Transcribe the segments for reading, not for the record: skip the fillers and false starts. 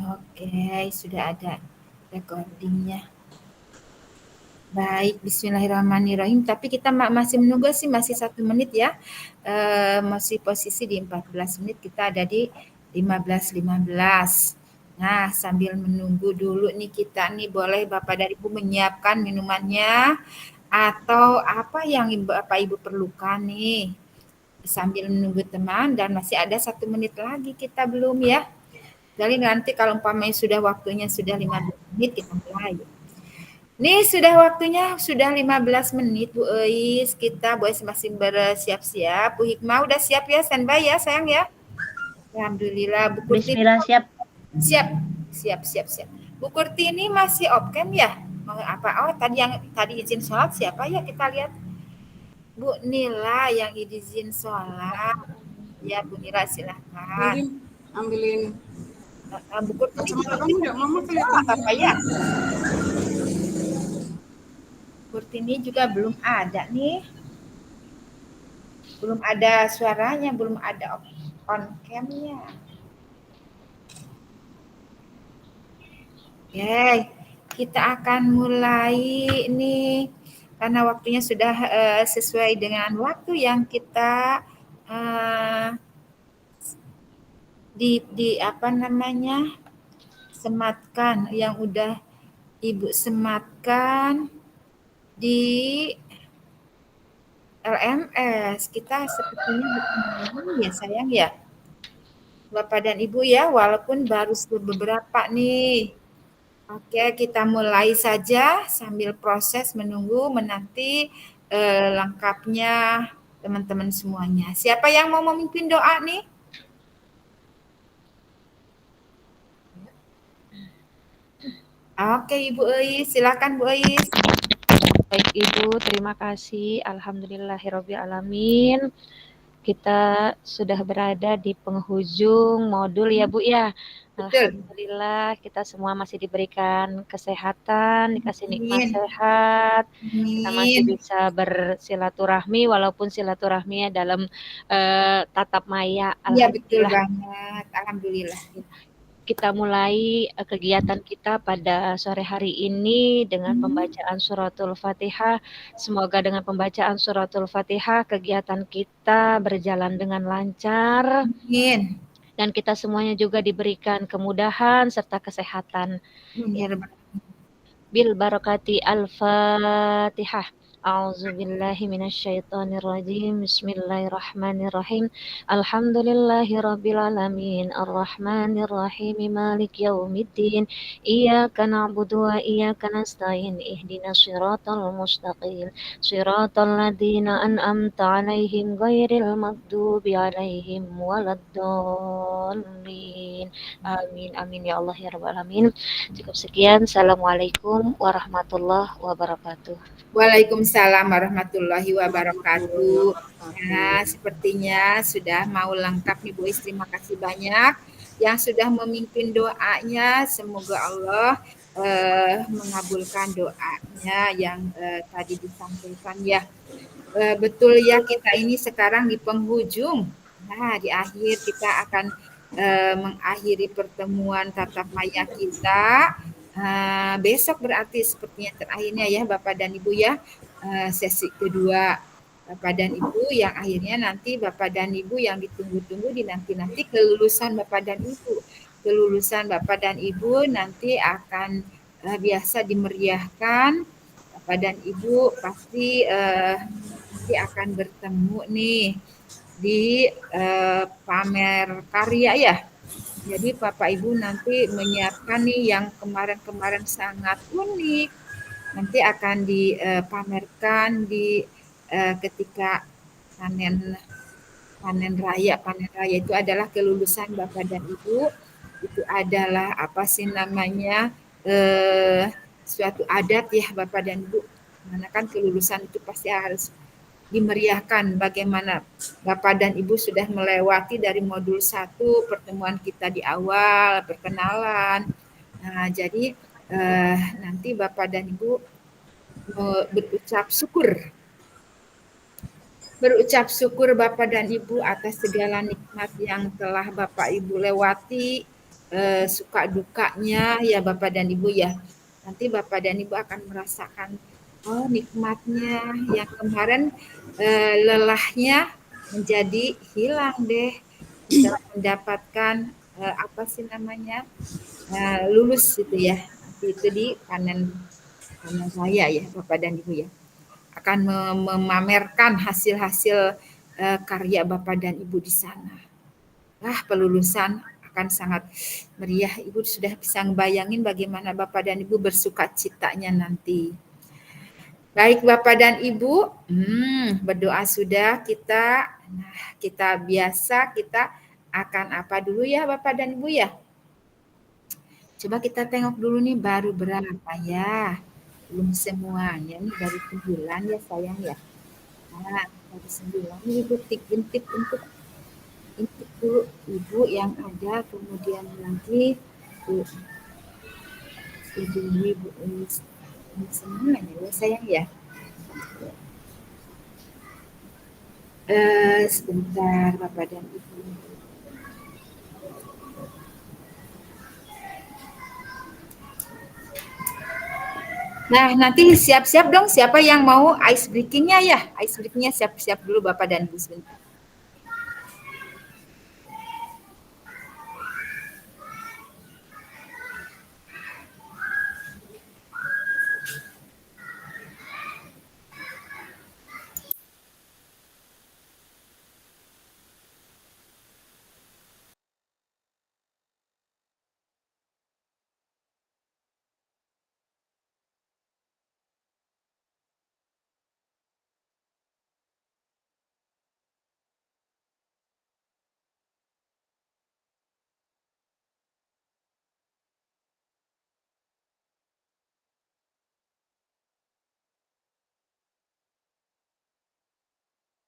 Oke, sudah ada recordingnya. Baik, bismillahirrahmanirrahim. Tapi kita masih menunggu sih, masih 1 menit ya. Masih posisi di 14 menit, kita ada di 15.15. Nah, sambil menunggu dulu nih kita nih, boleh Bapak dan Ibu menyiapkan minumannya atau apa yang Bapak Ibu perlukan nih. Sambil menunggu teman dan masih ada 1 menit lagi kita belum ya. Jadi nanti kalau umpamanya sudah waktunya sudah 15 menit kita mulai. Nih sudah waktunya sudah 15 menit Bu Eis. Kita masih bersiap-siap. Bu Hikmah udah siap ya, standby ya sayang ya. Alhamdulillah. Bu Kurti Bismillah, siap. siap. Siap. Bu Kurti ini masih off cam ya? Mau apa? Oh, tadi izin sholat siapa ya? Kita lihat. Bu Nila yang izin sholat. Ya Bu Nila silahkan. Ambilin Bu Kurti ini kacamata juga kamu kita enggak? Mama izin kelihatan sholat apa ya? Kurtini juga belum ada nih. Belum ada suaranya, belum ada on cam-nya. Oke, kita akan mulai nih karena waktunya sudah sesuai dengan waktu yang kita di apa namanya sematkan, yang udah Ibu sematkan di LMS. Kita sepertinya berkenalan ya sayang ya, Bapak dan Ibu ya, walaupun baru beberapa nih. Oke, kita mulai saja sambil proses menunggu menanti lengkapnya teman-teman semuanya. Siapa yang mau memimpin doa nih? Oke, Ibu Eis, silakan Bu Eis. Baik Ibu, terima kasih. Alhamdulillahirrabbilalamin. Kita sudah berada di penghujung modul ya Bu ya. Betul. Alhamdulillah kita semua masih diberikan kesehatan, dikasih nikmat Amin. sehat. Kita masih Amin. bisa bersilaturahmi walaupun silaturahminya dalam tatap maya. Iya betul Alhamdulillah. banget. Alhamdulillah. Kita mulai kegiatan kita pada sore hari ini dengan pembacaan suratul Fatihah. Semoga dengan pembacaan suratul Fatihah kegiatan kita berjalan dengan lancar Amin. dan kita semuanya juga diberikan kemudahan serta kesehatan. Ya. Bil barakati al-Fatihah. A'udzu billahi minasyaitonir rajim. Bismillahirrahmanirrahim. Alhamdulillahirabbil alamin. Arrahmanir rahim. Maliki yaumiddin. Iyyaka na'budu wa iyyaka nasta'in. Ihdinas siratal mustaqim. Siratal ladzina an'amta 'alaihim ghairil maghdubi 'alaihim waladdallin. Amin amin ya Allah ya rabbal alamin. Cukup sekian. Assalamualaikum warahmatullahi wabarakatuh. Waalaikumsalam warahmatullahi wabarakatuh. Nah, sepertinya sudah mau lengkap nih Bu Is. Terima kasih banyak yang sudah memimpin doanya. Semoga Allah mengabulkan doanya yang tadi disampaikan ya. Betul ya, kita ini sekarang di penghujung. Nah, di akhir kita akan mengakhiri pertemuan tatap maya kita. Besok berarti sepertinya terakhirnya ya Bapak dan Ibu ya, sesi kedua Bapak dan Ibu yang akhirnya nanti Bapak dan Ibu yang ditunggu-tunggu dinanti-nanti kelulusan Bapak dan Ibu. Kelulusan Bapak dan Ibu nanti akan biasa dimeriahkan. Bapak dan Ibu pasti nanti akan bertemu nih di pamer karya ya. Jadi Bapak Ibu nanti menyiapkan nih yang kemarin-kemarin sangat unik, nanti akan dipamerkan di ketika panen raya. Panen raya itu adalah kelulusan Bapak dan Ibu. Itu adalah apa sih namanya suatu adat ya Bapak dan Ibu. Mana kan kelulusan itu pasti harus dimeriahkan. Bagaimana Bapak dan Ibu sudah melewati dari modul 1 pertemuan kita di awal, perkenalan. Nah, jadi nanti Bapak dan Ibu berucap syukur. Berucap syukur Bapak dan Ibu atas segala nikmat yang telah Bapak Ibu lewati suka dukanya ya Bapak dan Ibu ya. Nanti Bapak dan Ibu akan merasakan oh nikmatnya yang kemarin lelahnya menjadi hilang deh setelah mendapatkan apa sih namanya lulus gitu ya. Nanti itu di panen panen raya ya Bapak dan Ibu ya. Akan memamerkan hasil-hasil karya Bapak dan Ibu di sana. Pelulusan akan sangat meriah. Ibu sudah bisa ngebayangin bagaimana Bapak dan Ibu bersuka citanya nanti. Baik Bapak dan Ibu, berdoa sudah kita. Nah, kita biasa kita akan apa dulu ya Bapak dan Ibu ya? Coba kita tengok dulu nih baru berapa ya? Belum semuanya nih baru 9 ya sayang ya. Nah, baru 9 nih Ibu intip untuk dulu ibu yang ada, kemudian lagi ibu-ibu ini semuanya ya sayang ya. Sebentar Bapak dan Ibu. Nah, nanti siap-siap dong siapa yang mau ice breakingnya ya. Ice breakingnya siap-siap dulu Bapak dan Ibu sebentar.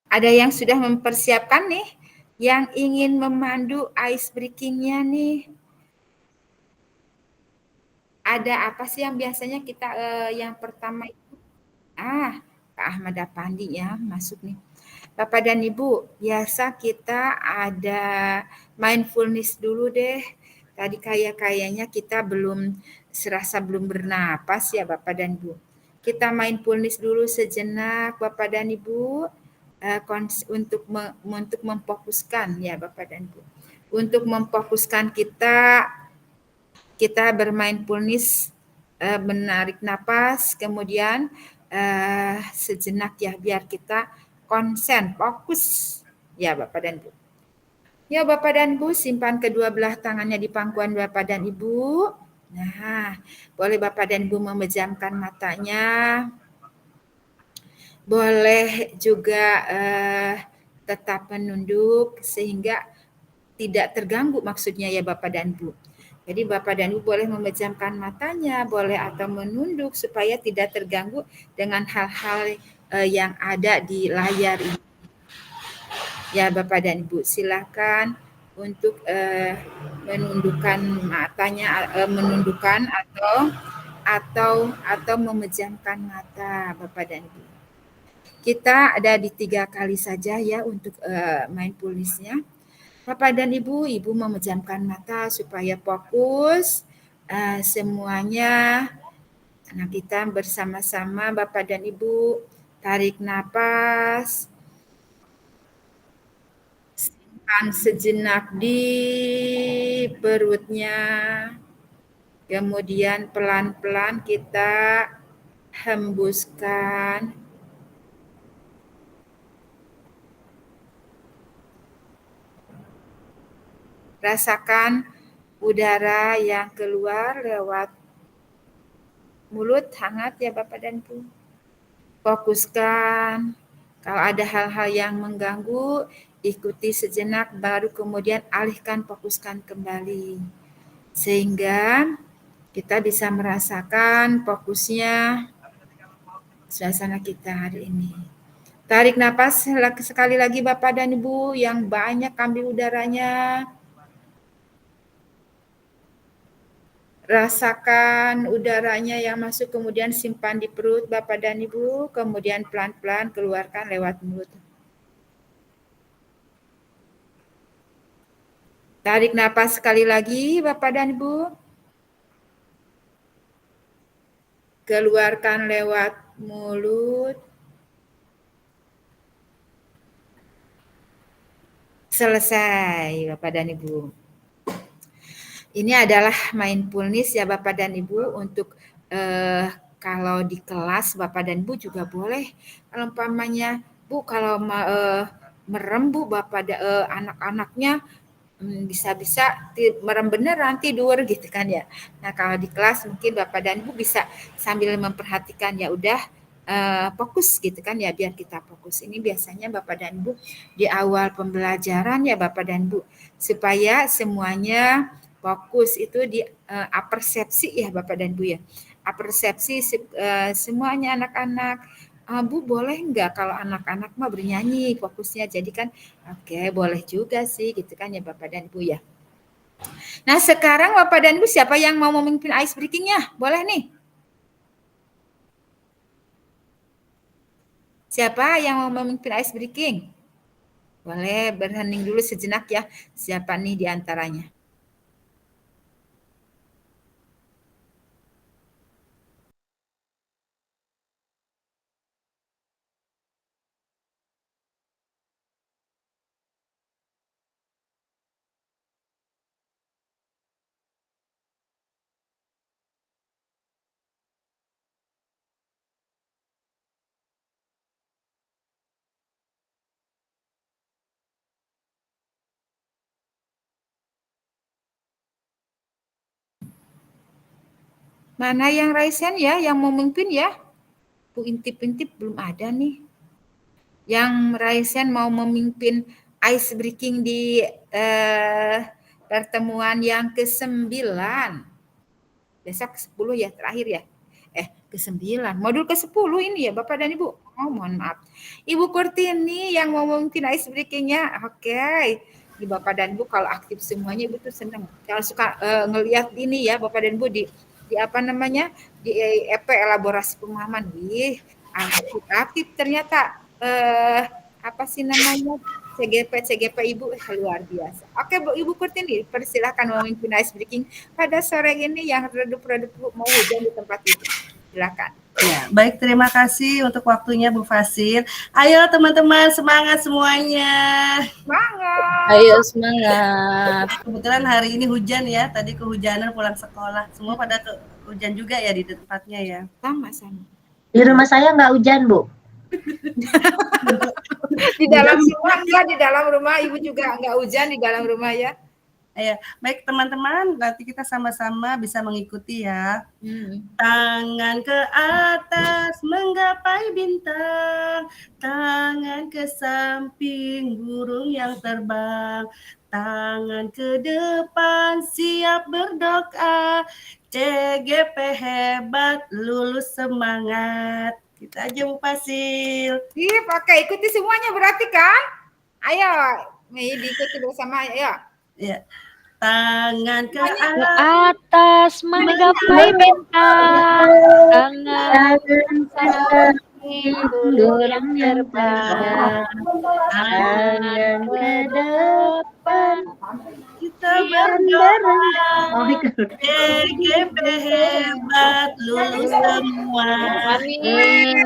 Ada yang sudah mempersiapkan nih, yang ingin memandu ice breakingnya nih. Ada apa sih yang biasanya kita yang pertama itu? Kak Ahmad Apandi ya masuk nih. Bapak dan Ibu, biasa kita ada mindfulness dulu deh. Tadi kayaknya kita belum serasa belum bernapas ya Bapak dan Ibu. Kita mindfulness dulu sejenak Bapak dan Ibu untuk memfokuskan ya Bapak dan Ibu. Untuk memfokuskan kita bermindfulness menarik napas, kemudian sejenak ya biar kita konsen, fokus ya Bapak dan Ibu. Ya Bapak dan Ibu, simpan kedua belah tangannya di pangkuan Bapak dan Ibu. Nah, boleh Bapak dan Ibu memejamkan matanya. Boleh juga tetap menunduk sehingga tidak terganggu maksudnya ya Bapak dan Ibu. Jadi Bapak dan Ibu boleh memejamkan matanya, boleh atau menunduk supaya tidak terganggu dengan hal-hal yang ada di layar ini. Ya Bapak dan Ibu, silakan untuk menundukkan matanya, menundukkan atau memejamkan mata Bapak dan Ibu. Kita ada di 3 kali saja ya untuk mindfulness-nya. Bapak dan Ibu, Ibu memejamkan mata supaya fokus semuanya. Nah, kita bersama-sama Bapak dan Ibu tarik napas, simpan sejenak di perutnya. Kemudian pelan-pelan kita hembuskan. Rasakan udara yang keluar lewat mulut hangat ya Bapak dan Ibu. Fokuskan. Kalau ada hal-hal yang mengganggu, ikuti sejenak baru kemudian alihkan, fokuskan kembali. Sehingga kita bisa merasakan fokusnya suasana kita hari ini. Tarik napas sekali lagi Bapak dan Ibu yang banyak ambil udaranya. Rasakan udaranya yang masuk kemudian simpan di perut Bapak dan Ibu, kemudian pelan-pelan keluarkan lewat mulut. Tarik napas sekali lagi Bapak dan Ibu. Keluarkan lewat mulut. Selesai Bapak dan Ibu. Ini adalah mindfulness ya Bapak dan Ibu untuk kalau di kelas Bapak dan Ibu juga boleh kalau umpamanya Bu kalau merem Bu Bapak anak-anaknya bisa-bisa merem beneran tidur gitu kan ya. Nah kalau di kelas mungkin Bapak dan Ibu bisa sambil memperhatikan ya udah fokus gitu kan ya biar kita fokus. Ini biasanya Bapak dan Ibu di awal pembelajaran ya Bapak dan Ibu supaya semuanya fokus itu di apersepsi ya Bapak dan Bu ya. Apersepsi semuanya anak-anak. Bu boleh nggak kalau anak-anak mah bernyanyi fokusnya jadi kan oke boleh juga sih gitu kan ya Bapak dan Ibu ya. Nah sekarang Bapak dan Ibu siapa yang mau memimpin ice breakingnya? Boleh nih. Siapa yang mau memimpin ice breaking? Boleh berhening dulu sejenak ya. Siapa nih di antaranya? Mana yang raisen ya, yang mau memimpin ya? Bu intip-intip belum ada nih. Yang raisen mau memimpin ice breaking di pertemuan yang ke-9. Besok ke-10 ya, terakhir ya. Ke-9. Modul ke-10 ini ya, Bapak dan Ibu. Oh, mohon maaf. Ibu Kurtini yang mau memimpin ice breaking-nya. Oke. Di Bapak dan Ibu kalau aktif semuanya Ibu tuh senang. Kalau suka ngelihat ini ya Bapak dan Ibu di apa namanya? Di EP elaborasi pemahaman. Wih, aktif ternyata apa sih namanya? CGP Ibu luar biasa. Oke Bu Ibu Kurtini, persilahkan memimpin ice breaking pada sore ini yang redup-redup mau hujan di tempat Ibu. Silakan. Ya, baik terima kasih untuk waktunya Bu Fasil. Ayo teman-teman semangat semuanya. Semangat. Ayo semangat. Kebetulan hari ini hujan ya, tadi kehujanan pulang sekolah. Semua pada hujan juga ya di tempatnya ya. Sama-sama. Di rumah saya nggak hujan, Bu. Di dalam rumah enggak, di dalam rumah Ibu juga enggak hujan di dalam rumah ya. Ya, baik teman-teman, nanti kita sama-sama bisa mengikuti ya. Tangan ke atas menggapai bintang, tangan ke samping burung yang terbang, tangan ke depan siap berdoa, CGP hebat, lulus semangat. Kita aja Bu Fasil. Iya, pakai ikuti semuanya berarti kan? Ayo, diikuti bersama ya. Ya. Tangan ke atas menggapai bintang, tangan burung yang terbang, tangan ke depan kita berdoa, CGP hebat, lulus semua. Amin.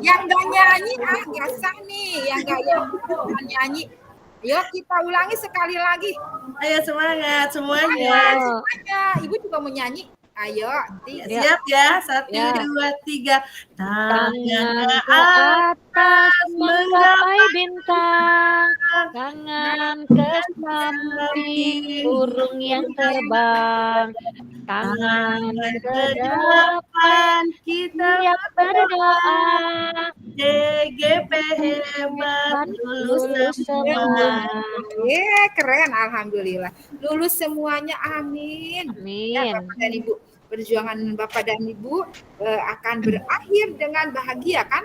Yang gak nyanyi gak sah nih, yang gak nyanyi. Yuk kita ulangi sekali lagi. Ayo semangat semuanya. Semuanya. Ibu juga mau nyanyi. Ayo. Siap ya. 1, 2, 3. Tangan ke atas menggapai bintang, tangan ke samping burung yang terbang, tangan ke depan kita berdoa, CGP hebat, lulus semua. Keren, alhamdulillah. Lulus semuanya, amin. Ya, Bapak dan Ibu, perjuangan Bapak dan Ibu akan berakhir dengan bahagia kan?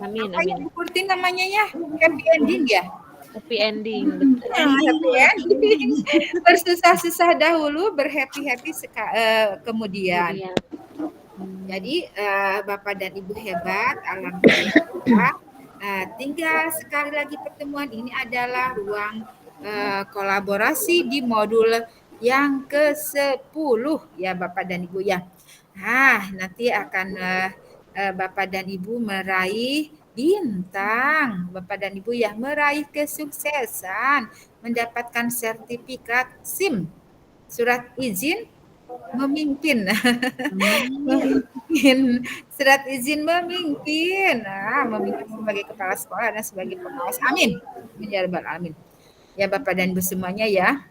Amin, amin. Ibu Kurtin namanya ya, happy ending ya? Happy ending, betul. Happy ending. Bersusah-susah dahulu, berhappy-happy kemudian. Jadi Bapak dan Ibu hebat, alhamdulillah. Tinggal sekali lagi pertemuan ini adalah ruang kolaborasi di modul yang ke-10 ya Bapak dan Ibu ya. Nah, nanti akan Bapak dan Ibu meraih bintang, Bapak dan Ibu ya, meraih kesuksesan, mendapatkan sertifikat SIM, surat izin memimpin. Memimpin, surat izin memimpin. Nah, memimpin sebagai kepala sekolah dan sebagai pengawas. Amin. Ya Rabbal Alamin. Ya Bapak dan Ibu semuanya ya.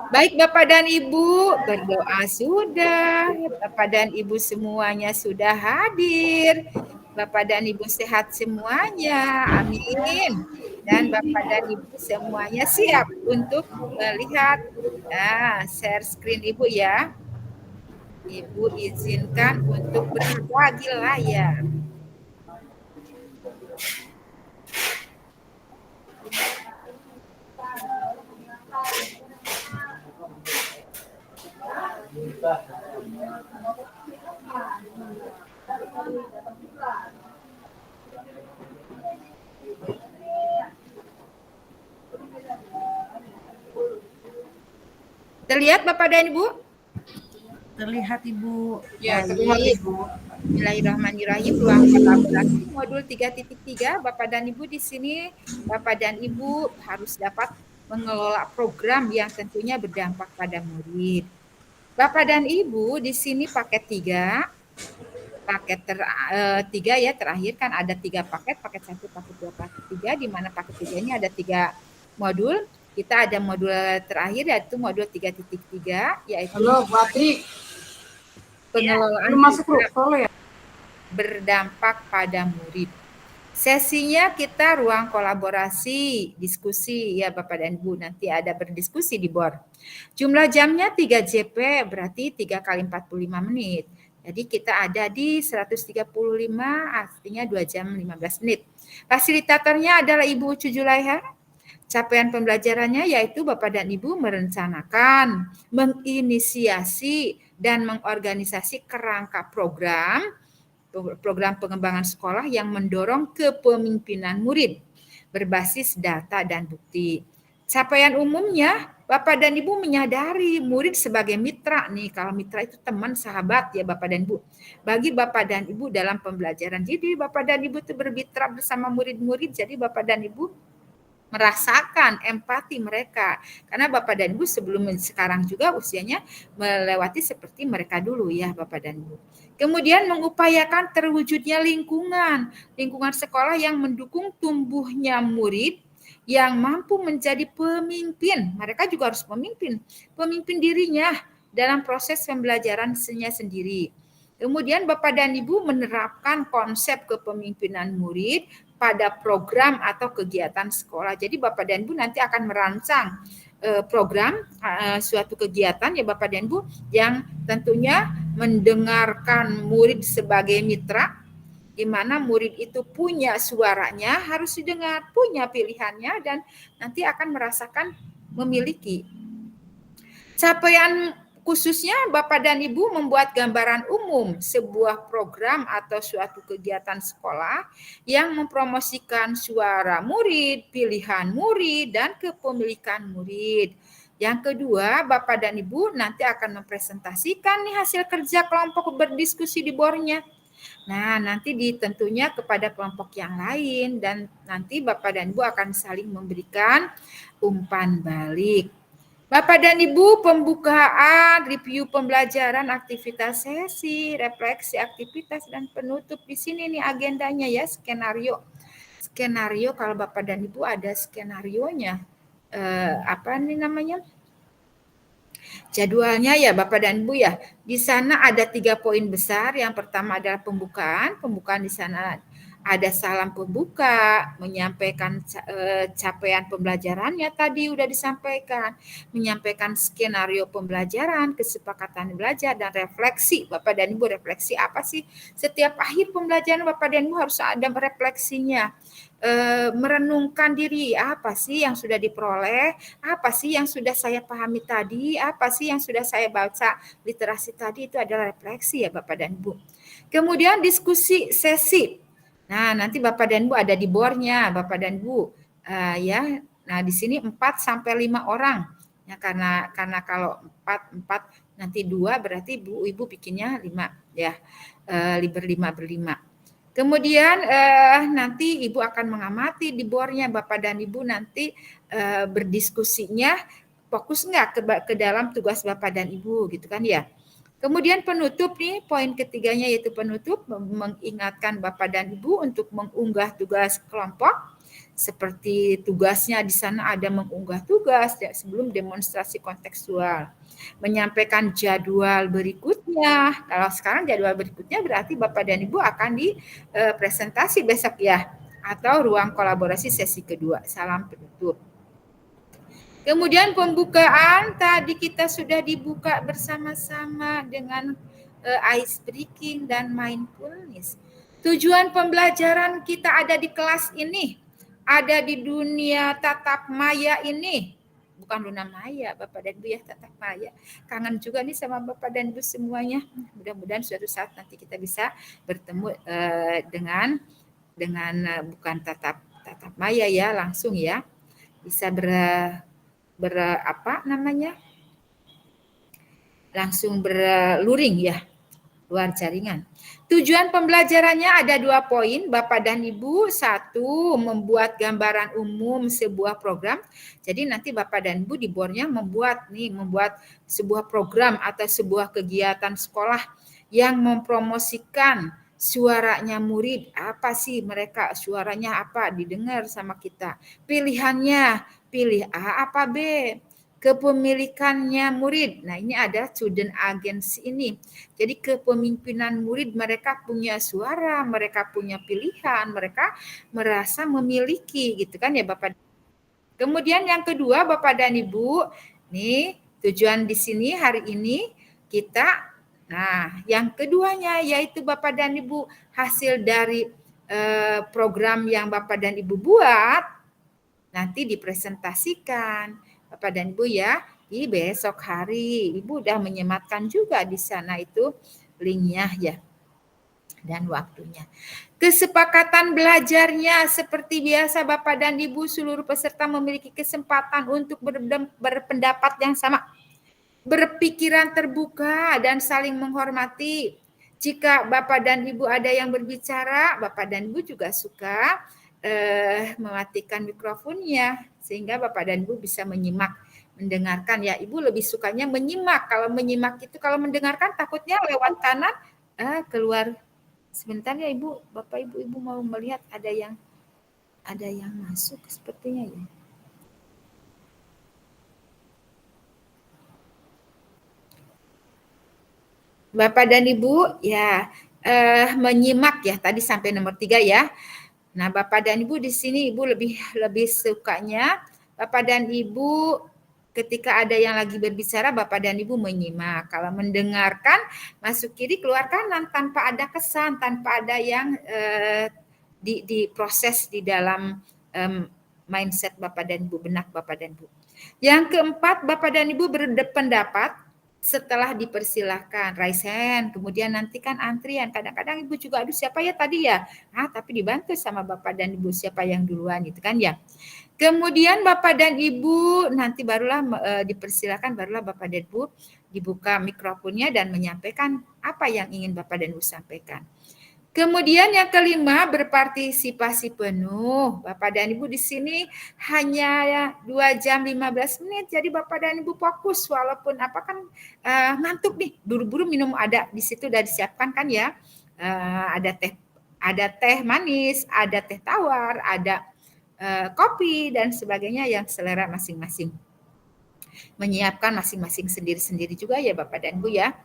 Baik Bapak dan Ibu, berdoa sudah. Bapak dan Ibu semuanya sudah hadir. Bapak dan Ibu sehat semuanya. Amin. Dan Bapak dan Ibu semuanya siap untuk melihat share screen Ibu ya. Ibu izinkan untuk berbagi layar. Terlihat Bapak dan Ibu? Terlihat Ibu. Ya, terlihat Ibu. Bismillahirrahmanirrahim. Ruang kolaborasi modul 3.3. Bapak dan Ibu di sini, Bapak dan Ibu harus dapat mengelola program yang tentunya berdampak pada murid. Bapak dan Ibu di sini paket 3. Paket 3 ya, terakhir kan ada 3 paket 1, paket 2, paket 3, di mana paket 3 ini ada 3 modul. Kita ada modul terakhir yaitu modul 3.3 yaitu Halo, Bu Atri. Pengelolaan masuk ya? Berdampak pada murid. Sesinya kita ruang kolaborasi, diskusi ya Bapak dan Ibu. Nanti ada berdiskusi di board. Jumlah jamnya 3 JP berarti 3 kali 45 menit. Jadi kita ada di 135 artinya 2 jam 15 menit. Fasilitatornya adalah Ibu Ucu Julaiha. Capaian pembelajarannya yaitu Bapak dan Ibu merencanakan, menginisiasi, dan mengorganisasi kerangka program pengembangan sekolah yang mendorong kepemimpinan murid berbasis data dan bukti. Capaian umumnya, Bapak dan Ibu menyadari murid sebagai mitra nih. Kalau mitra itu teman, sahabat ya Bapak dan Ibu. Bagi Bapak dan Ibu dalam pembelajaran. Jadi Bapak dan Ibu itu bermitra bersama murid-murid. Jadi Bapak dan Ibu merasakan empati mereka. Karena Bapak dan Ibu sebelum sekarang juga usianya melewati seperti mereka dulu ya Bapak dan Ibu. Kemudian mengupayakan terwujudnya lingkungan sekolah yang mendukung tumbuhnya murid yang mampu menjadi pemimpin. Mereka juga harus pemimpin dirinya dalam proses pembelajarannya sendiri. Kemudian Bapak dan Ibu menerapkan konsep kepemimpinan murid pada program atau kegiatan sekolah. Jadi Bapak dan Ibu nanti akan merancang program suatu kegiatan ya Bapak dan Ibu yang tentunya mendengarkan murid sebagai mitra, di mana murid itu punya suaranya, harus didengar, punya pilihannya, dan nanti akan merasakan memiliki. Capaian khususnya Bapak dan Ibu membuat gambaran umum sebuah program atau suatu kegiatan sekolah yang mempromosikan suara murid, pilihan murid, dan kepemilikan murid. Yang kedua, Bapak dan Ibu nanti akan mempresentasikan nih hasil kerja kelompok berdiskusi di boardnya. Nah, nanti tentunya kepada kelompok yang lain dan nanti Bapak dan Ibu akan saling memberikan umpan balik. Bapak dan Ibu, pembukaan, review pembelajaran, aktivitas sesi, refleksi aktivitas, dan penutup. Di sini nih agendanya ya, skenario. Skenario kalau Bapak dan Ibu ada skenarionya. Apa nih namanya? Jadwalnya ya Bapak dan Ibu ya. Di sana ada 3 poin besar. Yang pertama adalah pembukaan. Pembukaan di sana ada salam pembuka, menyampaikan capaian pembelajarannya tadi udah disampaikan, menyampaikan skenario pembelajaran, kesepakatan belajar, dan refleksi. Bapak dan Ibu, refleksi apa sih? Setiap akhir pembelajaran Bapak dan Ibu harus ada refleksinya. Merenungkan diri, apa sih yang sudah diperoleh, apa sih yang sudah saya pahami tadi, apa sih yang sudah saya baca literasi tadi, itu adalah refleksi ya Bapak dan Ibu. Kemudian diskusi sesi. Nah, nanti Bapak dan Ibu ada di boardnya, Bapak dan Ibu ya Nah, di sini 4 sampai 5 orang. Ya, karena kalau 4 nanti 2 berarti ibu bikinnya 5 ya. Berlima. Kemudian nanti ibu akan mengamati di bornya, Bapak dan Ibu nanti berdiskusinya fokus nggak ke dalam tugas Bapak dan Ibu gitu kan ya. Kemudian penutup nih, poin ketiganya yaitu penutup, mengingatkan Bapak dan Ibu untuk mengunggah tugas kelompok. Seperti tugasnya di sana ada mengunggah tugas ya, sebelum demonstrasi kontekstual. Menyampaikan jadwal berikutnya. Kalau sekarang jadwal berikutnya berarti Bapak dan Ibu akan di presentasi besok ya. Atau ruang kolaborasi sesi kedua. Salam penutup. Kemudian pembukaan tadi kita sudah dibuka bersama-sama dengan ice breaking dan mindfulness. Tujuan pembelajaran kita ada di kelas ini, ada di dunia tatap maya ini. Bukan Luna Maya, Bapak dan Ibu ya, tatap maya. Kangen juga nih sama Bapak dan Ibu semuanya. Mudah-mudahan suatu saat nanti kita bisa bertemu dengan bukan tatap maya ya, langsung ya. Bisa langsung berluring ya, luar jaringan. Tujuan pembelajarannya ada 2 poin, Bapak dan Ibu. 1, membuat gambaran umum sebuah program. Jadi nanti Bapak dan Ibu di bornya membuat sebuah program atau sebuah kegiatan sekolah yang mempromosikan suaranya murid. Apa sih mereka, suaranya apa, didengar sama kita. Pilihannya, pilih A apa B. Kepemilikannya murid. Nah, ini ada student agency ini. Jadi kepemimpinan murid, mereka punya suara, mereka punya pilihan, mereka merasa memiliki gitu kan ya Bapak. Kemudian yang kedua Bapak dan Ibu, nih tujuan di sini hari ini kita, nah yang keduanya yaitu Bapak dan Ibu hasil dari program yang Bapak dan Ibu buat nanti dipresentasikan Bapak dan Ibu ya, di besok hari. Ibu udah menyematkan juga di sana itu linknya ya dan waktunya. Kesepakatan belajarnya seperti biasa Bapak dan Ibu seluruh peserta memiliki kesempatan untuk berpendapat yang sama, berpikiran terbuka dan saling menghormati. Jika Bapak dan Ibu ada yang berbicara, Bapak dan Ibu juga suka mematikan mikrofonnya sehingga Bapak dan Ibu bisa mendengarkan ya. Ibu lebih sukanya menyimak. Kalau menyimak itu, kalau mendengarkan takutnya lewat kanan keluar. Sebentar ya Ibu, Bapak Ibu mau melihat ada yang masuk sepertinya ya. Bapak dan Ibu ya menyimak ya, tadi sampai nomor 3 ya. Nah, Bapak dan Ibu di sini Ibu lebih sukanya Bapak dan Ibu ketika ada yang lagi berbicara Bapak dan Ibu menyimak. Kalau mendengarkan masuk kiri keluar kanan tanpa ada kesan, tanpa ada yang diproses di dalam mindset Bapak dan Ibu, benak Bapak dan Ibu. Yang keempat, Bapak dan Ibu berpendapat setelah dipersilahkan, raise hand, kemudian nanti kan antrian. Kadang-kadang Ibu juga, aduh siapa ya tadi ya? Tapi dibantu sama Bapak dan Ibu siapa yang duluan gitu kan ya. Kemudian Bapak dan Ibu nanti barulah dipersilahkan, barulah Bapak dan Ibu dibuka mikrofonnya dan menyampaikan apa yang ingin Bapak dan Ibu sampaikan. Kemudian yang kelima, berpartisipasi penuh. Bapak dan Ibu di sini hanya 2 jam 15 menit. Jadi Bapak dan Ibu fokus walaupun ngantuk nih, buru-buru minum, ada di situ udah disiapkan kan ya. Ada teh manis, ada teh tawar, ada kopi dan sebagainya yang selera masing-masing. Menyiapkan masing-masing sendiri-sendiri juga ya Bapak dan Ibu ya.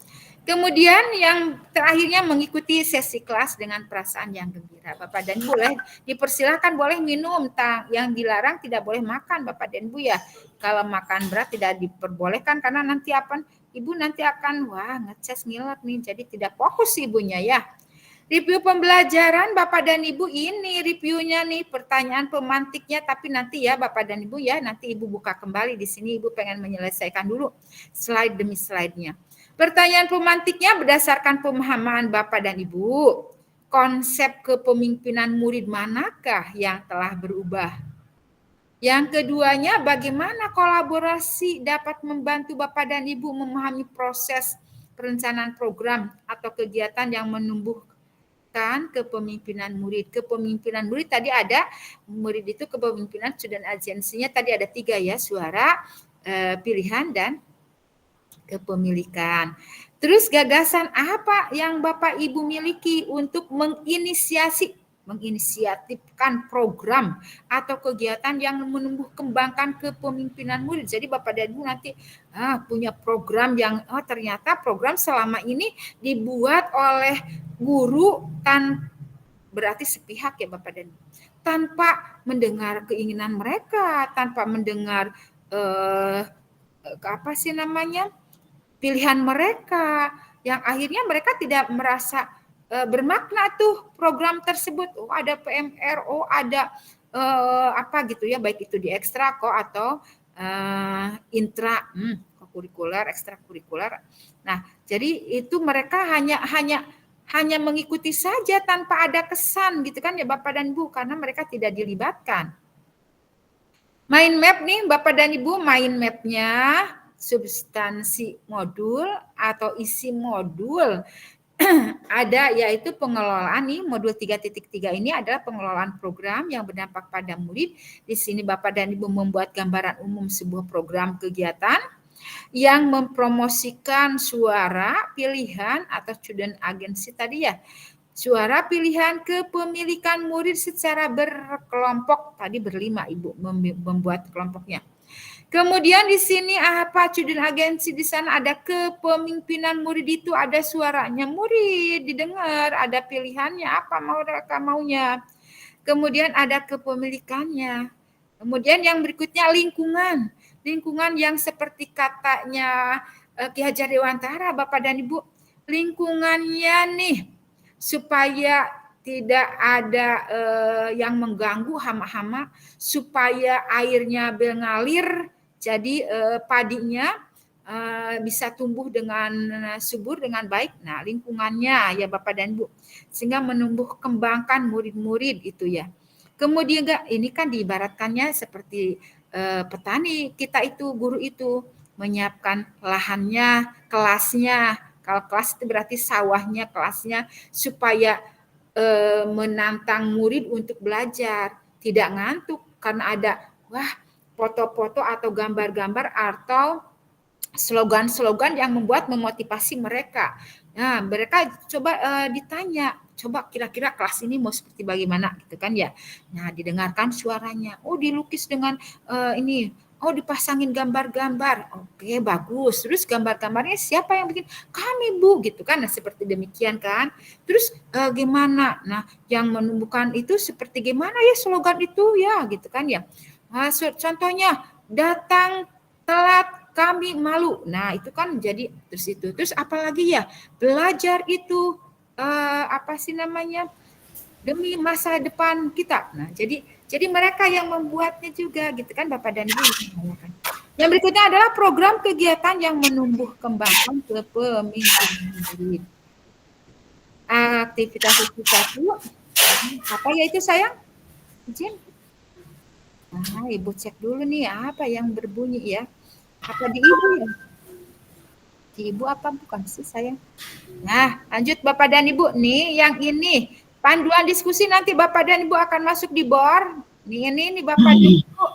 Kemudian yang terakhirnya mengikuti sesi kelas dengan perasaan yang gembira. Bapak dan Ibu dipersilakan boleh minum, yang dilarang tidak boleh makan Bapak dan Ibu ya. Kalau makan berat tidak diperbolehkan karena nanti Ibu nanti akan ngeces ngiler nih, jadi tidak fokus ibunya ya. Review pembelajaran Bapak dan Ibu, ini reviewnya nih, pertanyaan pemantiknya, tapi nanti ya Bapak dan Ibu ya, nanti Ibu buka kembali di sini, Ibu pengen menyelesaikan dulu slide demi slide-nya. Pertanyaan pemantiknya berdasarkan pemahaman Bapak dan Ibu, konsep kepemimpinan murid manakah yang telah berubah? Yang keduanya, bagaimana kolaborasi dapat membantu Bapak dan Ibu memahami proses perencanaan program atau kegiatan yang menumbuhkan kepemimpinan murid. Kepemimpinan murid tadi ada, murid itu kepemimpinan student agensinya tadi ada 3 ya, suara, pilihan, dan kepemilikan. Terus gagasan apa yang Bapak Ibu miliki untuk menginisiatifkan program atau kegiatan yang menumbuh kembangkan kepemimpinan murid. Jadi Bapak dan Ibu nanti punya program yang ternyata program selama ini dibuat oleh guru berarti sepihak ya Bapak dan Ibu. Tanpa mendengar keinginan mereka, tanpa mendengar pilihan mereka, yang akhirnya mereka tidak merasa bermakna tuh program tersebut. Oh ada PMR, oh ada gitu ya, baik itu di ekstra atau intra kurikuler, ekstrakurikuler. Nah, jadi itu mereka hanya mengikuti saja tanpa ada kesan gitu kan ya Bapak dan Ibu, karena mereka tidak dilibatkan. Mind map nih Bapak dan Ibu, mind mapnya substansi modul atau isi modul ada, yaitu pengelolaan nih modul 3.3 ini adalah pengelolaan program yang berdampak pada murid. Di sini Bapak dan Ibu membuat gambaran umum sebuah program kegiatan yang mempromosikan suara pilihan atau student agency tadi ya. Suara pilihan kepemilikan murid secara berkelompok, tadi berlima Ibu membuat kelompoknya. Kemudian di sini apa student agency, di sana ada kepemimpinan murid, itu ada suaranya murid didengar, ada pilihannya apa mereka maunya. Kemudian ada kepemilikannya. Kemudian yang berikutnya lingkungan. Lingkungan yang seperti katanya Ki Hajar Dewantara Bapak dan Ibu, lingkungannya nih supaya tidak ada yang mengganggu hama-hama, supaya airnya mengalir, jadi padinya bisa tumbuh dengan subur dengan baik. Nah, lingkungannya ya Bapak dan Ibu, sehingga menumbuh kembangkan murid-murid itu ya. Kemudian ini kan diibaratkannya seperti petani kita itu, guru itu menyiapkan lahannya, kelasnya. Kalau kelas itu berarti sawahnya, kelasnya, supaya menantang murid untuk belajar, tidak ngantuk karena ada foto-foto atau gambar-gambar atau slogan-slogan yang memotivasi mereka. Nah, mereka coba ditanya, coba kira-kira kelas ini mau seperti bagaimana gitu kan ya. Nah, didengarkan suaranya. Oh, dilukis dengan ini. Oh, dipasangin gambar-gambar. Oke, bagus. Terus gambar-gambarnya siapa yang bikin? Kami, Bu, gitu kan. Nah, seperti demikian kan. Terus gimana? Nah, yang menumbuhkan itu seperti gimana ya slogan itu ya, gitu kan ya. Nah, contohnya, datang telat kami malu. Nah, itu kan jadi terus itu. Terus apalagi ya? Belajar itu demi masa depan kita. Nah, jadi mereka yang membuatnya juga gitu kan Bapak dan Ibu. Yang berikutnya adalah program kegiatan yang menumbuh kembangkan kepemimpinan. Aktivitas itu satu. Apa ya itu sayang? Izin. Nah, Ibu cek dulu nih apa yang berbunyi ya. Apa di Ibu ya? Di Ibu apa bukan sih sayang? Nah, lanjut Bapak dan Ibu. Nih yang ini panduan diskusi nanti Bapak dan Ibu akan masuk di board. Ini Bapak dan Ibu.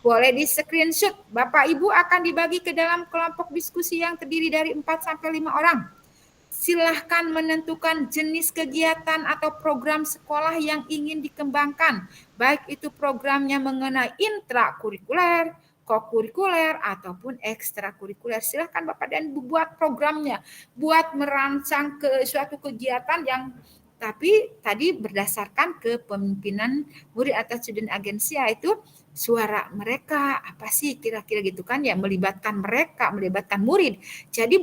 Boleh di screenshot. Bapak Ibu akan dibagi ke dalam kelompok diskusi yang terdiri dari 4 sampai 5 orang. Silahkan menentukan jenis kegiatan atau program sekolah yang ingin dikembangkan. Baik itu programnya mengenai intrakurikuler, kokurikuler, ataupun ekstrakurikuler. Silahkan Bapak dan Ibu buat programnya. Buat merancang ke suatu kegiatan yang tapi tadi berdasarkan kepemimpinan murid atau student agency, yaitu suara mereka apa sih kira-kira gitu kan ya, melibatkan mereka, melibatkan murid. Jadi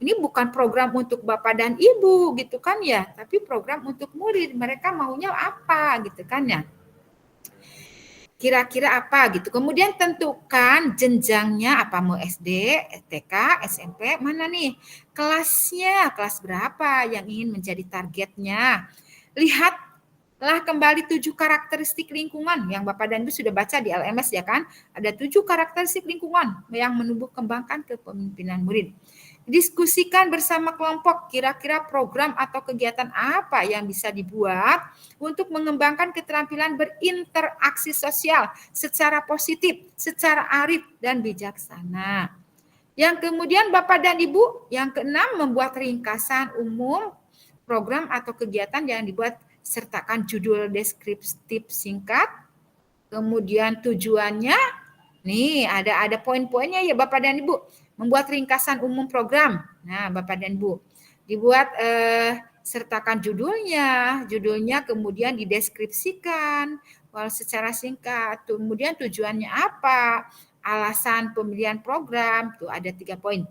ini bukan program untuk Bapak dan Ibu gitu kan ya, tapi program untuk murid. Mereka maunya apa gitu kan ya. Kira-kira apa gitu. Kemudian tentukan jenjangnya, apa mau SD, TK, SMP, mana nih kelasnya, kelas berapa yang ingin menjadi targetnya. Lihat Lah kembali 7 karakteristik lingkungan yang Bapak dan Ibu sudah baca di LMS ya kan. Ada 7 karakteristik lingkungan yang menumbuh kembangkan kepemimpinan murid. Diskusikan bersama kelompok kira-kira program atau kegiatan apa yang bisa dibuat untuk mengembangkan keterampilan berinteraksi sosial secara positif, secara arif dan bijaksana. Yang kemudian Bapak dan Ibu, yang keenam membuat ringkasan umum program atau kegiatan yang dibuat, sertakan judul deskriptif singkat, kemudian tujuannya, nih ada poin-poinnya ya Bapak dan Ibu, membuat ringkasan umum program. Nah Bapak dan Ibu, dibuat sertakan judulnya kemudian dideskripsikan secara singkat, kemudian tujuannya apa, alasan pemilihan program, tuh ada 3 poin.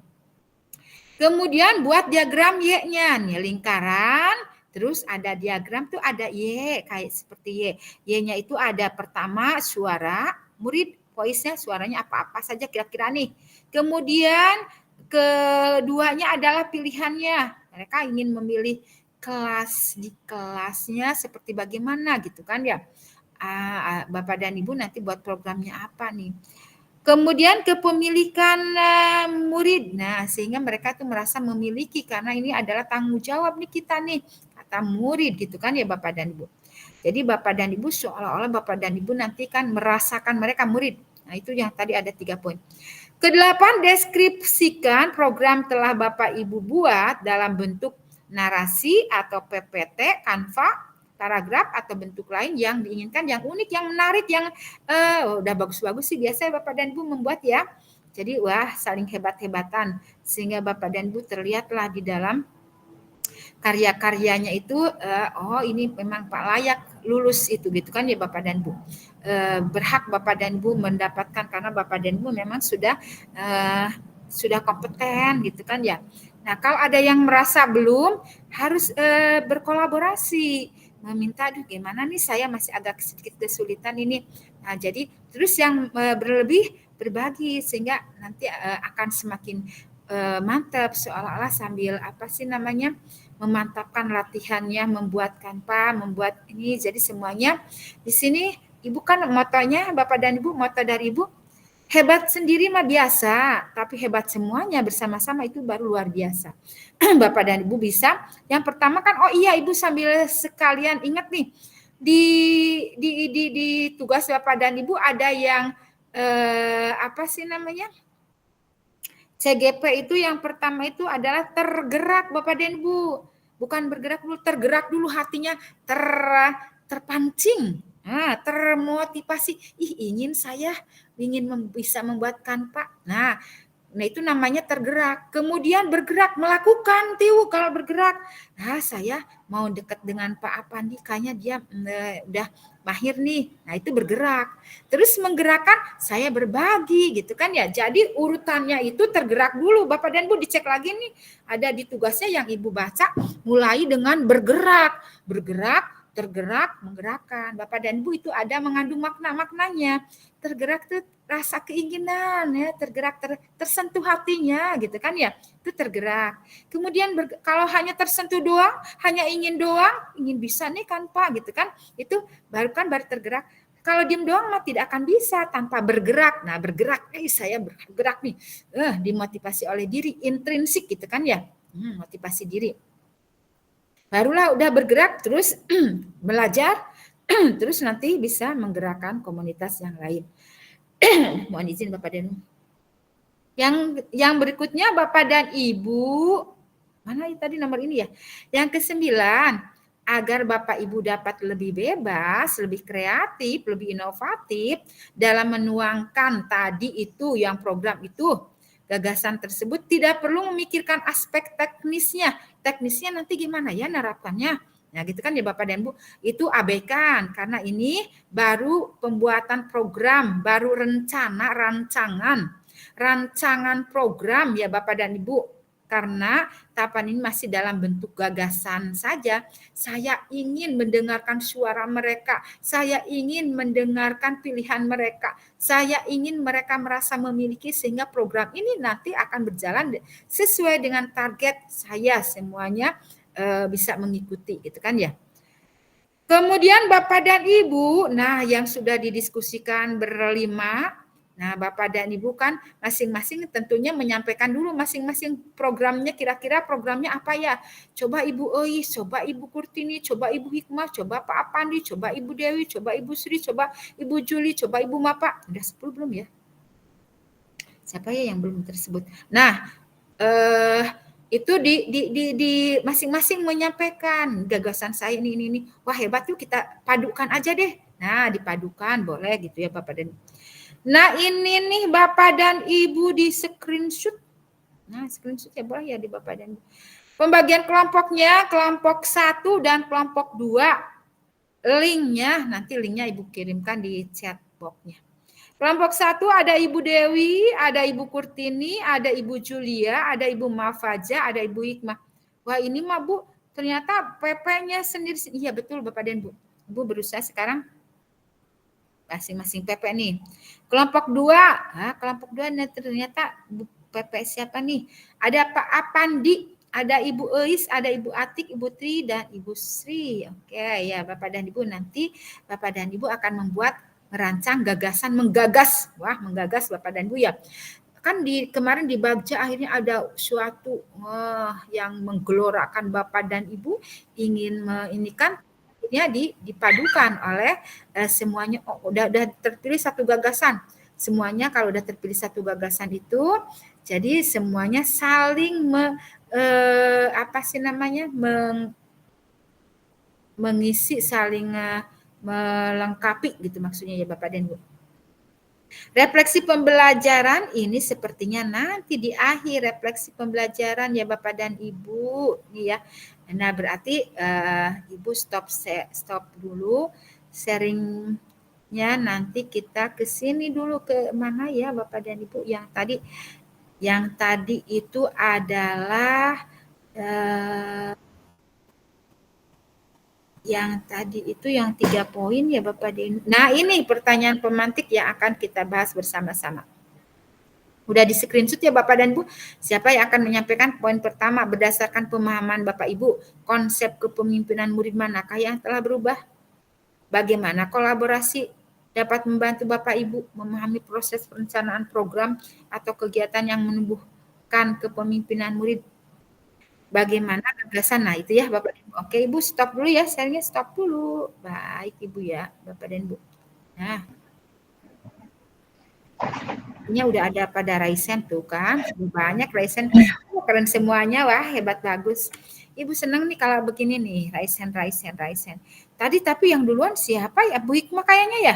Kemudian buat diagram Y-nya, nih lingkaran, terus ada diagram tuh ada Y, kayak seperti Y. Y-nya itu ada pertama suara, murid voice-nya suaranya apa-apa saja kira-kira nih. Kemudian keduanya adalah pilihannya. Mereka ingin memilih kelas di kelasnya seperti bagaimana gitu kan ya. Bapak dan Ibu nanti buat programnya apa nih. Kemudian kepemilikan murid. Nah, sehingga mereka tuh merasa memiliki karena ini adalah tanggung jawab nih kita nih, kata murid gitu kan ya Bapak dan Ibu. Jadi Bapak dan Ibu seolah-olah Bapak dan Ibu nanti kan merasakan mereka murid. Nah, itu yang tadi ada 3 poin. Kedelapan, deskripsikan program telah Bapak Ibu buat dalam bentuk narasi atau PPT, Canva, paragraf atau bentuk lain yang diinginkan, yang unik, yang menarik, yang udah bagus-bagus sih biasanya Bapak dan Ibu membuat ya. Jadi wah saling hebat-hebatan sehingga Bapak dan Ibu terlihatlah di dalam karya-karyanya itu oh ini memang Pak layak lulus itu gitu kan ya Bapak dan Ibu. Berhak Bapak dan Ibu mendapatkan karena Bapak dan Ibu memang sudah kompeten gitu kan ya. Nah, kalau ada yang merasa belum harus berkolaborasi, meminta aduh gimana nih saya masih agak sedikit kesulitan ini. Nah, jadi terus yang berlebih berbagi sehingga nanti akan semakin mantap seolah-olah sambil apa sih namanya memantapkan latihannya, membuat Canva, membuat ini jadi semuanya di sini Ibu kan motonya Bapak dan Ibu, moto dari Ibu hebat sendiri mah biasa, tapi hebat semuanya bersama-sama itu baru luar biasa. Bapak dan Ibu bisa. Yang pertama kan, oh iya Ibu sambil sekalian ingat nih, di tugas Bapak dan Ibu ada yang apa sih namanya? CGP itu yang pertama itu adalah tergerak Bapak dan Ibu. Bukan bergerak dulu, tergerak dulu hatinya terpancing. Nah, termotivasi, ingin bisa membuatkan Pak. Nah itu namanya tergerak. Kemudian bergerak, melakukan kalau bergerak. Nah, saya mau dekat dengan Pak Apandi, kayaknya dia udah mahir nih. Nah, itu bergerak. Terus menggerakkan, saya berbagi gitu kan ya. Jadi urutannya itu tergerak dulu. Bapak dan Bu dicek lagi nih, ada di tugasnya yang Ibu baca, mulai dengan bergerak, tergerak, menggerakkan. Bapak dan Ibu itu ada mengandung maknanya. Tergerak itu rasa keinginan ya, tergerak tersentuh hatinya gitu kan ya, itu tergerak. Kemudian kalau hanya tersentuh doang, hanya ingin bisa nih kan Pak gitu kan, itu baru tergerak. Kalau diem doang mah tidak akan bisa tanpa bergerak. Nah bergerak, saya bergerak nih, dimotivasi oleh diri, intrinsik gitu kan ya, motivasi diri. Barulah udah bergerak terus belajar, terus nanti bisa menggerakkan komunitas yang lain. Mohon izin Bapak dan Ibu. Yang berikutnya Bapak dan Ibu, mana tadi nomor ini ya? Yang ke-9, agar Bapak Ibu dapat lebih bebas, lebih kreatif, lebih inovatif dalam menuangkan tadi itu yang program itu, gagasan tersebut tidak perlu memikirkan aspek teknisnya. Teknisnya nanti gimana ya nerapkannya? Nah gitu kan ya Bapak dan Ibu, itu abaikan karena ini baru pembuatan program, baru rancangan program ya Bapak dan Ibu. Karena tahapan ini masih dalam bentuk gagasan saja, saya ingin mendengarkan suara mereka, saya ingin mendengarkan pilihan mereka, saya ingin mereka merasa memiliki sehingga program ini nanti akan berjalan sesuai dengan target saya semuanya bisa mengikuti gitu kan ya. Kemudian Bapak dan Ibu, nah yang sudah didiskusikan berlima, nah Bapak dan Ibu kan masing-masing tentunya menyampaikan dulu masing-masing programnya, kira-kira programnya apa ya. Coba Ibu Ois, coba Ibu Kurtini, coba Ibu Hikmah, coba Pak Apandi, coba Ibu Dewi, coba Ibu Sri, coba Ibu Juli, coba Ibu Mapa. Udah 10 belum ya? Siapa ya yang belum tersebut? Nah, itu di masing-masing menyampaikan gagasan saya ini. Wah hebat yuk kita padukan aja deh. Nah dipadukan boleh gitu ya Bapak dan Ibu. Nah ini nih Bapak dan Ibu di screenshot. Nah screenshot ya boleh ya di Bapak dan Ibu. Pembagian kelompoknya kelompok 1 dan kelompok 2. Nanti linknya Ibu kirimkan di chat box-nya. Kelompok 1 ada Ibu Dewi, ada Ibu Kurtini, ada Ibu Julia, ada Ibu Mafaja, ada Ibu Hikmah. Wah ini mah Bu, ternyata PP-nya sendiri. Iya betul Bapak dan Bu. Ibu berusaha sekarang masing-masing PP nih. Kelompok 2, kelompok 2 ternyata PP siapa nih? Ada Pak Apandi, ada Ibu Eis, ada Ibu Atik, Ibu Tri, dan Ibu Sri. Oke ya Bapak dan Ibu, nanti Bapak dan Ibu akan merancang gagasan, menggagas Bapak dan Ibu ya. Kan kemarin di Bagja akhirnya ada suatu yang menggelorakan Bapak dan Ibu ingin menginikan akhirnya dipadukan oleh semuanya. Udah terpilih satu gagasan. Semuanya kalau udah terpilih satu gagasan itu, jadi semuanya saling mengisi, saling melengkapi gitu maksudnya ya Bapak dan Ibu. Refleksi pembelajaran ini sepertinya nanti di akhir refleksi pembelajaran ya Bapak dan Ibu ya. Nah berarti Ibu stop dulu sharingnya, nanti kita ke sini dulu ke mana ya Bapak dan Ibu, yang tadi itu adalah yang 3 poin ya Bapak dan Ibu. Nah ini pertanyaan pemantik yang akan kita bahas bersama-sama. Udah di screenshot ya Bapak dan Ibu. Siapa yang akan menyampaikan poin pertama berdasarkan pemahaman Bapak Ibu? Konsep kepemimpinan murid manakah yang telah berubah? Bagaimana kolaborasi dapat membantu Bapak Ibu memahami proses perencanaan program atau kegiatan yang menumbuhkan kepemimpinan murid? Bagaimana gagasan? Nah itu ya Bapak dan Ibu. Oke Ibu stop dulu ya, sharingnya stop dulu. Baik Ibu ya Bapak dan Ibu. Nah ini udah ada pada Raisen tuh kan, banyak Raisen, keren semuanya, wah hebat bagus. Ibu seneng nih kalau begini nih, Raisen. Tadi tapi yang duluan siapa ya? Bu Hikmah kayaknya ya?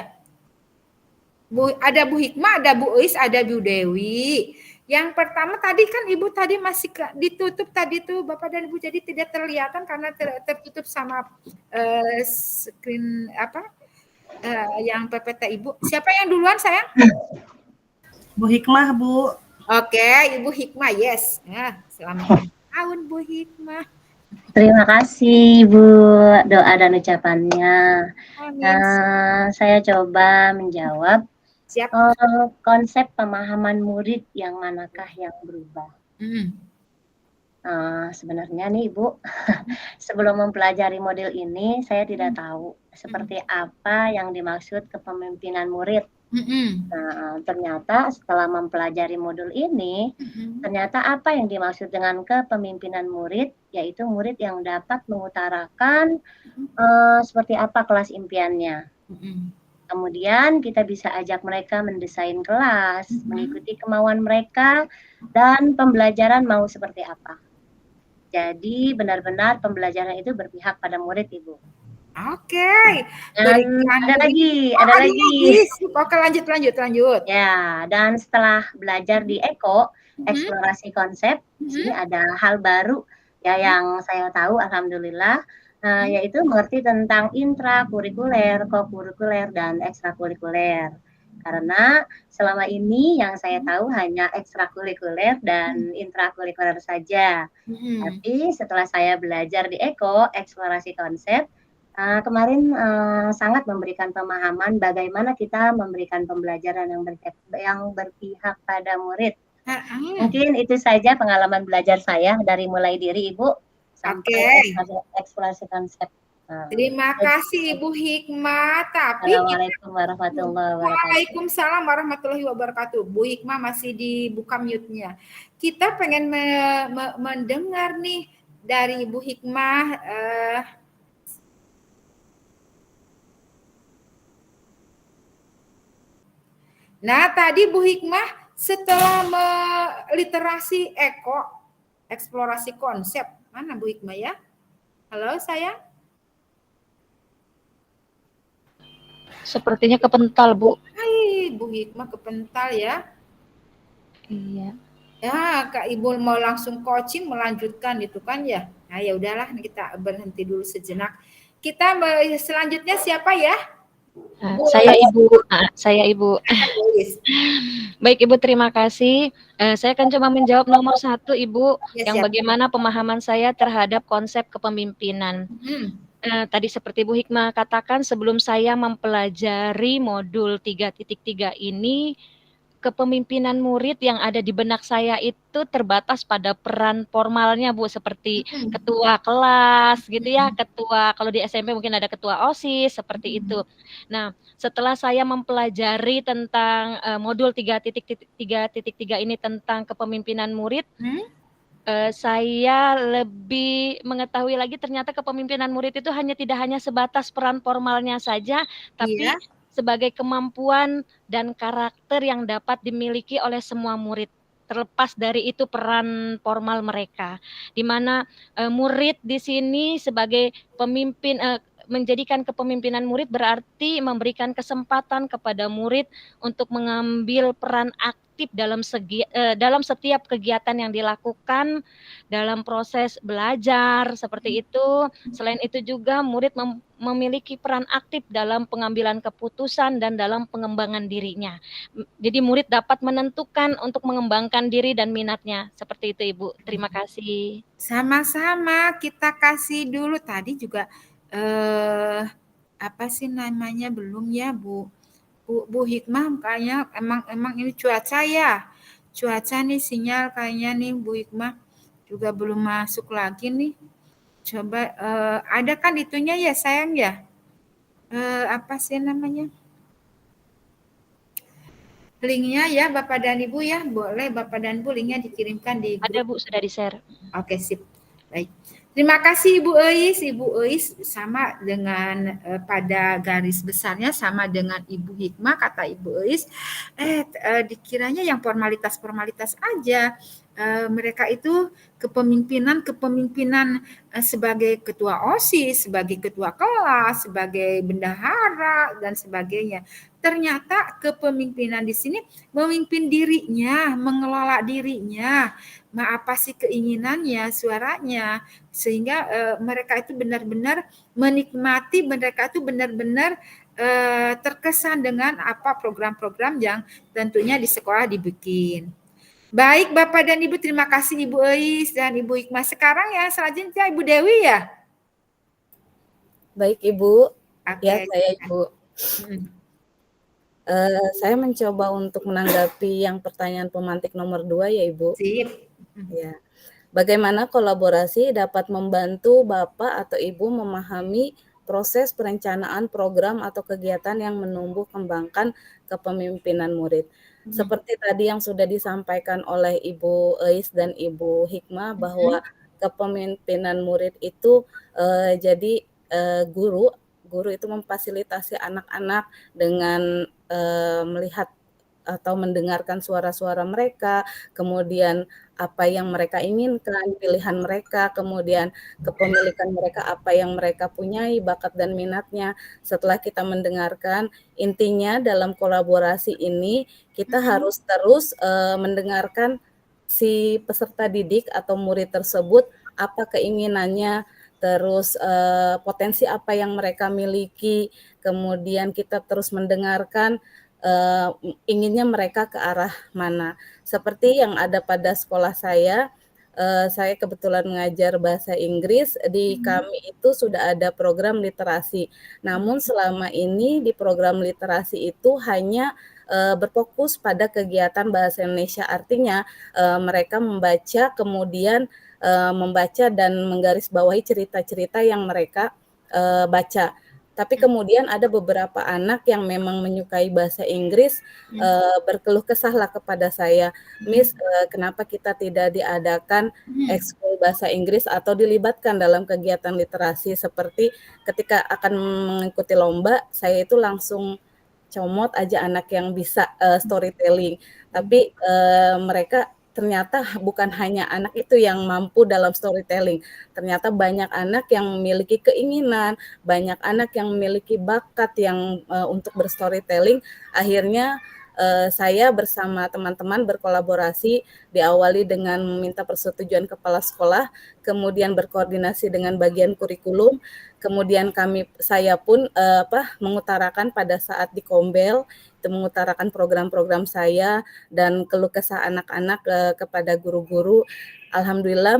Ada Bu Hikmah, ada Bu Eis, ada Bu Dewi. Yang pertama tadi kan Ibu tadi masih ditutup tadi tuh Bapak dan Ibu, jadi tidak terlihatan karena tertutup sama screen yang PPT Ibu. Siapa yang duluan sayang? Bu Hikmah, Bu. Oke, Ibu Hikmah, yes. Nah, selamat tahun Bu Hikmah. Terima kasih Bu doa dan ucapannya. Saya coba menjawab. Siap. Konsep pemahaman murid yang manakah yang berubah? Sebenarnya nih Ibu, sebelum mempelajari model ini saya tidak tahu seperti apa yang dimaksud kepemimpinan murid. Nah, ternyata setelah mempelajari modul ini, ternyata apa yang dimaksud dengan kepemimpinan murid, yaitu murid yang dapat mengutarakan seperti apa kelas impiannya. Kemudian kita bisa ajak mereka mendesain kelas, mengikuti kemauan mereka, dan pembelajaran mau seperti apa. Jadi benar-benar pembelajaran itu berpihak pada murid, Ibu. Oke. Ada lagi. Oke, lanjut. Ya, dan setelah belajar di Eko, eksplorasi konsep, di sini ada hal baru ya yang saya tahu, alhamdulillah. Yaitu mengerti tentang intrakurikuler, kokurikuler, dan ekstrakurikuler. Karena selama ini yang saya tahu hanya ekstrakurikuler dan intrakurikuler saja. Tapi setelah saya belajar di Eko, eksplorasi konsep, kemarin sangat memberikan pemahaman bagaimana kita memberikan pembelajaran yang berpihak pada murid. Mungkin itu saja pengalaman belajar saya dari mulai diri Ibu sampai eksplorasi konsep. Terima kasih Ibu Hikmah. Tapi Assalamualaikum warahmatullahi wabarakatuh. Waalaikumsalam warahmatullahi wabarakatuh. Bu Hikmah masih dibuka mute-nya. Kita pengen mendengar nih dari Ibu Hikmah. Nah, tadi Bu Hikmah setelah literasi eksplorasi konsep, mana Bu Hikmah ya? Halo, sayang? Sepertinya kepental, Bu. Hai, Bu Hikmah kepental ya. Iya. Ya, Kak Ibu mau langsung coaching melanjutkan itu kan ya. Nah, ya udahlah kita berhenti dulu sejenak. Kita selanjutnya siapa ya? Saya Ibu. Baik Ibu, terima kasih. Saya akan coba menjawab nomor 1 Ibu, yang bagaimana pemahaman saya terhadap konsep kepemimpinan. Tadi seperti Bu Hikmah katakan, sebelum saya mempelajari modul 3.3 ini, kepemimpinan murid yang ada di benak saya itu terbatas pada peran formalnya Bu, seperti ketua kelas gitu ya, ketua, kalau di SMP mungkin ada ketua OSIS seperti itu. Nah, setelah saya mempelajari tentang modul 3.3 ini tentang kepemimpinan murid, saya lebih mengetahui lagi ternyata kepemimpinan murid itu tidak hanya sebatas peran formalnya saja, tapi sebagai kemampuan dan karakter yang dapat dimiliki oleh semua murid, terlepas dari itu peran formal mereka, di mana murid di sini sebagai pemimpin, menjadikan kepemimpinan murid berarti memberikan kesempatan kepada murid untuk mengambil peran aktif dalam setiap kegiatan yang dilakukan dalam proses belajar seperti itu. Selain itu juga murid memiliki peran aktif dalam pengambilan keputusan dan dalam pengembangan dirinya. Jadi murid dapat menentukan untuk mengembangkan diri dan minatnya. Seperti itu Ibu. Terima kasih. Sama-sama, kita kasih dulu tadi juga apa sih namanya belum ya Bu Hikmah, kayaknya emang ini cuaca ya. Cuaca nih sinyal kayaknya nih Bu Hikmah juga belum masuk lagi nih. Coba ada kan itunya ya sayang ya? Apa sih namanya? Linknya ya Bapak dan Ibu ya, boleh Bapak dan Ibu linknya dikirimkan di grup. Ada Bu, sudah di-share. Oke, sip. Baik. Terima kasih Ibu Eis. Ibu Eis sama dengan pada garis besarnya sama dengan Ibu Hikmah, kata Ibu Eis. Dikiranya yang formalitas-formalitas aja. Mereka itu kepemimpinan sebagai ketua OSIS, sebagai ketua kelas, sebagai bendahara dan sebagainya. Ternyata kepemimpinan di sini memimpin dirinya, mengelola dirinya, apa sih keinginannya, suaranya, sehingga mereka itu benar-benar menikmati, mereka itu benar-benar terkesan dengan apa program-program yang tentunya di sekolah dibikin. Baik Bapak dan Ibu, terima kasih Ibu Eis dan Ibu Hikmah. Sekarang ya selanjutnya Ibu Dewi ya. Baik Ibu, ya saya Ibu. Saya mencoba untuk menanggapi yang pertanyaan pemantik nomor 2 ya Ibu. Sip. Ya. Bagaimana kolaborasi dapat membantu Bapak atau Ibu memahami proses perencanaan program atau kegiatan yang menumbuh kembangkan kepemimpinan murid. Seperti tadi yang sudah disampaikan oleh Ibu Eis dan Ibu Hikmah bahwa kepemimpinan murid itu jadi guru itu memfasilitasi anak-anak dengan melihat atau mendengarkan suara-suara mereka, kemudian apa yang mereka inginkan, pilihan mereka, kemudian kepemilikan mereka, apa yang mereka punyai, bakat dan minatnya. Setelah kita mendengarkan, intinya dalam kolaborasi ini kita harus terus mendengarkan si peserta didik atau murid tersebut, apa keinginannya, terus potensi apa yang mereka miliki, kemudian kita terus mendengarkan inginnya mereka ke arah mana. Seperti yang ada pada sekolah saya kebetulan mengajar bahasa Inggris, di kami itu sudah ada program literasi. Namun selama ini di program literasi itu hanya berfokus pada kegiatan bahasa Indonesia, artinya mereka membaca, kemudian membaca dan menggarisbawahi cerita-cerita yang mereka baca. Tapi kemudian ada beberapa anak yang memang menyukai bahasa Inggris, berkeluh kesahlah kepada saya, "Miss, kenapa kita tidak diadakan ekskul bahasa Inggris atau dilibatkan dalam kegiatan literasi?" Seperti ketika akan mengikuti lomba, saya itu langsung comot aja anak yang bisa storytelling. Tapi mereka ternyata bukan hanya anak itu yang mampu dalam storytelling. Ternyata banyak anak yang memiliki keinginan, banyak anak yang memiliki bakat yang untuk berstorytelling. Akhirnya saya bersama teman-teman berkolaborasi, diawali dengan meminta persetujuan kepala sekolah, kemudian berkoordinasi dengan bagian kurikulum, kemudian saya pun mengutarakan pada saat di Kombel, itu mengutarakan program-program saya dan keluh kesah anak-anak kepada guru-guru. Alhamdulillah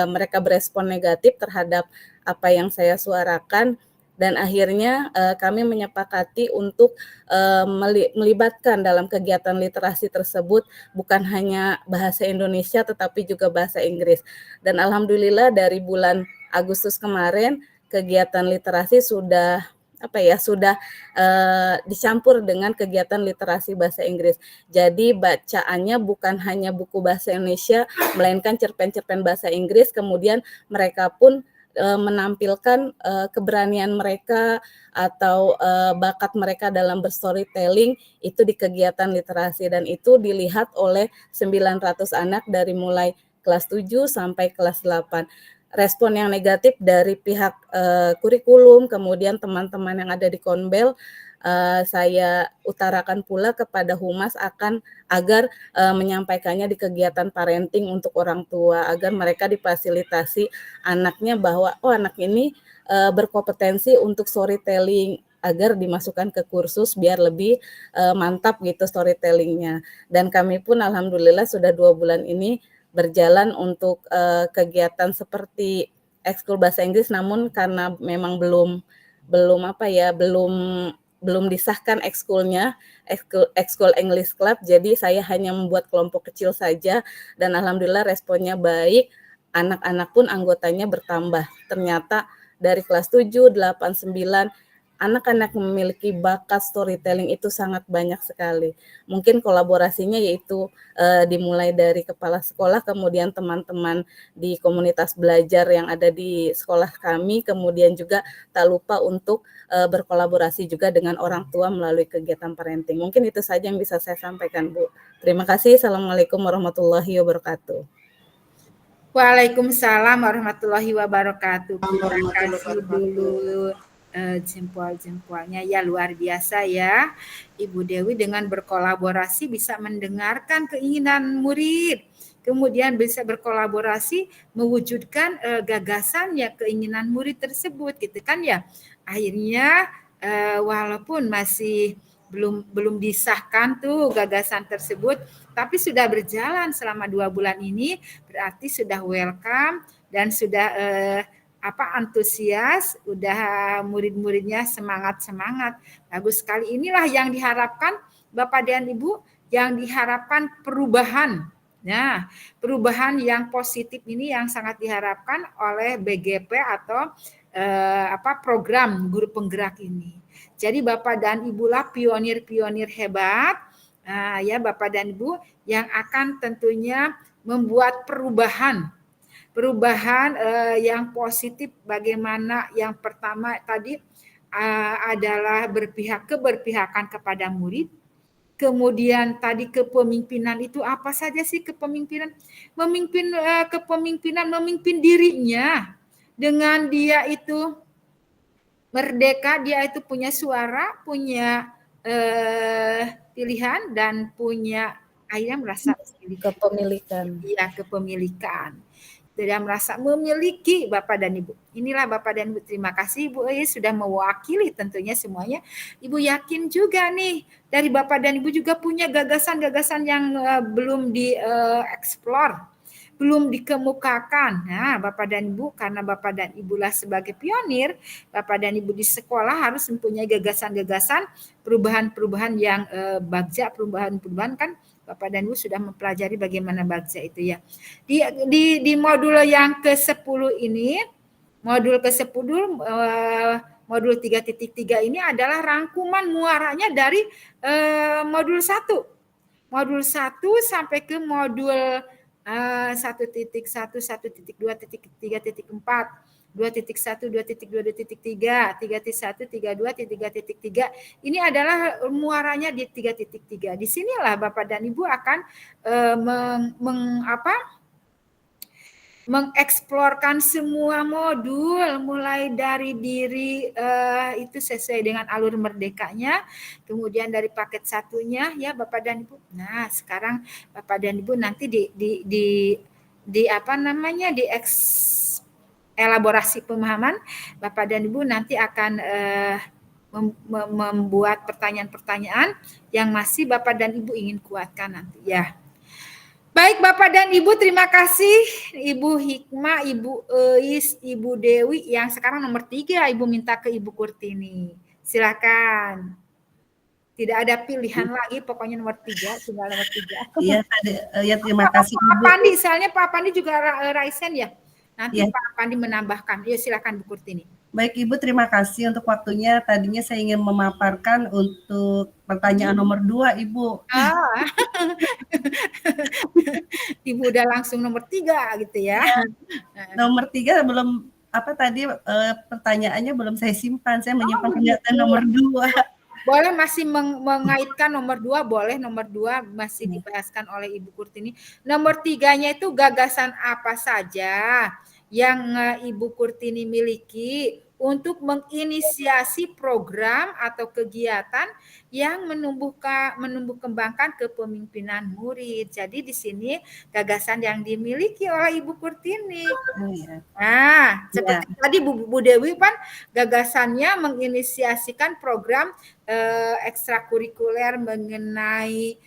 mereka berespon negatif terhadap apa yang saya suarakan, dan akhirnya kami menyepakati untuk melibatkan dalam kegiatan literasi tersebut bukan hanya bahasa Indonesia tetapi juga bahasa Inggris. Dan alhamdulillah dari bulan Agustus kemarin kegiatan literasi sudah dicampur dengan kegiatan literasi bahasa Inggris. Jadi bacaannya bukan hanya buku bahasa Indonesia, melainkan cerpen-cerpen bahasa Inggris. Kemudian mereka pun menampilkan keberanian mereka atau bakat mereka dalam berstorytelling itu di kegiatan literasi, dan itu dilihat oleh 900 anak dari mulai kelas 7 sampai kelas 8. Respon yang negatif dari pihak kurikulum, kemudian teman-teman yang ada di Konbel, saya utarakan pula kepada Humas agar menyampaikannya di kegiatan parenting untuk orang tua, agar mereka difasilitasi anaknya bahwa anak ini berkompetensi untuk storytelling, agar dimasukkan ke kursus biar lebih mantap gitu storytellingnya. Dan kami pun alhamdulillah sudah 2 bulan ini berjalan untuk kegiatan seperti ekskul bahasa Inggris, namun karena memang belum disahkan ekskulnya, ekskul English Club, jadi saya hanya membuat kelompok kecil saja, dan alhamdulillah responnya baik, anak-anak pun anggotanya bertambah. Ternyata dari kelas 7, 8, 9, anak-anak memiliki bakat storytelling itu sangat banyak sekali. Mungkin kolaborasinya yaitu dimulai dari kepala sekolah, kemudian teman-teman di komunitas belajar yang ada di sekolah kami, kemudian juga tak lupa untuk berkolaborasi juga dengan orang tua melalui kegiatan parenting. Mungkin itu saja yang bisa saya sampaikan, Bu. Terima kasih. Assalamualaikum warahmatullahi wabarakatuh. Waalaikumsalam warahmatullahi wabarakatuh. Terima kasih dulu jempol-jempolnya, ya luar biasa ya Ibu Dewi, dengan berkolaborasi bisa mendengarkan keinginan murid, kemudian bisa berkolaborasi mewujudkan gagasan ya keinginan murid tersebut gitu kan ya. Akhirnya walaupun masih belum disahkan tuh gagasan tersebut, tapi sudah berjalan selama 2 bulan ini, berarti sudah welcome dan sudah antusias, udah murid-muridnya semangat. Bagus sekali. Inilah yang diharapkan Bapak dan Ibu, yang diharapkan perubahan. Nah, perubahan yang positif ini yang sangat diharapkan oleh BGP atau program guru penggerak ini. Jadi Bapak dan Ibu lah pionir-pionir hebat. Ya Bapak dan Ibu yang akan tentunya membuat perubahan yang positif. Bagaimana yang pertama tadi adalah keberpihakan kepada murid. Kemudian tadi kepemimpinan itu apa saja sih kepemimpinan? Kepemimpinan memimpin dirinya dengan dia itu merdeka, dia itu punya suara, punya pilihan, dan punya akhirnya merasa Kepemilikan. Iya, kepemilikan. Tidak merasa memiliki Bapak dan Ibu. Inilah Bapak dan Ibu, terima kasih Ibu sudah mewakili tentunya semuanya. Ibu yakin juga nih dari Bapak dan Ibu juga punya gagasan-gagasan yang belum dieksplor, belum dikemukakan. Nah, Bapak dan Ibu, karena Bapak dan Ibu lah sebagai pionir, Bapak dan Ibu di sekolah harus mempunyai gagasan-gagasan perubahan-perubahan yang bagja, perubahan-perubahan kan Bapak dan Ibu sudah mempelajari bagaimana bagja itu ya. Di modul yang ke-10 ini Modul ke-10 modul 3.3 ini adalah rangkuman muaranya dari modul 1. Modul 1 sampai ke modul 1.1, 1.2, 3.4, 2.1, 2.2, 2.3, 3.1, 3.2, 3.3. Ini adalah muaranya di 3.3. Di sinilah Bapak dan Ibu akan mengeksplorkan semua modul mulai dari diri itu sesuai dengan alur merdekanya, kemudian dari paket satunya ya Bapak dan Ibu. Nah, sekarang Bapak dan Ibu nanti di elaborasi pemahaman, Bapak dan Ibu nanti akan membuat pertanyaan-pertanyaan yang masih Bapak dan Ibu ingin kuatkan nanti ya. Baik Bapak dan Ibu, terima kasih Ibu Hikmah, Ibu Eis, Ibu Dewi. Yang sekarang nomor 3 Ibu minta ke Ibu Kurtini. Silakan. Tidak ada pilihan lagi, pokoknya nomor 3, tinggal nomor 3. Iya, ya terima kasih Pak Ibu. Pandi, soalnya Pak Pandi juga Raisen ya. Nanti Ya. Pak Pandi menambahkan. Yuk silakan Bu Kurtini. Baik Ibu, terima kasih untuk waktunya. Tadinya saya ingin memaparkan untuk pertanyaan nomor 2 Ibu. Ibu udah langsung nomor 3 gitu ya. Nomor 3 belum pertanyaannya belum saya simpan. Saya menyimpan pernyataan nomor 2. Boleh masih mengaitkan nomor 2, boleh nomor 2 masih dibahaskan oleh Ibu Kurtini. Nomor 3-nya itu gagasan apa saja yang Ibu Kurtini miliki untuk menginisiasi program atau kegiatan yang menumbuh kembangkan kepemimpinan murid. Jadi di sini gagasan yang dimiliki oleh Ibu Kurtini. Nah, seperti tadi Bu Dewi kan gagasannya menginisiasikan program ekstrakurikuler mengenai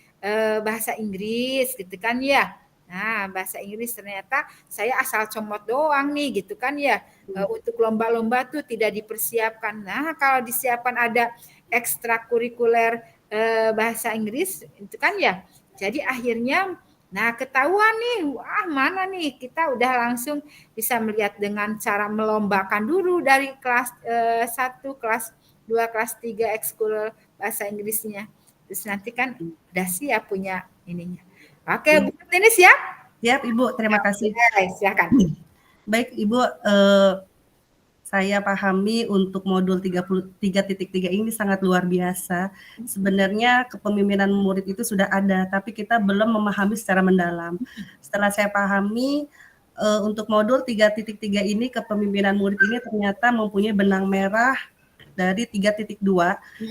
bahasa Inggris gitu kan ya. Nah, bahasa Inggris ternyata saya asal comot doang nih gitu kan ya. Untuk lomba-lomba tuh tidak dipersiapkan. Nah, kalau disiapkan ada ekstrakurikuler bahasa Inggris itu kan ya. Jadi akhirnya ketahuan nih, wah mana nih kita udah langsung bisa melihat dengan cara melombakan dulu dari kelas 1, kelas 2, kelas 3 ekskul bahasa Inggrisnya. Terus nanti kan udah siap punya ininya. Oke, Bu Kurtini siap? Siap Ibu, terima kasih. Silakan. Baik Ibu, saya pahami untuk modul 3.3 ini sangat luar biasa. Sebenarnya kepemimpinan murid itu sudah ada, tapi kita belum memahami secara mendalam. Setelah saya pahami, untuk modul 3.3 ini kepemimpinan murid ini ternyata mempunyai benang merah dari 3.2,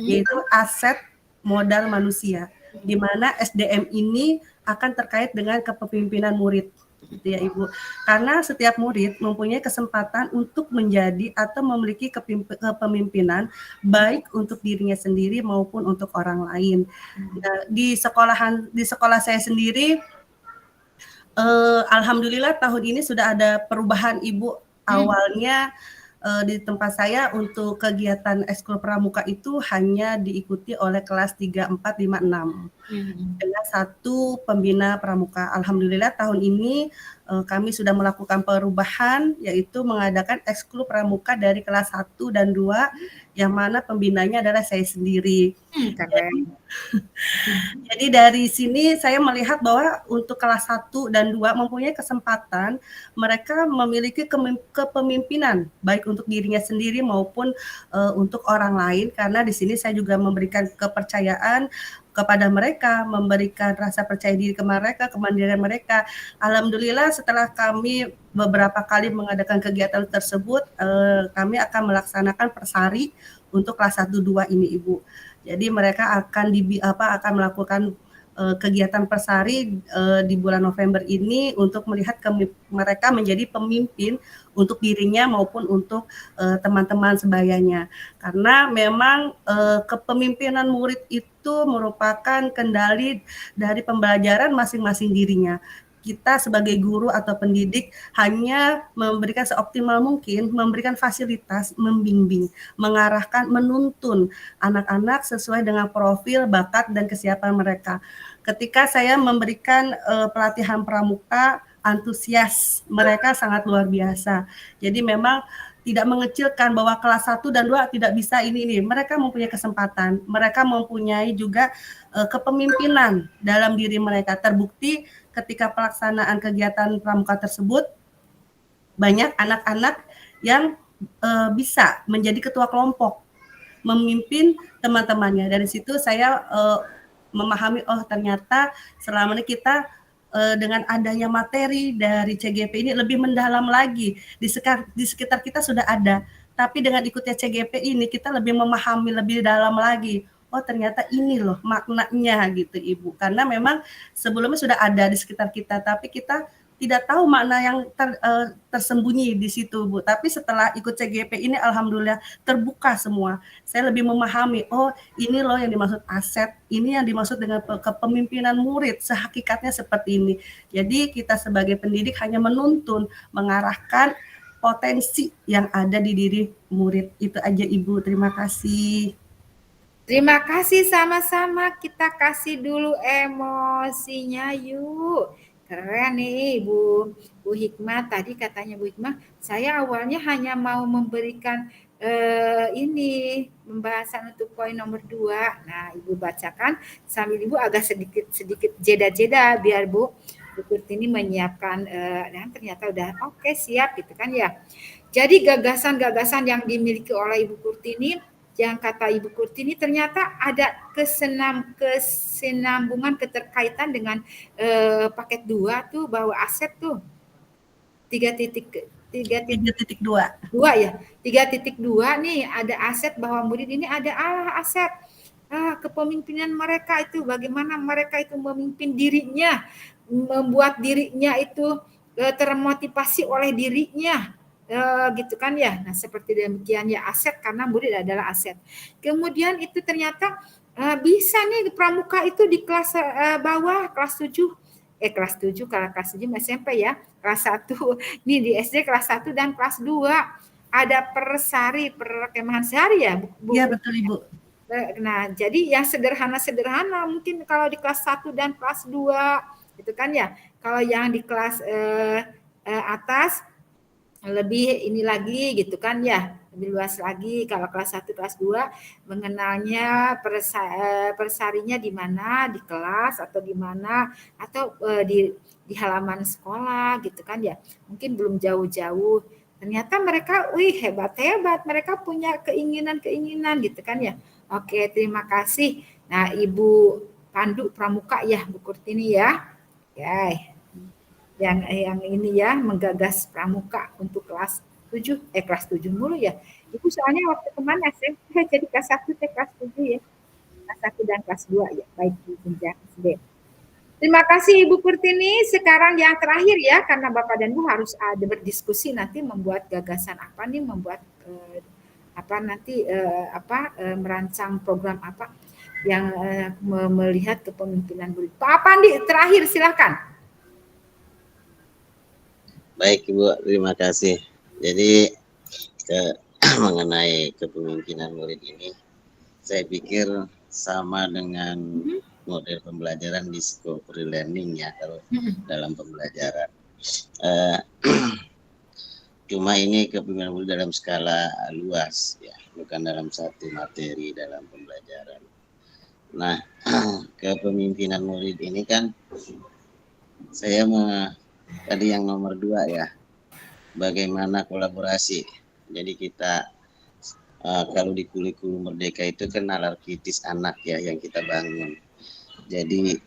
yaitu aset modal manusia, di mana SDM ini akan terkait dengan kepemimpinan murid. Gitu ya Ibu, karena setiap murid mempunyai kesempatan untuk menjadi atau memiliki kepemimpinan baik untuk dirinya sendiri maupun untuk orang lain. Di sekolah saya sendiri, alhamdulillah tahun ini sudah ada perubahan Ibu. Awalnya di tempat saya untuk kegiatan ekskul pramuka itu hanya diikuti oleh kelas 3, 4, 5, 6 dengan 1 pembina pramuka. Alhamdulillah tahun ini kami sudah melakukan perubahan, yaitu mengadakan ekskul pramuka dari kelas 1 dan 2 yang mana pembinanya adalah saya sendiri. Jadi dari sini saya melihat bahwa untuk kelas 1 dan 2 mempunyai kesempatan mereka memiliki kepemimpinan baik untuk dirinya sendiri maupun untuk orang lain, karena di sini saya juga memberikan kepercayaan kepada mereka, memberikan rasa percaya diri ke mereka, kemandirian mereka. Alhamdulillah setelah kami beberapa kali mengadakan kegiatan tersebut, kami akan melaksanakan persari untuk kelas 1 2 ini Ibu. Jadi mereka akan melakukan kegiatan persari di bulan November ini untuk melihat mereka menjadi pemimpin untuk dirinya maupun untuk teman-teman sebayanya. Karena memang kepemimpinan murid itu merupakan kendali dari pembelajaran masing-masing dirinya. Kita sebagai guru atau pendidik hanya memberikan seoptimal mungkin, memberikan fasilitas, membimbing, mengarahkan, menuntun anak-anak sesuai dengan profil, bakat, dan kesiapan mereka. Ketika saya memberikan pelatihan pramuka, antusias mereka sangat luar biasa. Jadi memang tidak mengecilkan bahwa kelas 1 dan 2 tidak bisa ini. Mereka mempunyai kesempatan, mereka mempunyai juga kepemimpinan dalam diri mereka. Terbukti ketika pelaksanaan kegiatan pramuka tersebut, banyak anak-anak yang bisa menjadi ketua kelompok, memimpin teman-temannya. Dari situ saya memahami, oh ternyata selama ini kita dengan adanya materi dari CGP ini lebih mendalam lagi. Di sekitar kita sudah ada, tapi dengan ikutnya CGP ini kita lebih memahami lebih dalam lagi. Oh ternyata ini loh maknanya gitu Ibu. Karena memang sebelumnya sudah ada di sekitar kita, tapi kita tidak tahu makna yang tersembunyi di situ Bu. Tapi setelah ikut CGP ini alhamdulillah terbuka semua. Saya lebih memahami, oh ini loh yang dimaksud aset, ini yang dimaksud dengan kepemimpinan murid, sehakikatnya seperti ini. Jadi kita sebagai pendidik hanya menuntun, mengarahkan potensi yang ada di diri murid. Itu aja Ibu, terima kasih. Terima kasih sama-sama, kita kasih dulu emosinya yuk. Keren nih Bu Hikmah, tadi katanya Bu Hikmah, saya awalnya hanya mau memberikan ini pembahasan untuk poin nomor 2. Nah, Ibu bacakan sambil Ibu agak sedikit jeda-jeda biar Bu Kurtini menyiapkan dan ternyata udah oke, siap gitu kan ya. Jadi gagasan-gagasan yang dimiliki oleh Ibu Kurtini, yang kata Ibu Kurtini ternyata ada kesinambungan keterkaitan dengan paket 2 tuh, bahwa aset tuh 3.2 ya. 3.2 nih ada aset, bahwa murid ini ada aset kepemimpinan mereka itu, bagaimana mereka itu memimpin dirinya, membuat dirinya itu termotivasi oleh dirinya. Gitu kan ya. Nah, seperti demikian ya, aset, karena murid adalah aset. Kemudian itu ternyata bisa nih pramuka itu di kelas bawah, kelas 7. Kelas 7, kalau kelas 7 SMP ya. Kelas 1, nih di SD kelas 1 dan kelas 2. Ada persari, perkemahan sehari ya, Bu? Iya, betul Ibu. Nah, jadi yang sederhana-sederhana mungkin kalau di kelas 1 dan kelas 2 gitu kan ya. Kalau yang di kelas atas lebih ini lagi gitu kan ya, lebih luas lagi. Kalau kelas 1, kelas 2 mengenalnya persarinya di mana, di kelas atau di mana, atau di halaman sekolah gitu kan ya. Mungkin belum jauh-jauh. Ternyata mereka hebat-hebat, mereka punya keinginan-keinginan gitu kan ya. Oke, terima kasih. Nah, Ibu Pandu Pramuka ya, Bu Kurtini ya. Oke. Yang ini ya, menggagas pramuka untuk kelas 7, kelas 7 mulu ya. Ibu soalnya waktu kemana sih? Jadi kelas 1 kelas 7 ya. Kelas 1 dan kelas 2 ya, baik di jenjang SD. Terima kasih Ibu Kurtini. Sekarang yang terakhir ya, karena Bapak dan Ibu harus ada berdiskusi nanti membuat gagasan apa nih, membuat merancang program apa yang melihat kepemimpinan murid. Pak Pandi terakhir silakan. Baik Ibu, terima kasih. Jadi mengenai kepemimpinan murid ini, saya pikir sama dengan model pembelajaran di school learning ya, kalau dalam pembelajaran. Cuma ini kepemimpinan murid dalam skala luas ya, bukan dalam satu materi dalam pembelajaran. Nah, kepemimpinan murid ini kan saya tadi yang nomor 2 ya, bagaimana kolaborasi. Jadi kita kalau di kurikulum Merdeka itu kan nalar kritis anak ya yang kita bangun. Jadi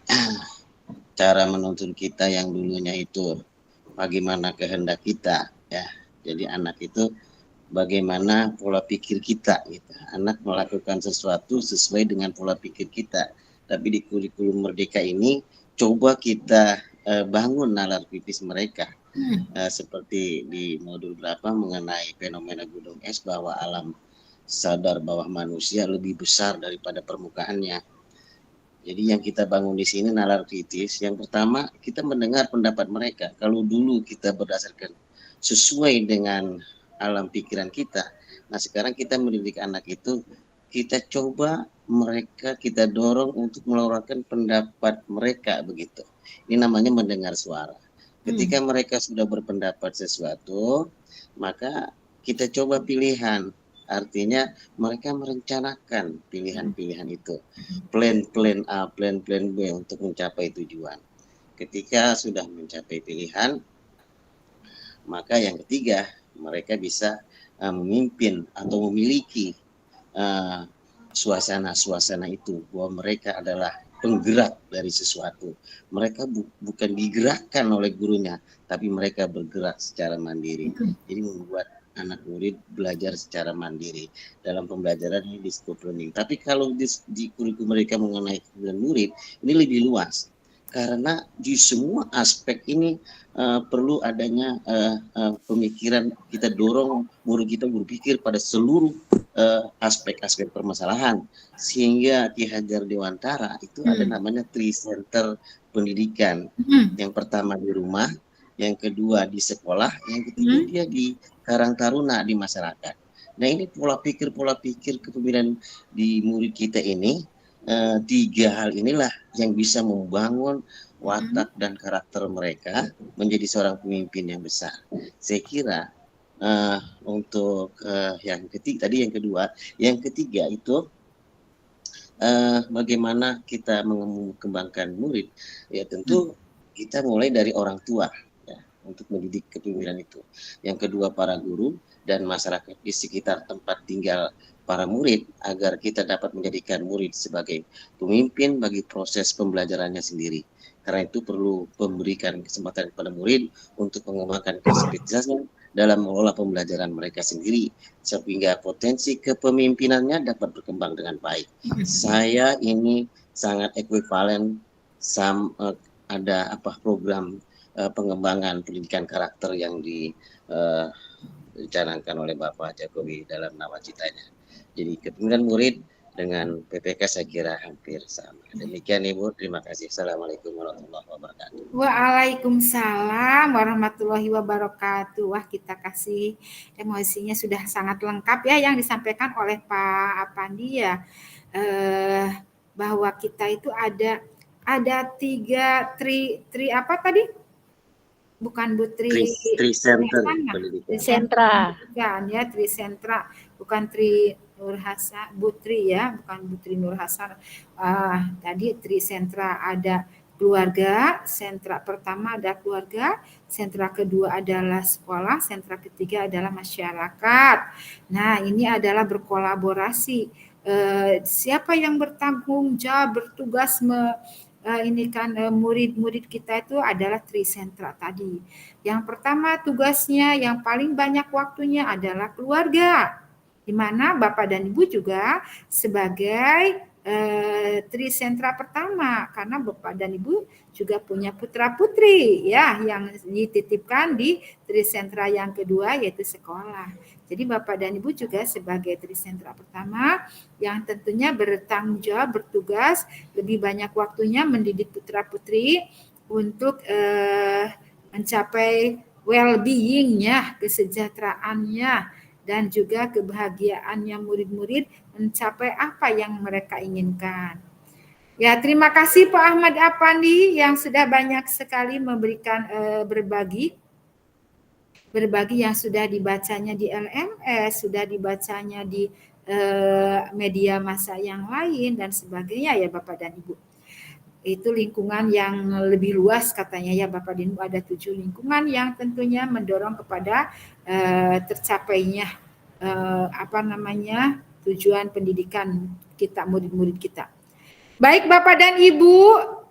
cara menuntun kita yang dulunya itu bagaimana kehendak kita ya. Jadi anak itu bagaimana pola pikir kita gitu. Anak melakukan sesuatu sesuai dengan pola pikir kita. Tapi di kurikulum Merdeka ini coba kita bangun nalar kritis mereka. Seperti di modul berapa mengenai fenomena gunung es, bahwa alam sadar bahwa manusia lebih besar daripada permukaannya. Jadi yang kita bangun di sini nalar kritis. Yang pertama, kita mendengar pendapat mereka. Kalau dulu kita berdasarkan sesuai dengan alam pikiran kita, nah sekarang kita mendidik anak itu, kita coba mereka, kita dorong untuk mengeluarkan pendapat mereka begitu. Ini namanya mendengar suara. Ketika mereka sudah berpendapat sesuatu, maka kita coba pilihan. Artinya mereka merencanakan pilihan-pilihan itu. Plan A, plan B untuk mencapai tujuan. Ketika sudah mencapai pilihan, maka yang ketiga, mereka bisa memimpin atau memiliki suasana-suasana itu, bahwa mereka adalah penggerak dari sesuatu. Mereka bukan digerakkan oleh gurunya, tapi mereka bergerak secara mandiri. Jadi membuat anak murid belajar secara mandiri. Dalam pembelajaran ini disebut learning. Tapi kalau di kurikulum mereka mengenai kepemimpinan murid, ini lebih luas. Karena di semua aspek ini perlu adanya pemikiran, kita dorong murid kita berpikir pada seluruh aspek-aspek permasalahan, sehingga Ki Hajar Dewantara itu ada namanya 3 center pendidikan. Yang pertama di rumah, yang kedua di sekolah, yang ketiga dia di Karang Taruna, di masyarakat. Nah, ini pola pikir kepemimpinan di murid kita ini, 3 hal inilah yang bisa membangun watak dan karakter mereka menjadi seorang pemimpin yang besar. Saya kira untuk yang ketiga tadi, yang ketiga itu bagaimana kita mengembangkan murid, ya tentu kita mulai dari orang tua ya, untuk mendidik kepemimpinan itu. Yang kedua para guru dan masyarakat di sekitar tempat tinggal para murid, agar kita dapat menjadikan murid sebagai pemimpin bagi proses pembelajarannya sendiri. Karena itu perlu memberikan kesempatan kepada murid untuk mengembangkan kapasitasnya dalam mengelola pembelajaran mereka sendiri, sehingga potensi kepemimpinannya dapat berkembang dengan baik. Saya ini sangat ekuivalen ada program pengembangan pendidikan karakter yang dicanangkan oleh Bapak Jokowi dalam nawacitanya. Jadi kepemimpinan murid dengan PPK saya kira hampir sama. Demikian Ibu, terima kasih. Assalamualaikum warahmatullahi wabarakatuh. Waalaikumsalam warahmatullahi wabarakatuh. Wah, kita kasih emosinya sudah sangat lengkap ya yang disampaikan oleh Pak Apandi ya, bahwa kita itu ada 3 tri apa tadi? Bukan Bu Tri Center sentra. Bukan ya, Tri Sentra, bukan Tri Nurhasan, Putri ya, bukan Putri Nurhasan. Tadi Tri Sentra ada keluarga, sentra pertama ada keluarga, sentra kedua adalah sekolah, sentra ketiga adalah masyarakat. Nah, ini adalah berkolaborasi. Siapa yang bertanggung jawab, bertugas ini kan murid-murid kita itu adalah Tri Sentra tadi. Yang pertama tugasnya yang paling banyak waktunya adalah keluarga, di mana Bapak dan Ibu juga sebagai Tri Sentra pertama, karena Bapak dan Ibu juga punya putra-putri ya yang dititipkan di Tri Sentra yang kedua, yaitu sekolah. Jadi Bapak dan Ibu juga sebagai Tri Sentra pertama yang tentunya bertanggung jawab, bertugas lebih banyak waktunya mendidik putra-putri untuk mencapai well-being-nya, kesejahteraannya, dan juga kebahagiaannya murid-murid mencapai apa yang mereka inginkan. Ya, terima kasih Pak Ahmad Apandi yang sudah banyak sekali memberikan berbagi yang sudah dibacanya di LMS, sudah dibacanya di media massa yang lain dan sebagainya ya Bapak dan Ibu. Itu lingkungan yang lebih luas katanya ya Bapak dan Ibu, ada 7 lingkungan yang tentunya mendorong kepada tercapainya tujuan pendidikan kita, murid-murid kita. Baik Bapak dan Ibu,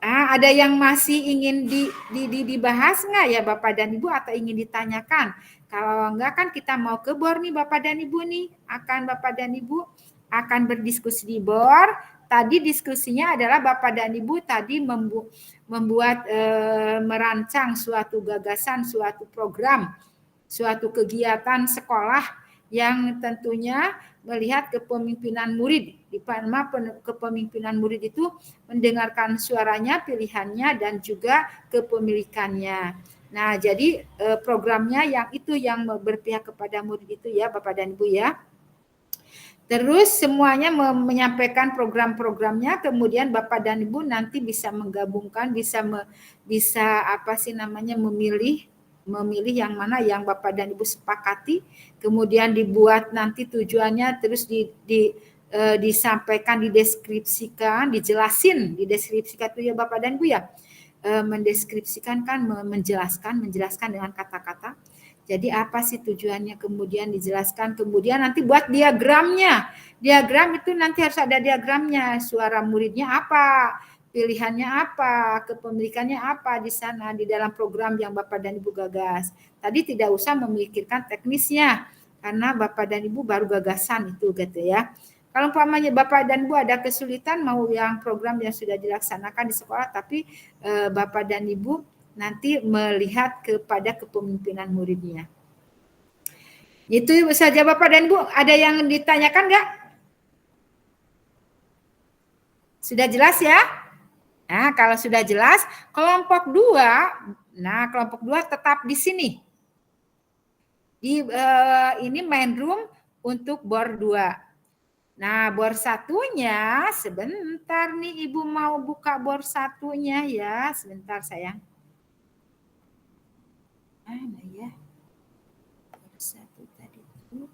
ada yang masih ingin dibahas nggak ya Bapak dan Ibu, atau ingin ditanyakan? Kalau enggak kan kita mau ke BOR nih Bapak dan Ibu nih, Bapak dan Ibu akan berdiskusi di BOR. Tadi diskusinya adalah Bapak dan Ibu tadi membuat merancang suatu gagasan, suatu program, suatu kegiatan sekolah yang tentunya melihat kepemimpinan murid. Di mana kepemimpinan murid itu mendengarkan suaranya, pilihannya, dan juga kepemilikannya. Nah, jadi programnya yang berpihak kepada murid itu ya Bapak dan Ibu ya. Terus semuanya menyampaikan program-programnya, kemudian Bapak dan Ibu nanti bisa menggabungkan, memilih memilih yang mana yang Bapak dan Ibu sepakati, kemudian dibuat nanti tujuannya, terus disampaikan, dideskripsikan, dideskripsikan itu ya Bapak dan Ibu ya. Mendeskripsikan kan menjelaskan dengan kata-kata. Jadi apa sih tujuannya, kemudian dijelaskan, kemudian nanti buat diagramnya. Diagram itu nanti harus ada diagramnya, suara muridnya apa, pilihannya apa, kepemilikannya apa di sana, di dalam program yang Bapak dan Ibu gagas. Tadi tidak usah memikirkan teknisnya, karena Bapak dan Ibu baru gagasan itu gitu ya. Kalau umpamanya Bapak dan Ibu ada kesulitan mau yang program yang sudah dilaksanakan di sekolah, tapi Bapak dan Ibu nanti melihat kepada kepemimpinan muridnya. Itu saja Bapak dan Ibu. Ada yang ditanyakan nggak? Sudah jelas ya? Nah, kalau sudah jelas, kelompok 2 tetap di sini. Ini main room untuk bor 2. Nah, bor 1-nya sebentar nih Ibu mau buka bor 1-nya ya. Sebentar sayang. Mana ya? Bor 1 tadi itu.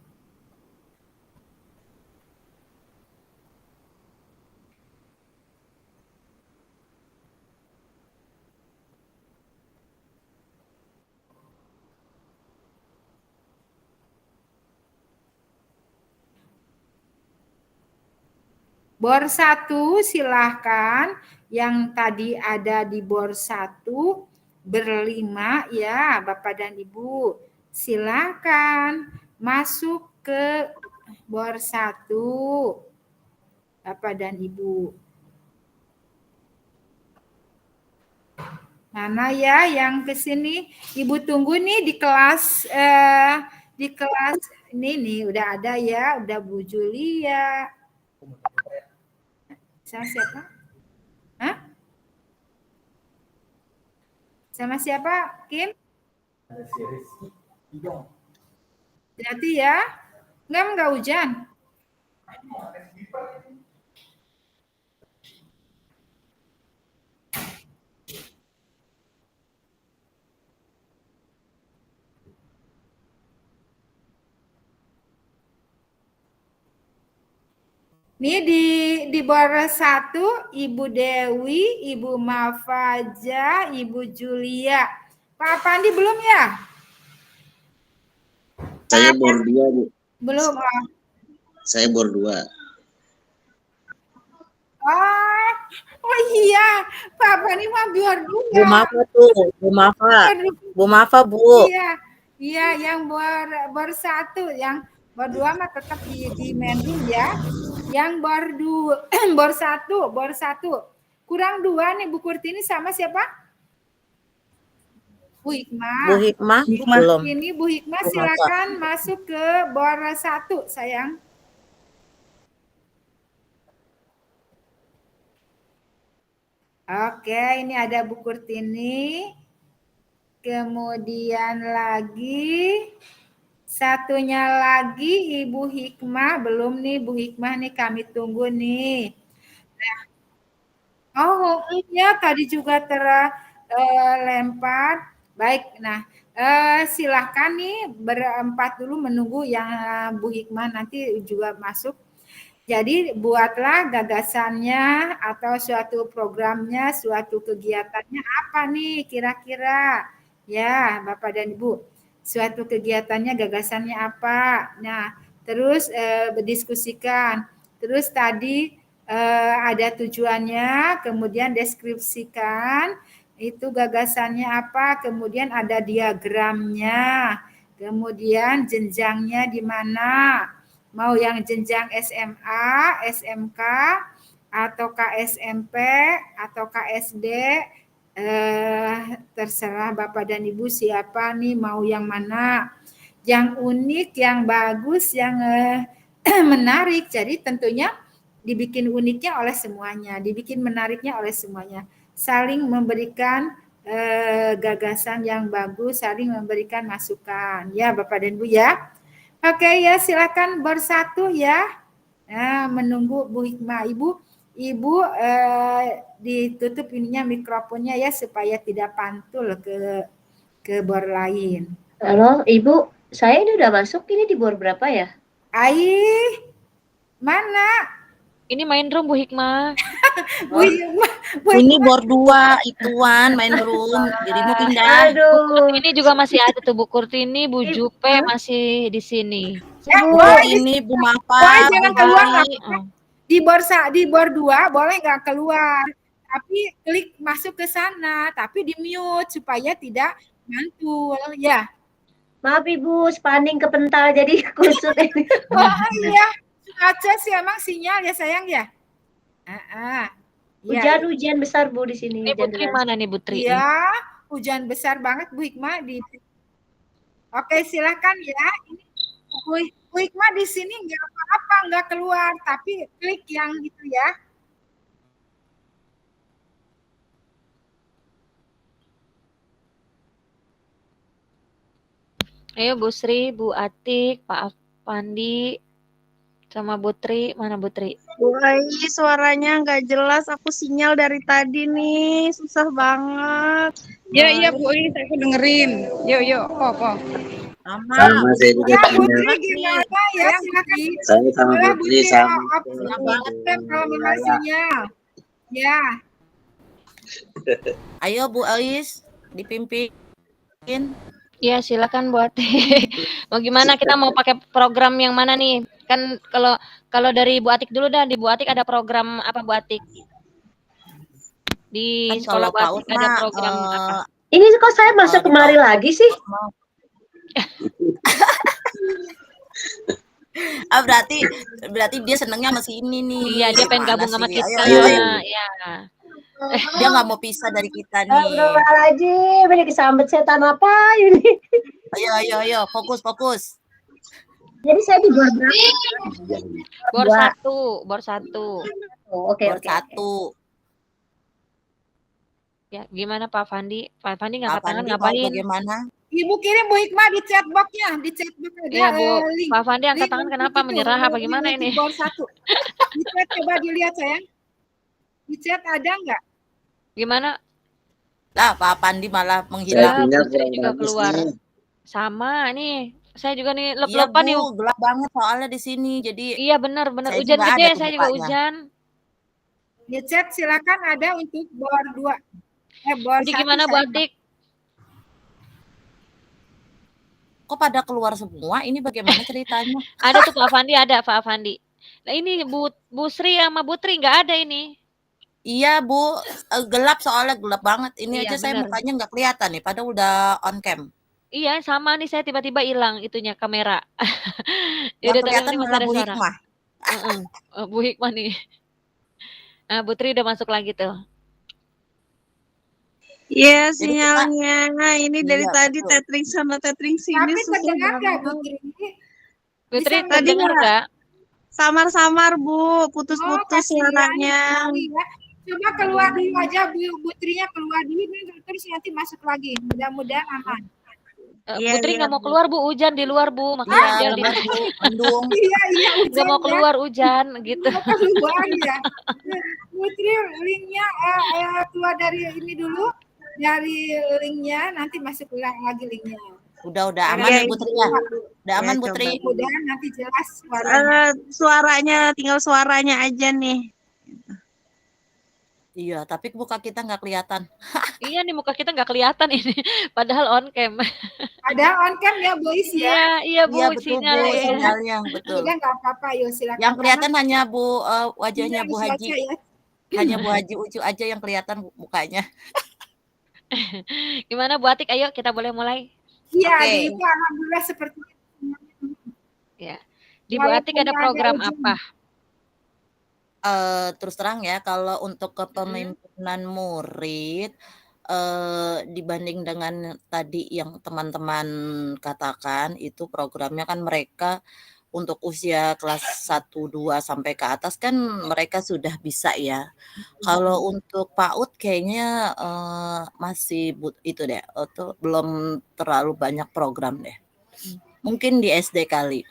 Bor 1 silahkan yang tadi ada di bor 1 berlima ya Bapak dan Ibu. Silahkan masuk ke bor 1 Bapak dan Ibu. Mana ya yang ke sini? Ibu tunggu nih di kelas ini nih udah ada ya, udah Bu Julia. Sama siapa? Hah? Sama siapa, Kim? Hati ya. Enggak hujan. Ini di bor 1 Ibu Dewi, Ibu Mafaja, Ibu Julia. Pak Pandi belum ya? Saya bor 2, Bu. Belum. Saya bor 2. Oh iya, Pak Pandi mah bor 2. Bu Mafa tuh, Bu Mafa, Bu. Iya, yang bor 1, yang bor 2 mah tetap di menu ya. Yang bor 1. Kurang 2 nih Bu Kurtini sama siapa? Bu Hikmah. Bu Hikmah belum. Ini Bu Hikmah silakan masuk ke bor 1, sayang. Oke, ini ada Bu Kurtini. Kemudian lagi satunya lagi Ibu Hikmah, belum nih Bu Hikmah nih kami tunggu nih. Oh iya tadi juga terlempar. Baik, nah silahkan nih berempat dulu menunggu yang Bu Hikmah nanti juga masuk. Jadi buatlah gagasannya atau suatu programnya, suatu kegiatannya apa nih kira-kira ya Bapak dan Ibu. Suatu kegiatannya, gagasannya apa. Nah terus berdiskusikan. Terus tadi ada tujuannya, kemudian deskripsikan itu gagasannya apa, kemudian ada diagramnya, kemudian jenjangnya di mana, mau yang jenjang SMA, SMK, atau KSMP, atau KSD, terserah Bapak dan Ibu siapa nih mau yang mana, yang unik, yang bagus, yang menarik. Jadi tentunya dibikin uniknya oleh semuanya, dibikin menariknya oleh semuanya. Saling memberikan gagasan yang bagus, saling memberikan masukan. Ya Bapak dan Ibu ya. Oke ya silakan bor 1 ya. Nah, menunggu Bu Hikmah. Ibu ditutup ininya mikrofonnya ya supaya tidak pantul ke ke bor lain. Halo, Ibu. Saya ini udah masuk, ini di bor berapa ya? Mana? Ini main room Bu Hikmah. Bu Hikmah, Bu Ini Hikmah. bor 2 ituan main room. Dirimu pindah. Bu Aduh. Kurtini juga masih ada tuh, Bu Kurtini, Bu Jupe masih di sini. Ibu. Ini Bu Boy, Mafa, jangan Bu keluar Juli. Oh. di bor 2 boleh nggak keluar. Tapi klik masuk ke sana, tapi di mute supaya tidak mantul. Ya. Maaf Ibu, spanding kepental jadi kusut ini. Oh iya, aja sih emang sinyal ya sayang ya. Ya, Hujan besar Bu di sini. Ini hujan Putri deras. mana nih Putri? iya, hujan besar banget Bu Hikmah di. Oke, silakan ya. Ini Bu Hikmah di sini nggak apa-apa, nggak keluar, tapi klik yang itu ya. Ayo Bu Sri, Bu Atik, Pak Pandi, sama Bu Tri. Mana Bu Tri? Bu Ai, suaranya nggak jelas. Aku sinyal dari tadi nih, susah banget. Iya Bu Ai, saya dengerin. Yuk, po. Sama saya juga Ya, punya. Putri gimana ya? Silakan. Saya sama Boleh Putri sama. kalau memang sinyal. Ya. Ayo Bu Ais, dipimpin. Ya silakan Bu Atik. Mau gimana? Kita mau pakai program yang mana nih? Kan kalau dari Bu Atik dulu dah. Di Bu Atik ada program apa Bu Atik? Di Kan sekolah kalau Bu Atik PAUD ada mah, program apa? Ini kok saya masuk di kemari PAUD. lagi sih? Berarti dia senengnya sama si ini nih. Iya, dia pengen Gimana gabung sama sih? kita. Ayo. Ya. Dia nggak mau pisah dari kita nih. Astagfirullahaladzim, ini kesambet setan apa ini? Ayo, fokus. Jadi saya di bor berapa? Bor Dua. 1, bor 1. Oh, oke. Bor 1. Ya, gimana Pak Fandi? Pak Fandi ngangkat Pak tangan Pandi mau ngapain? bagaimana? Ibu kirim Bu Hikmah di chat box-nya, di chat box ada Iya Bu, link. Pak Fandi angkat Link tangan untuk kenapa? itu, Menyerah apa link gimana untuk ini? bor 1. Di chat coba dilihat sayang. Di chat ada nggak? Gimana? Lah, Pak Pandi malah Saya menghilang. punya Putri kurang juga bagus keluar. nih. Sama nih. Saya juga nih Iya lep-lepan nih. Bu, gelap banget soalnya di sini. Jadi Iya benar. saya Hujan juga gede, ada tuh saya juga bukanya. hujan. Di chat silakan ada untuk bor 2. Bor Jadi 1 gimana Bu sayang. Atik? Kok pada keluar semua? Ini bagaimana ceritanya? Ada tuh Pak Fandi, ada Pak Fandi. Nah ini Bu Sri sama Bu Tri nggak ada ini. Iya Bu, gelap soalnya gelap banget. Ini Iya, aja saya bener. mukanya nggak kelihatan nih, padahal udah on cam. Iya sama nih saya tiba-tiba hilang itunya kamera. Yang Yaudah, tapi kelihatan ini masih malah ada Bu suara. Hikmah. Bu Hikmah nih. Nah, Bu Tri udah masuk lagi tuh. Iya, Jadi sinyalnya. Ini dari Iya, tadi betul. tethering sana tethering sini Tapi susah terdengar nggak Bu banget. Tri? Bu Tri Bisa Tadi terdengar nggak nggak? samar-samar Bu, Oh, putus-putus kasihan suaranya. sekali ya. Coba keluar dulu aja Bu Trinya keluar dulu terus nanti masuk lagi. Mudah-mudahan aman. Iya, Bu Tri iya, nggak mau Bu. keluar Bu, hujan di luar Bu, makanya Iya, di dalam benar ini. Bu, mendung. Iya Nggak hujan mau ya. keluar hujan gitu. Mau keluar ya. Bu Tri linknya keluar dari ini dulu. Dari linknya nanti masuk lagi linknya. Udah aman Iya, ya Bu Tri ya? Udah aman Ya, Bu Tri? Mudah-mudahan nanti jelas suaranya. Suaranya, tinggal suaranya aja nih. Iya, tapi muka kita nggak kelihatan. Iya nih muka kita nggak kelihatan ini, padahal on cam. Ada on cam ya boys ya. Iya Bu, Iya betul Bu, sinyal ya. sinyalnya betul. Udah nggak apa-apa yuk silakan. Yang kelihatan hanya Bu wajahnya Bu Iya, Haji. ya. Hanya Bu Haji Ucu aja yang kelihatan mukanya. Gimana Bu Atik? Ayo kita boleh mulai. Iya, Oke. itu alhamdulillah seperti itu. Ya. Di Bu Atik ada Walaupun program ada ujung. apa? Terus terang ya, kalau untuk kepemimpinan murid dibanding dengan tadi yang teman-teman katakan, itu programnya kan mereka untuk usia kelas 1, 2 sampai ke atas kan mereka sudah bisa ya. Kalau untuk PAUD kayaknya masih itu deh, itu belum terlalu banyak program deh. Mungkin di SD kali.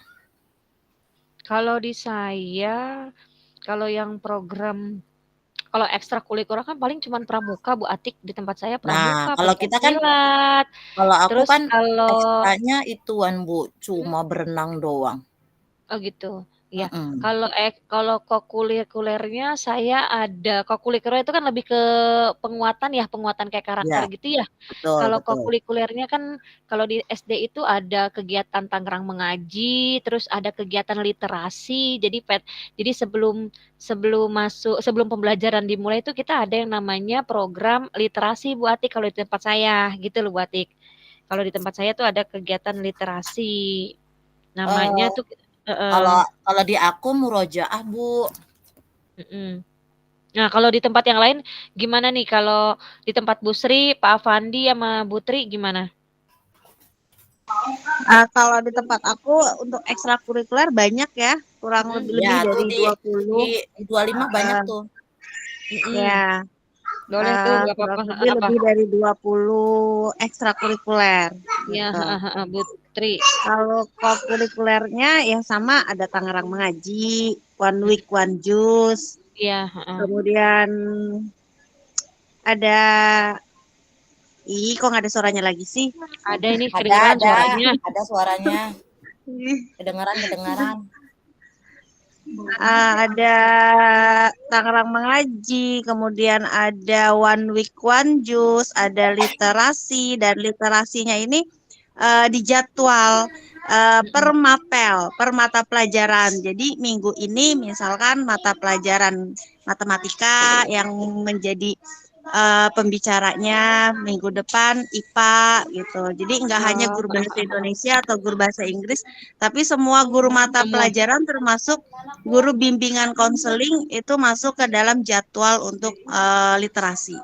Kalau di saya, kalau yang program Kalau ekstrakurikuler kan paling cuman pramuka Bu Atik, di tempat saya Nah, pramuka, kalau kita kan pencaksilat. kalau aku Terus kan kalau ekstranya ituan Bu, cuma berenang doang. oh gitu. Iya. Mm-mm. Kalau kokurikulernya saya ada kokurikuler itu kan lebih ke penguatan ya, penguatan kayak karakter Ya, gitu ya. betul, Kalau betul. kokurikulernya kan kalau di SD itu ada kegiatan Tangerang Mengaji, terus ada kegiatan literasi. Jadi sebelum pembelajaran dimulai itu kita ada yang namanya program literasi Bu Atik kalau di tempat saya gitu loh Bu Atik. Kalau di tempat saya tuh ada kegiatan literasi. Namanya Eh, tuh kalau di aku murojaah Bu. mm-mm. Nah, kalau di tempat yang lain gimana nih? Kalau di tempat Bu Sri, Pak Afandi sama Bu Tri gimana? Kalau di tempat aku untuk ekstrakurikuler banyak ya, kurang lebih Ya, tuh dari di 20. 25 banyak tuh. Ya, Boleh tuh nggak kurang apa-apa. lebih Apa? lebih dari 20 ekstrakurikuler. Ya, Gitu. Bu Tri. Kalau kokurikulernya ya sama, ada Tangerang Mengaji, One Week One Juice, Iya, kemudian ada kok nggak ada suaranya lagi sih? Ada ini kedengeran suaranya. Ada suaranya. Kedengaran. Ada Tangerang Mengaji, kemudian ada One Week One Juice, ada literasi, dan literasinya ini dijadwal per mapel, per mata pelajaran. Jadi minggu ini misalkan mata pelajaran matematika yang menjadi pembicaranya, minggu depan IPA gitu. Jadi nggak hanya guru bahasa Indonesia atau guru bahasa Inggris, tapi semua guru mata pelajaran termasuk guru bimbingan konseling itu masuk ke dalam jadwal untuk literasi.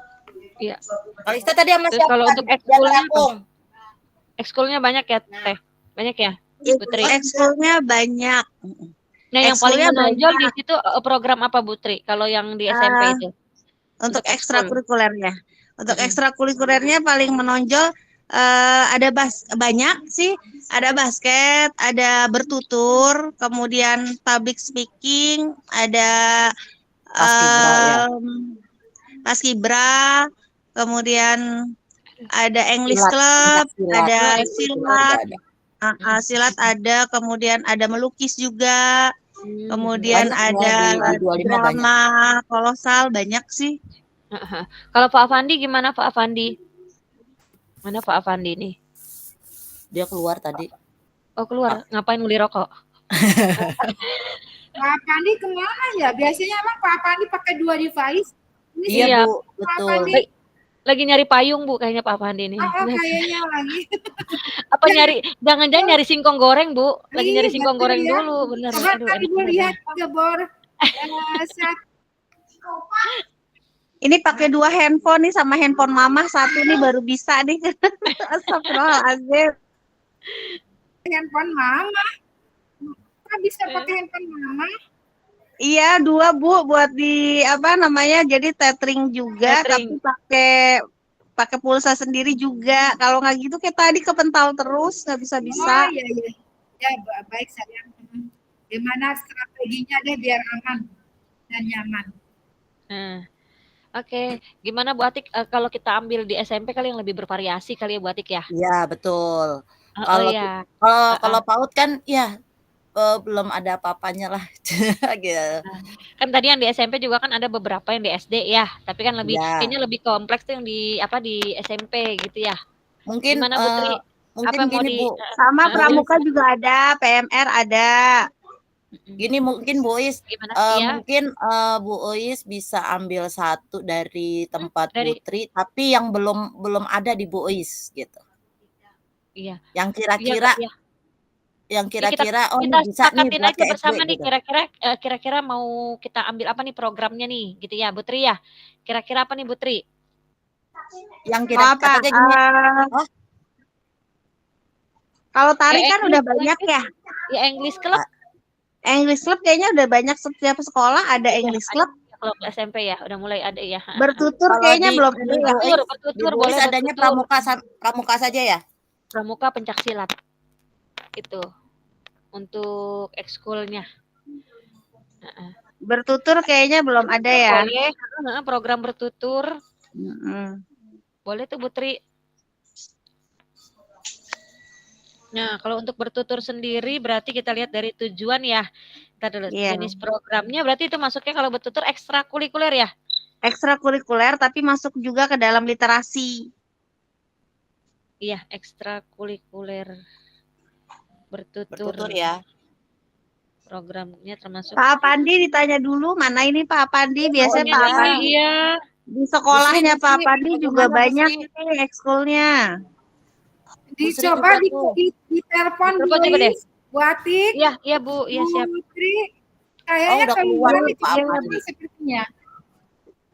Iya. Kalista tadi sama Terus siapa? kalau untuk ekskulnya apa? Ekskulnya banyak ya, Teh? Banyak ya, Putri? Ekskulnya banyak. Nah, yang paling Ekskulnya menonjol di banyak. situ program apa, Putri? Kalau yang di SMP itu? Untuk ekskul. ekstrakurikulernya. Untuk ekstrakurikulernya paling menonjol ada banyak sih. Ada basket, ada bertutur, kemudian public speaking, ada paskibra, kemudian ada English club, ada silat, silat ada, kemudian ada melukis juga, kemudian ada drama kolosal, banyak sih. Kalau Pak Afandi gimana Pak Afandi? Mana Pak Afandi nih? Dia keluar tadi. Oh keluar, ngapain beli rokok? Pak Afandi kemana ya? Biasanya emang Pak Afandi pakai 2 device. Ini Iya, Bu, betul. Lagi nyari payung Bu, kayaknya Pak Afandi nih. Oh, kayaknya lagi. Apa jangan-jangan nyari singkong goreng Bu? Lagi nyari singkong goreng ya. dulu, bener. Coba Aduh, tadi Bu lihat gebor Ini pakai 2 handphone nih, sama handphone mama satu nih baru bisa nih. Astagfirullahaladzim. Handphone mama. Kok bisa pakai handphone mama? Iya, 2 Bu, buat di jadi tethering juga, tapi pakai pulsa sendiri juga. Kalau nggak gitu kayak tadi kepental terus, nggak bisa-bisa. Oh iya. Ya, baik sayang. Gimana strateginya deh biar aman dan nyaman. Oke. Gimana Bu Atik kalau kita ambil di SMP kali yang lebih bervariasi kali ya Bu Atik ya? Iya, betul. Iya. Kalau PAUD kan ya belum ada apa-apanya lah. Gitu. Kan tadi yang di SMP juga kan ada beberapa yang di SD ya, tapi kan kayaknya lebih kompleks tuh yang di SMP gitu ya. Mungkin gimana Putri? mungkin apa gini Bu. Sama pramuka juga ada, PMR ada. Gini mungkin Bu Uis, mungkin Bu Uis bisa ambil satu dari tempat Putri, tapi yang belum ada di Bu Uis gitu. Iya. Yang kira-kira kita bisa nih buat aja bersama nih, gitu. kira-kira mau kita ambil apa nih programnya nih gitu ya Putri ya. Kira-kira apa nih Putri? Yang kira-kira gini. Kalau tari kan udah banyak ya. Ya English Club. English Club kayaknya udah banyak, setiap sekolah ada English Club. Kalau SMP ya udah mulai ada ya. Bertutur kayaknya belum ada ya. Bertutur boleh adanya pramuka saja ya. Pramuka pencaksilat. Itu untuk ekskulnya. Bertutur kayaknya belum ada ya. Boleh, program bertutur. Boleh tuh Putri. Nah, kalau untuk bertutur sendiri berarti kita lihat dari tujuan ya. Kita dulu jenis programnya berarti itu masuknya kalau bertutur ekstrakurikuler ya? Ekstrakurikuler tapi masuk juga ke dalam literasi. Iya, ekstrakurikuler. Bertutur ya. Programnya termasuk. Pak Pandi ditanya dulu, mana ini Pak Pandi? Biasanya Pak Pandi. Iya. Di sekolahnya Pak Pandi juga banyak nih ekskulnya. Dicoba di telepon Bu Atik. Iya Bu, iya siap. Putri, kayaknya keluar itu sepertinya.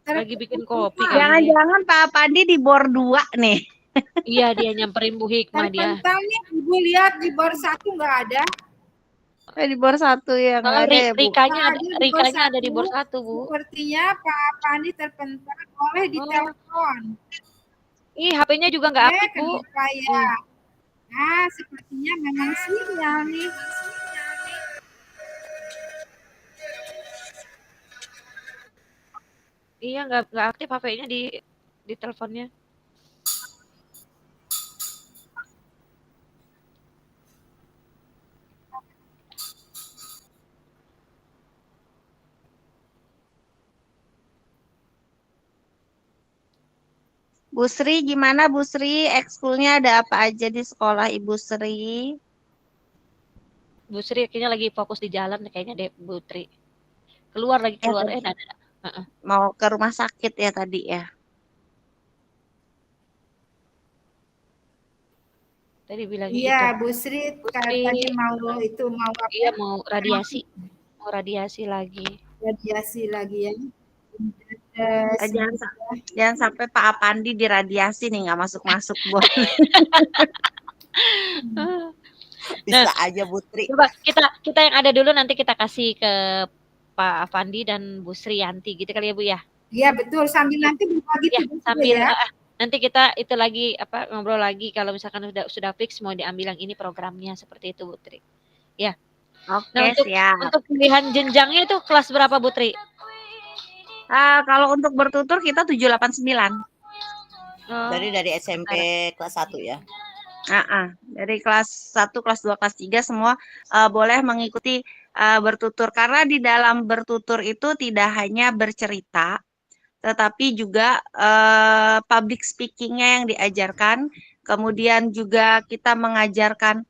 Lagi bikin kopi. Jangan-jangan Pak Pandi di bor 2 nih. Iya, dia nyamperin Bu Hikmah dia. Terpentalnya Ibu lihat di bor 1 nggak ada. Di bor 1 ya nggak ada ya Bu. Rikanya ada di bor 1 Bu. Sepertinya Pak Pandi terpental oleh di telepon. Ih, HP-nya juga nggak aktif Bu. Ya. Nah, sepertinya memang sinyal nih. Iya, nggak aktif HP-nya di teleponnya. Bu Sri, gimana Bu Sri? Ekskulnya ada apa aja di sekolah Ibu Sri? Bu Sri kayaknya lagi fokus di jalan kayaknya deh Bu Tri. Keluar. Mau ke rumah sakit ya tadi ya? Tadi bilang iya, Bu Sri katanya mau apa? Iya, mau radiasi. Mau radiasi lagi. Radiasi lagi ya. Jangan sampai Pak Apandi diradiasi nih, nggak masuk-masuk buat. Bisa aja Putri. Coba kita yang ada dulu nanti kita kasih ke Pak Afandi dan Bu Sriyanti gitu kali ya Bu ya. Iya betul, sambil nanti berbagi sambil ya. Nanti kita itu lagi ngobrol lagi kalau misalkan sudah fix mau diambil yang ini programnya seperti itu Bu Tri. Ya. Oke, siap. Untuk pilihan jenjangnya itu kelas berapa Bu Tri? Kalau untuk bertutur kita 789. Dari SMP kelas 1 ya. Dari kelas 1, kelas 2, kelas 3 semua boleh mengikuti bertutur, karena di dalam bertutur itu tidak hanya bercerita, tetapi juga public speaking-nya yang diajarkan, kemudian juga kita mengajarkan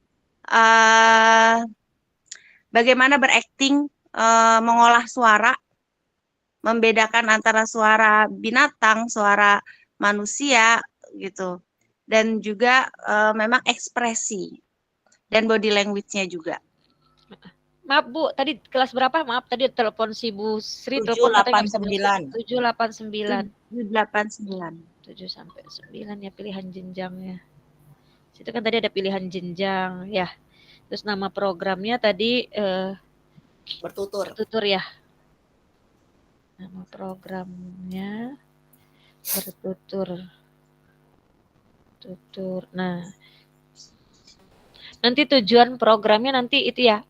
bagaimana berakting, mengolah suara, membedakan antara suara binatang, suara manusia gitu. Dan juga memang ekspresi dan body language-nya juga. Maaf Bu, tadi kelas berapa? Maaf tadi telepon si Bu Sri 789. 789. 789. 7 sampai 9 ya pilihan jenjangnya. Situ kan tadi ada pilihan jenjang ya. Terus nama programnya tadi bertutur. Bertutur ya. Nama programnya bertutur. Tutur. Nah, nanti tujuan programnya nanti itu ya.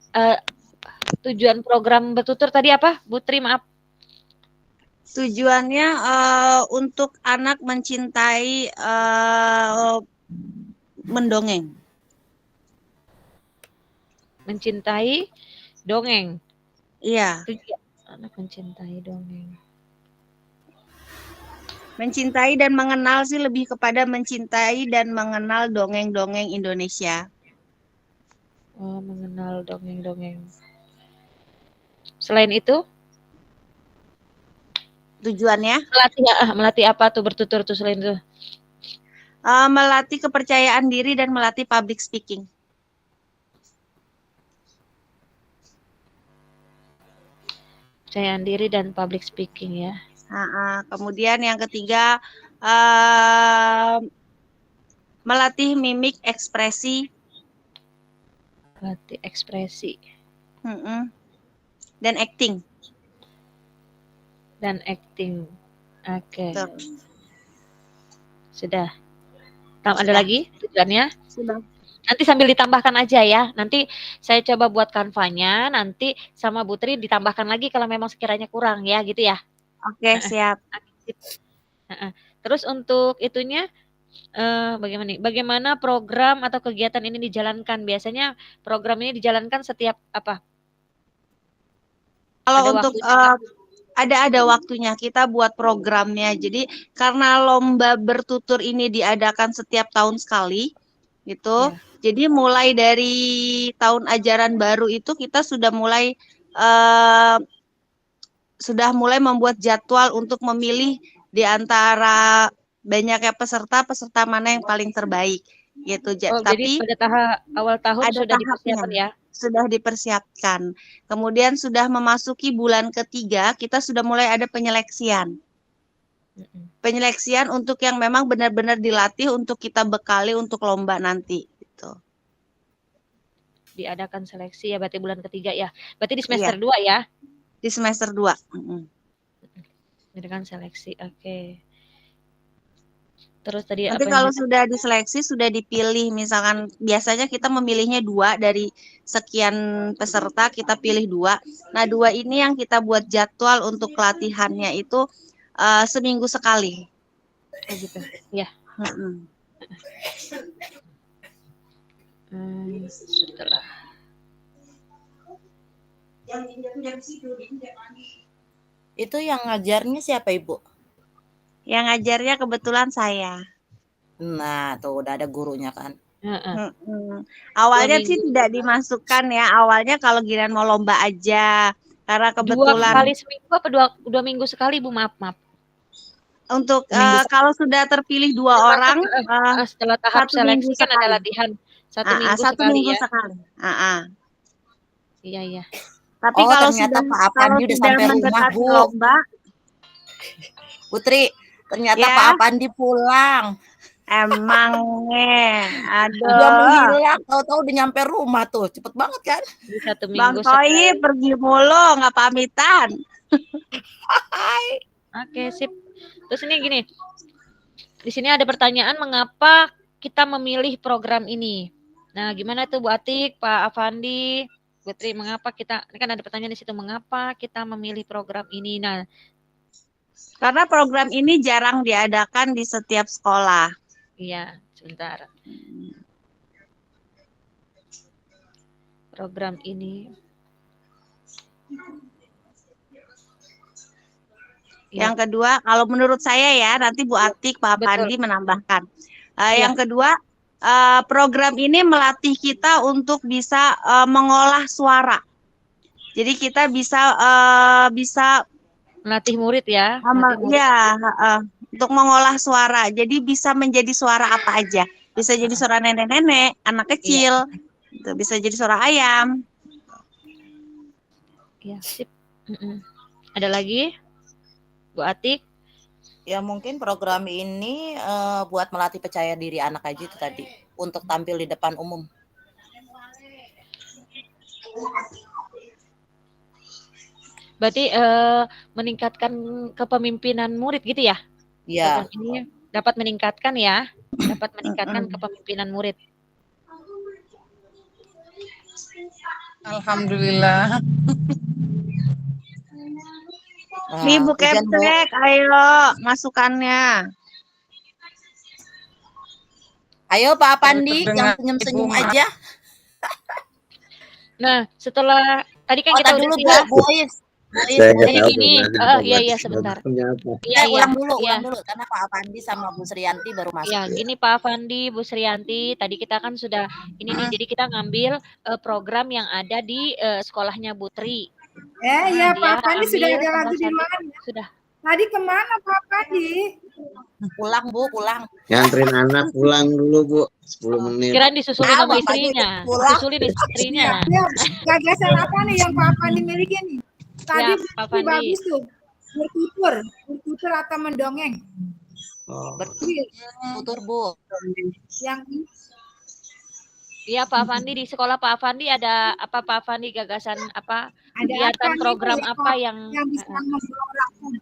Tujuan program bertutur tadi apa, Bu Tri? Maaf. Tujuannya untuk anak mencintai mendongeng. Mencintai dongeng. Iya. Anak mencintai dongeng. Mencintai dan mengenal sih, lebih kepada mencintai dan mengenal dongeng-dongeng Indonesia. Oh, mengenal dongeng-dongeng. Selain itu? Tujuannya? Melatih apa tuh bertutur tuh selain itu? Melatih kepercayaan diri dan melatih public speaking. Kepercayaan diri dan public speaking ya. Kemudian yang ketiga melatih mimik ekspresi. Melatih ekspresi. Dan acting. Oke. Sudah. Ada lagi tujuannya? Sudah. Nanti sambil ditambahkan aja ya. Nanti saya coba buat kanvanya, nanti sama Bu Tri ditambahkan lagi kalau memang sekiranya kurang ya, gitu ya. Oke, siap. Terus untuk itunya bagaimana nih? Bagaimana program atau kegiatan ini dijalankan? Biasanya program ini dijalankan setiap apa? Kalau Ada untuk waktunya? ada waktunya kita buat programnya. Jadi karena lomba bertutur ini diadakan setiap tahun sekali, gitu. Ya. Jadi mulai dari tahun ajaran baru itu kita sudah mulai membuat jadwal untuk memilih di antara banyaknya peserta mana yang paling terbaik, gitu. Oh, Tapi jadi pada awal tahun ada sudah tahapnya. dipersiapkan ya? Sudah dipersiapkan. Kemudian sudah memasuki bulan ketiga, kita sudah mulai ada penyeleksian. Penyeleksian untuk yang memang benar-benar dilatih untuk kita bekali untuk lomba nanti. Gitu. Diadakan seleksi ya, berarti bulan ketiga ya. Berarti di semester 2 ya? Di semester 2. Diadakan seleksi, oke. Terus tadi nanti kalau sudah diseleksi, sudah dipilih, misalkan biasanya kita memilihnya 2 dari sekian peserta, kita pilih 2. Nah 2 ini yang kita buat jadwal untuk latihannya itu seminggu sekali. Gitu, ya. Setelah. Itu yang ngajarnya siapa, Ibu? Yang ngajarnya kebetulan saya. Nah, tuh udah ada gurunya kan. Awalnya sih tidak dimasukkan ya. Awalnya kalau giliran mau lomba aja. Karena kebetulan 2 kali seminggu apa 2 minggu sekali, Bu? Maaf. Untuk kalau sudah terpilih 2 orang setelah tahap seleksi kan ada latihan 1 minggu sekali ya. Iya. Tapi kalau ternyata sudah Pak Apandi udah sampai rumah, Bu. Lomba, Putri, ternyata Pak Apandi pulang. Emangnya, aduh. Udah menghilang, tahu-tahu udah nyampe rumah tuh, cepet banget kan? Di 1 minggu Bang Toi pergi mulu, nggak pamitan. Oke, sip. Terus ini gini, di sini ada pertanyaan mengapa kita memilih program ini. Nah, gimana tuh Bu Atik, Pak Afandi, Bu Tri, mengapa kita, ini kan ada pertanyaan di situ, mengapa kita memilih program ini? Nah, karena program ini jarang diadakan di setiap sekolah. Iya, sebentar. Program ini. Yang kedua, kalau menurut saya ya, nanti Bu Atik, Pak Pandi menambahkan. Yang kedua, program ini melatih kita untuk bisa mengolah suara. Jadi kita bisa melatih murid ya. Untuk mengolah suara. Jadi bisa menjadi suara apa aja. Bisa jadi suara nenek-nenek, anak kecil, bisa jadi suara ayam. Ya, sip. Ada lagi, Bu Atik? Ya mungkin program ini buat melatih percaya diri anak aja itu tadi, untuk tampil di depan umum. Berarti meningkatkan kepemimpinan murid gitu ya? Iya. Ini dapat meningkatkan ya, dapat meningkatkan kepemimpinan murid. Alhamdulillah. Nih Bu Keptek, ayo masukannya. Ayo Pak Apandi, yang senyum-senyum aja. Nah, setelah tadi kan kita dulu udah Bu Ois. Ini, iya sebentar. Iya, ulang dulu karena Pak Apandi sama Bu Sriyanti baru masuk. Ya, gini Pak Apandi, Bu Sriyanti, tadi kita kan sudah ini nih, jadi kita ngambil program yang ada di sekolahnya Bu Tri. Iya Pak Apandi sudah ada lagi di luar. Sudah. Tadi kemana Pak Apandi? Pulang Bu, pulang. Nganterin anak pulang dulu Bu, 10 menit. Kirain disusulin sama istrinya. Disusulin istrinya. Ya, gagasan apa nih yang Pak Apandi miliki nih? Tadi ya, bagus tuh, bertutur atau mendongeng. Bertutur Bu. Yang Iya Pak Afandi, di sekolah Pak Afandi ada apa Pak Afandi, gagasan apa, kegiatan program apa yang bisa mendorong.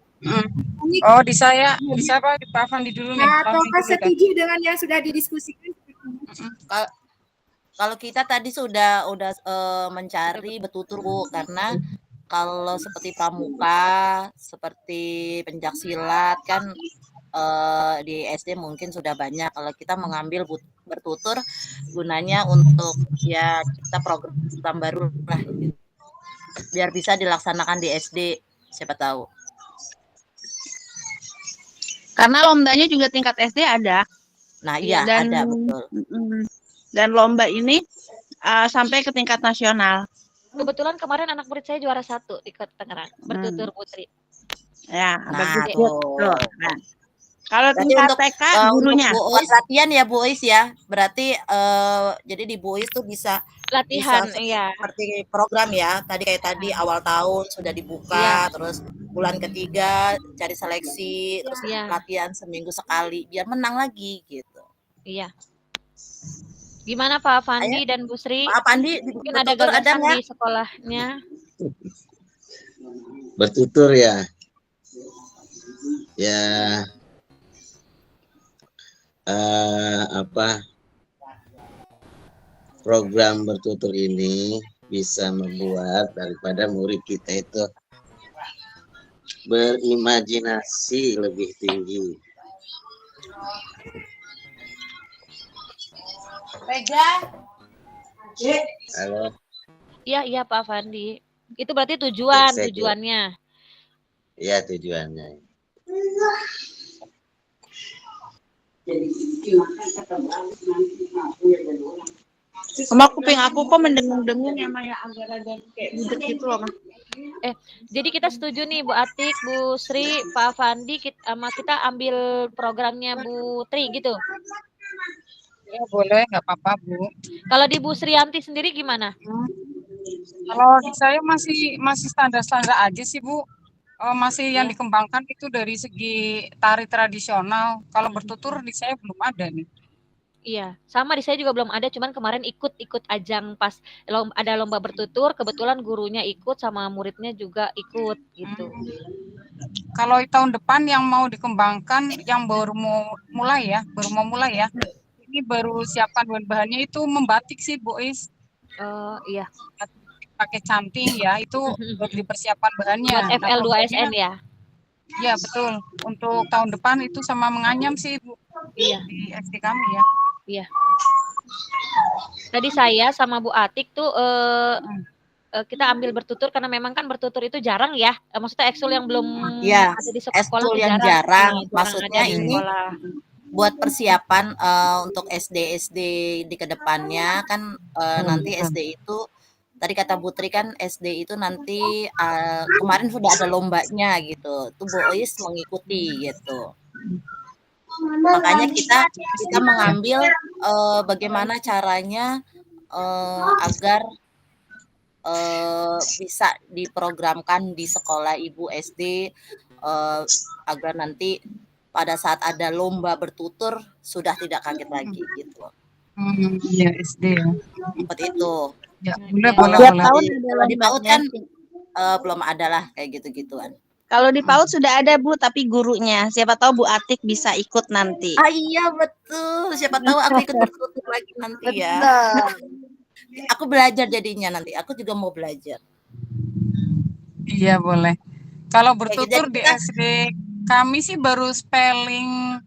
Oh di saya Pak Afandi dulu nih. Ataukah setuju dengan yang sudah didiskusikan? Kalau kita tadi sudah mencari bertutur Bu, karena kalau seperti pramuka, seperti pencaksilat kan di SD mungkin sudah banyak. Kalau kita mengambil bertutur gunanya untuk ya kita program baru lah, biar bisa dilaksanakan di SD, siapa tahu. Karena lombanya juga tingkat SD ada. Nah iya Dan ada betul. dan lomba ini sampai ke tingkat nasional. Kebetulan kemarin anak murid saya juara 1 di Kota Tangerang, bertutur putri. Ya, Nah bagus. tuh. Nah, kalau Berarti tingkat untuk TK gurunya untuk Bu Uis latihan ya Bu Uis ya. Berarti jadi di Bu Uis tuh bisa Latihan, iya. Seperti program ya. Kayak tadi awal tahun sudah dibuka, terus bulan ketiga cari seleksi, terus latihan seminggu sekali biar menang lagi gitu. Iya. Gimana Pak Fandi dan Bu Sri? Pak Fandi mungkin ada gagasan di sekolahnya? Bertutur ya. Ya program bertutur ini bisa membuat daripada murid kita itu berimajinasi lebih tinggi. Halo. Iya Pak Fandi. Itu berarti tujuannya. Iya tujuannya. Sama kuping aku kok mendengung-dengung ya Maya, agak-agak kayak budek gitu loh Mas. Jadi kita setuju nih Bu Atik, Bu Sri, Pak Fandi, kita ambil programnya Bu Tri gitu. Ya boleh, nggak apa-apa Bu. Kalau di Bu Srianti sendiri gimana? Kalau di saya masih standar-standar aja sih Bu. Masih yang dikembangkan itu dari segi tari tradisional. Kalau bertutur di saya belum ada nih. Iya, sama di saya juga belum ada, cuman kemarin ikut ajang pas ada lomba bertutur, kebetulan gurunya ikut sama muridnya juga ikut gitu. Kalau tahun depan yang mau dikembangkan, yang baru mau mulai ya, ini baru siapkan bahan-bahannya itu membatik sih Bu Is. Iya. Pakai canting ya, itu baru dipersiapkan bahannya. Buat FL2SN ya? Iya betul. Untuk tahun depan itu sama menganyam sih Bu. Iya. Di SD kami ya. Iya. Tadi saya sama Bu Atik tuh kita ambil bertutur karena memang kan bertutur itu jarang ya. Maksudnya ekskul yang belum ada di sekolah ekskul itu yang jarang. Maksudnya ada di ini sekolah. Buat persiapan untuk SD di kedepannya kan nanti SD itu tadi kata Putri kan SD itu nanti kemarin sudah ada lombanya gitu. Tuh Bu Ois mengikuti gitu. Makanya kita mengambil bagaimana caranya agar bisa diprogramkan di sekolah Ibu SD agar nanti pada saat ada lomba bertutur sudah tidak kaget lagi gitu. Iya SD ya. Seperti itu. Ya, boleh. Kalau di PAUD kan belum ada lah kayak gitu-gituan. Kalau di PAUD sudah ada Bu, tapi gurunya. Siapa tahu Bu Atik bisa ikut nanti. Iya betul. Siapa tahu aku ikut bertutur lagi nanti ya. Aku belajar jadinya nanti. Aku juga mau belajar. Iya boleh. Kalau bertutur di SD kami sih baru storytelling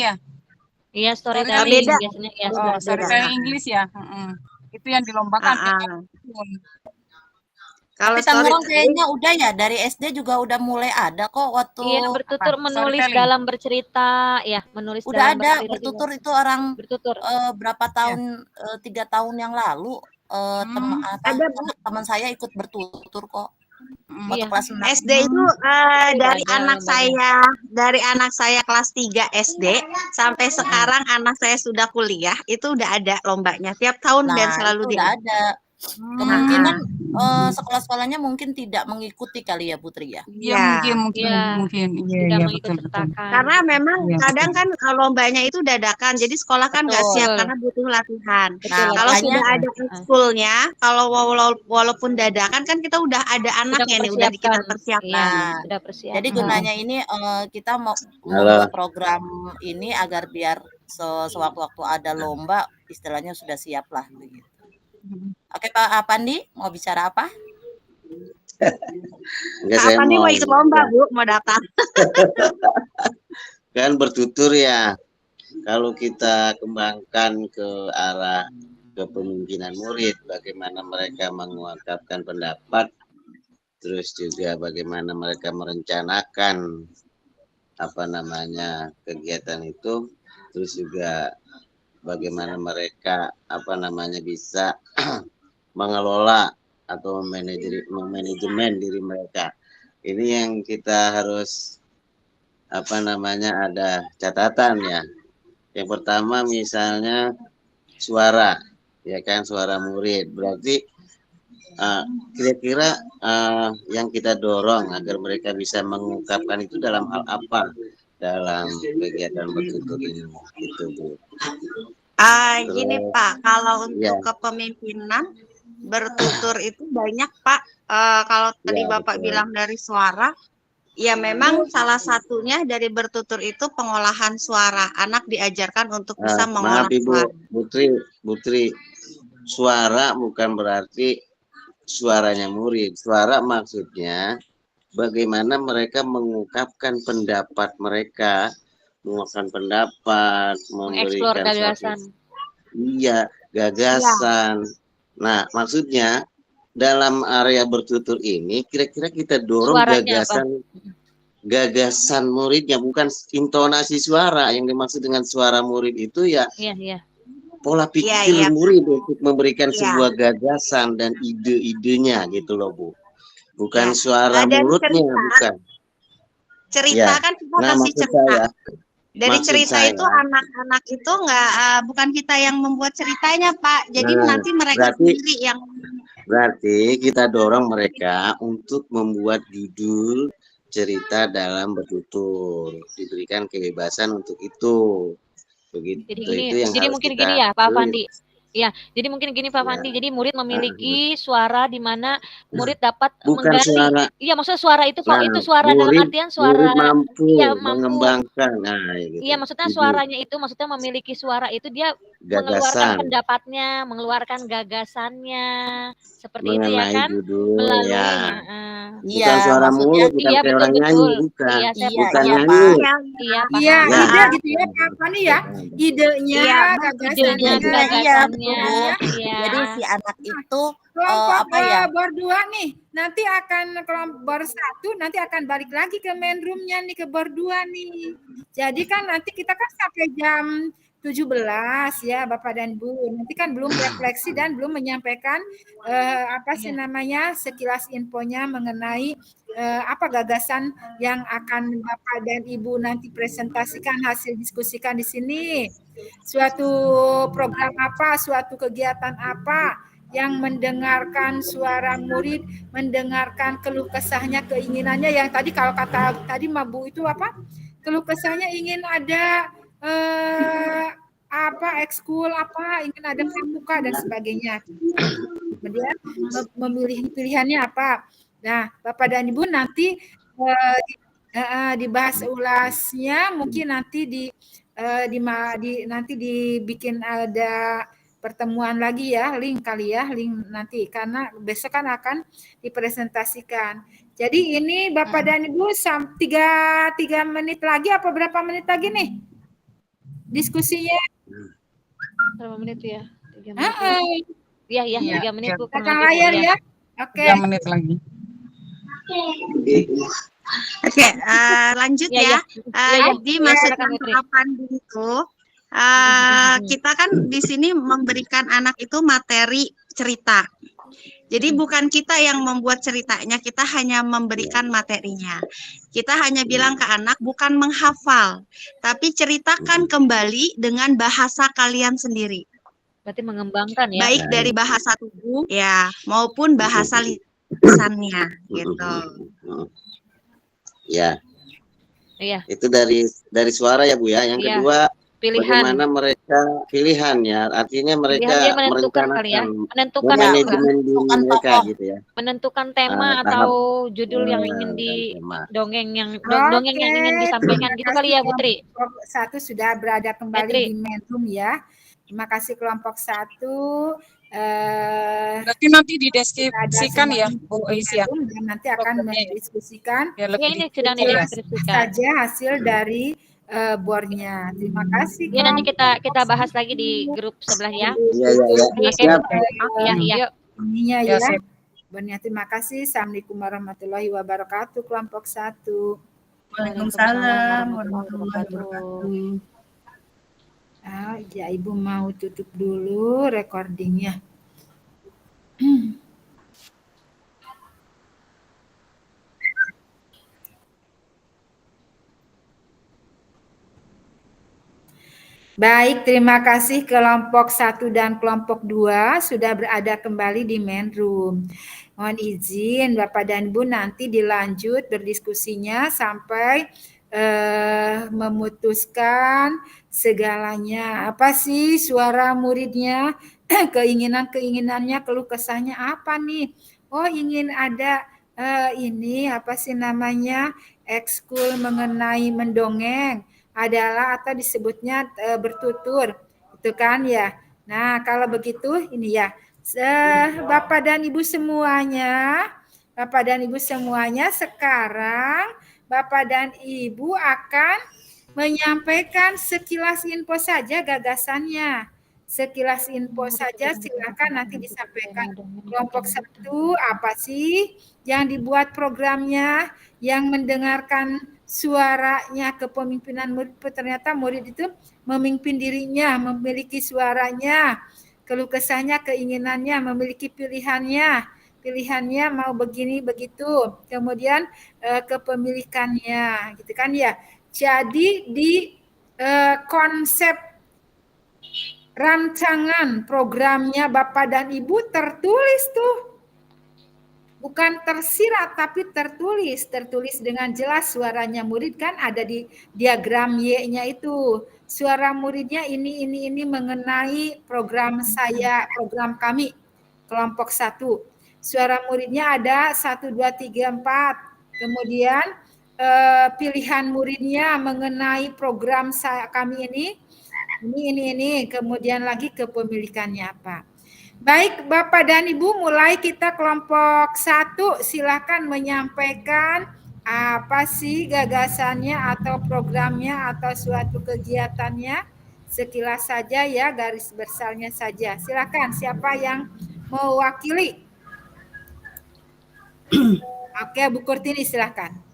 ya. Iya storytelling biasanya ya. Storytelling English ya. Itu yang dilombakan. Kalau Tangerang kayaknya udah ya dari SD juga udah mulai ada kok waktu bertutur menulis dalam bercerita ya, menulis udah dalam ada bertutur itu orang bertutur berapa tahun 3 tahun yang lalu teman saya ikut bertutur kok. Iya. Kelas SD itu dari anak saya kelas 3 SD sampai sekarang anak saya sudah kuliah itu udah ada lombanya tiap tahun dan selalu udah ada. Kemungkinan sekolah-sekolahnya mungkin tidak mengikuti kali ya Putri ya. Iya mungkin. Iya betul. Karena memang kadang kan lombanya itu dadakan, jadi sekolah kan nggak siap karena butuh latihan. Kalau sudah ada ekskulnya, kalau walaupun dadakan kan kita udah ada anaknya nih, udah kita persiapkan. Jadi gunanya ini kita mau membuat program ini agar biar sewaktu-waktu ada lomba istilahnya sudah siap lah begitu. Oke Pak Apandi, mau bicara apa? Enggak, Kak saya Apandi mau mau ikut lomba, ya, Bu, mau daftar. kan bertutur ya. Kalau kita kembangkan ke arah kepemimpinan murid, bagaimana mereka mengungkapkan pendapat, terus juga bagaimana mereka merencanakan kegiatan itu, terus juga bagaimana mereka bisa mengelola atau manajemen diri mereka. Ini yang kita harus ada catatan ya. Yang pertama misalnya suara, ya kan, suara murid. Berarti kira-kira yang kita dorong agar mereka bisa mengungkapkan itu dalam hal apa dalam kegiatan bertutur ini, gitu Bu. Gini Terus Pak, kalau ya, untuk kepemimpinan bertutur itu banyak Pak. Kalau tadi ya Bapak betul. bilang dari suara, ya memang salah satunya dari bertutur itu pengolahan suara. Anak diajarkan untuk bisa mengolah Maaf Ibu suara. Putri, suara bukan berarti suaranya murid. Suara maksudnya bagaimana mereka mengungkapkan pendapat mereka, memberikan Mengeksplor suatu gagasan. gagasan. Nah, maksudnya dalam area bertutur ini kira-kira kita dorong Suaranya apa? gagasan muridnya, bukan intonasi suara. Yang dimaksud dengan suara murid itu ya Iya. pola pikir murid untuk memberikan sebuah gagasan dan ide-idenya gitu loh Bu. Bukan suara mulutnya, bukan. Cerita kan kita pasti cerita. Dari cerita saya, itu anak-anak itu bukan kita yang membuat ceritanya Pak. Jadi nanti mereka sendiri yang. Berarti kita dorong mereka untuk membuat judul cerita dalam bertutur, diberikan kebebasan untuk itu. Begitu. Jadi mungkin gini ya Pak Fandi. Ya, jadi mungkin gini Pak Fandi. Jadi murid memiliki suara di mana murid dapat menggali. Iya, maksudnya suara itu kok itu suara dalam artian suara mampu mengembangkan. Gitu. Iya, maksudnya suaranya itu maksudnya memiliki suara itu dia mengeluarkan pendapatnya, mengeluarkan gagasannya. Seperti itu ya kan? Melalui bukan suara mulut, bukan kayak orang nyanyi, bukan. Bukan nyanyi. Iya, ide gitu ya Pak Fandi ya. Idenya, gagasannya. Jadi si anak itu kelompok bor 2 nih nanti akan kelompok bor 1 nanti akan balik lagi ke main roomnya nih, ke bor 2 nih. Jadi kan nanti kita kan sampai jam 17 ya Bapak dan Bu. Nanti kan belum refleksi dan belum menyampaikan sekilas infonya mengenai apa gagasan yang akan Bapak dan Ibu nanti presentasikan, hasil diskusikan di sini. Suatu program apa, suatu kegiatan apa yang mendengarkan suara murid, mendengarkan keluh kesahnya, keinginannya yang tadi kalau kata tadi Mabu itu apa? Keluh kesahnya ingin ada ekskul ingin ada pramuka dan sebagainya. Kemudian memilih pilihannya apa. Nah, Bapak dan Ibu nanti dibahas ulasnya, mungkin nanti nanti dibikin ada pertemuan lagi ya, link nanti karena besok kan akan dipresentasikan. Jadi ini Bapak dan Ibu 3 menit lagi apa berapa menit lagi nih diskusinya? Berapa menit ya? 3 menit. Iya, 3 menit Bu. Belakang layar ya. Oke. 3 menit lagi. Oke, lanjut ya. Jadi maksudnya harapan itu kita kan di sini memberikan anak itu materi cerita. Jadi bukan kita yang membuat ceritanya, kita hanya memberikan materinya. Kita hanya bilang ke anak bukan menghafal, tapi ceritakan kembali dengan bahasa kalian sendiri. Berarti mengembangkan ya. Baik dari bahasa tubuh ya maupun bahasa lisannya gitu. Ya. Iya. Itu dari suara ya Bu ya. Yang kedua Pilihan. bagaimana mereka pilihan ya, artinya mereka Pilihan dia menentukan kali ya, merencanakan menentukan manajemen diri bukan mereka tokoh. gitu ya. menentukan tema tahap atau judul yang ingin dan tema. dongeng yang dongeng yang ingin disampaikan gitu kali ya, Putri. Kelompok 1 sudah berada kembali Petri. di main room ya. Terima kasih kelompok 1. Berarti nanti dideskripsikan ya, Bu Aisyah. Dan nanti akan Programnya ya. mendiskusikan Ya, Ya, ini sedang dideskripsikan. saja hasil dari boardnya. Terima kasih. Ya, nanti kita bahas lagi di grup sebelah ya. Iya. Siap. Ya, yuk. Ininya Ya, ya. siap. Boardnya, terima kasih. Assalamualaikum warahmatullahi wabarakatuh. Kelompok 1. Waalaikumsalam warahmatullahi wabarakatuh. Ya, Ibu mau tutup dulu recordingnya. Baik, terima kasih kelompok 1 dan kelompok 2 sudah berada kembali di main room. Mohon izin Bapak dan Ibu nanti dilanjut berdiskusinya sampai memutuskan segalanya. Apa sih suara muridnya? Keinginan-keinginannya, keluh kesahnya apa nih? Oh, ingin ada ini apa sih namanya? Ekskul mengenai mendongeng adalah atau disebutnya bertutur, itu kan ya. Nah, kalau begitu ini ya, Bapak dan Ibu semuanya, sekarang Bapak dan Ibu akan menyampaikan sekilas info saja gagasannya. Sekilas info saja, silakan nanti disampaikan. Kelompok 1 apa sih yang dibuat programnya, yang mendengarkan suaranya kepemimpinan murid, ternyata murid itu memimpin dirinya, memiliki suaranya, keluh kesahnya, keinginannya, memiliki pilihannya mau begini begitu, kemudian kepemilikannya, gitu kan ya. Jadi di konsep rancangan programnya Bapak dan Ibu tertulis tuh. Bukan tersirat tapi tertulis dengan jelas suaranya murid kan ada di diagram Y-nya itu. Suara muridnya ini mengenai program saya, program kami kelompok 1. Suara muridnya ada 1 2 3 4. Kemudian pilihan muridnya mengenai program kami ini, kemudian lagi kepemilikannya apa. Baik Bapak dan Ibu, mulai kita kelompok 1, silakan menyampaikan apa sih gagasannya atau programnya atau suatu kegiatannya, sekilas saja ya, garis besarnya saja. Silakan, siapa yang mewakili? Oke, Bu Kurtini silakan.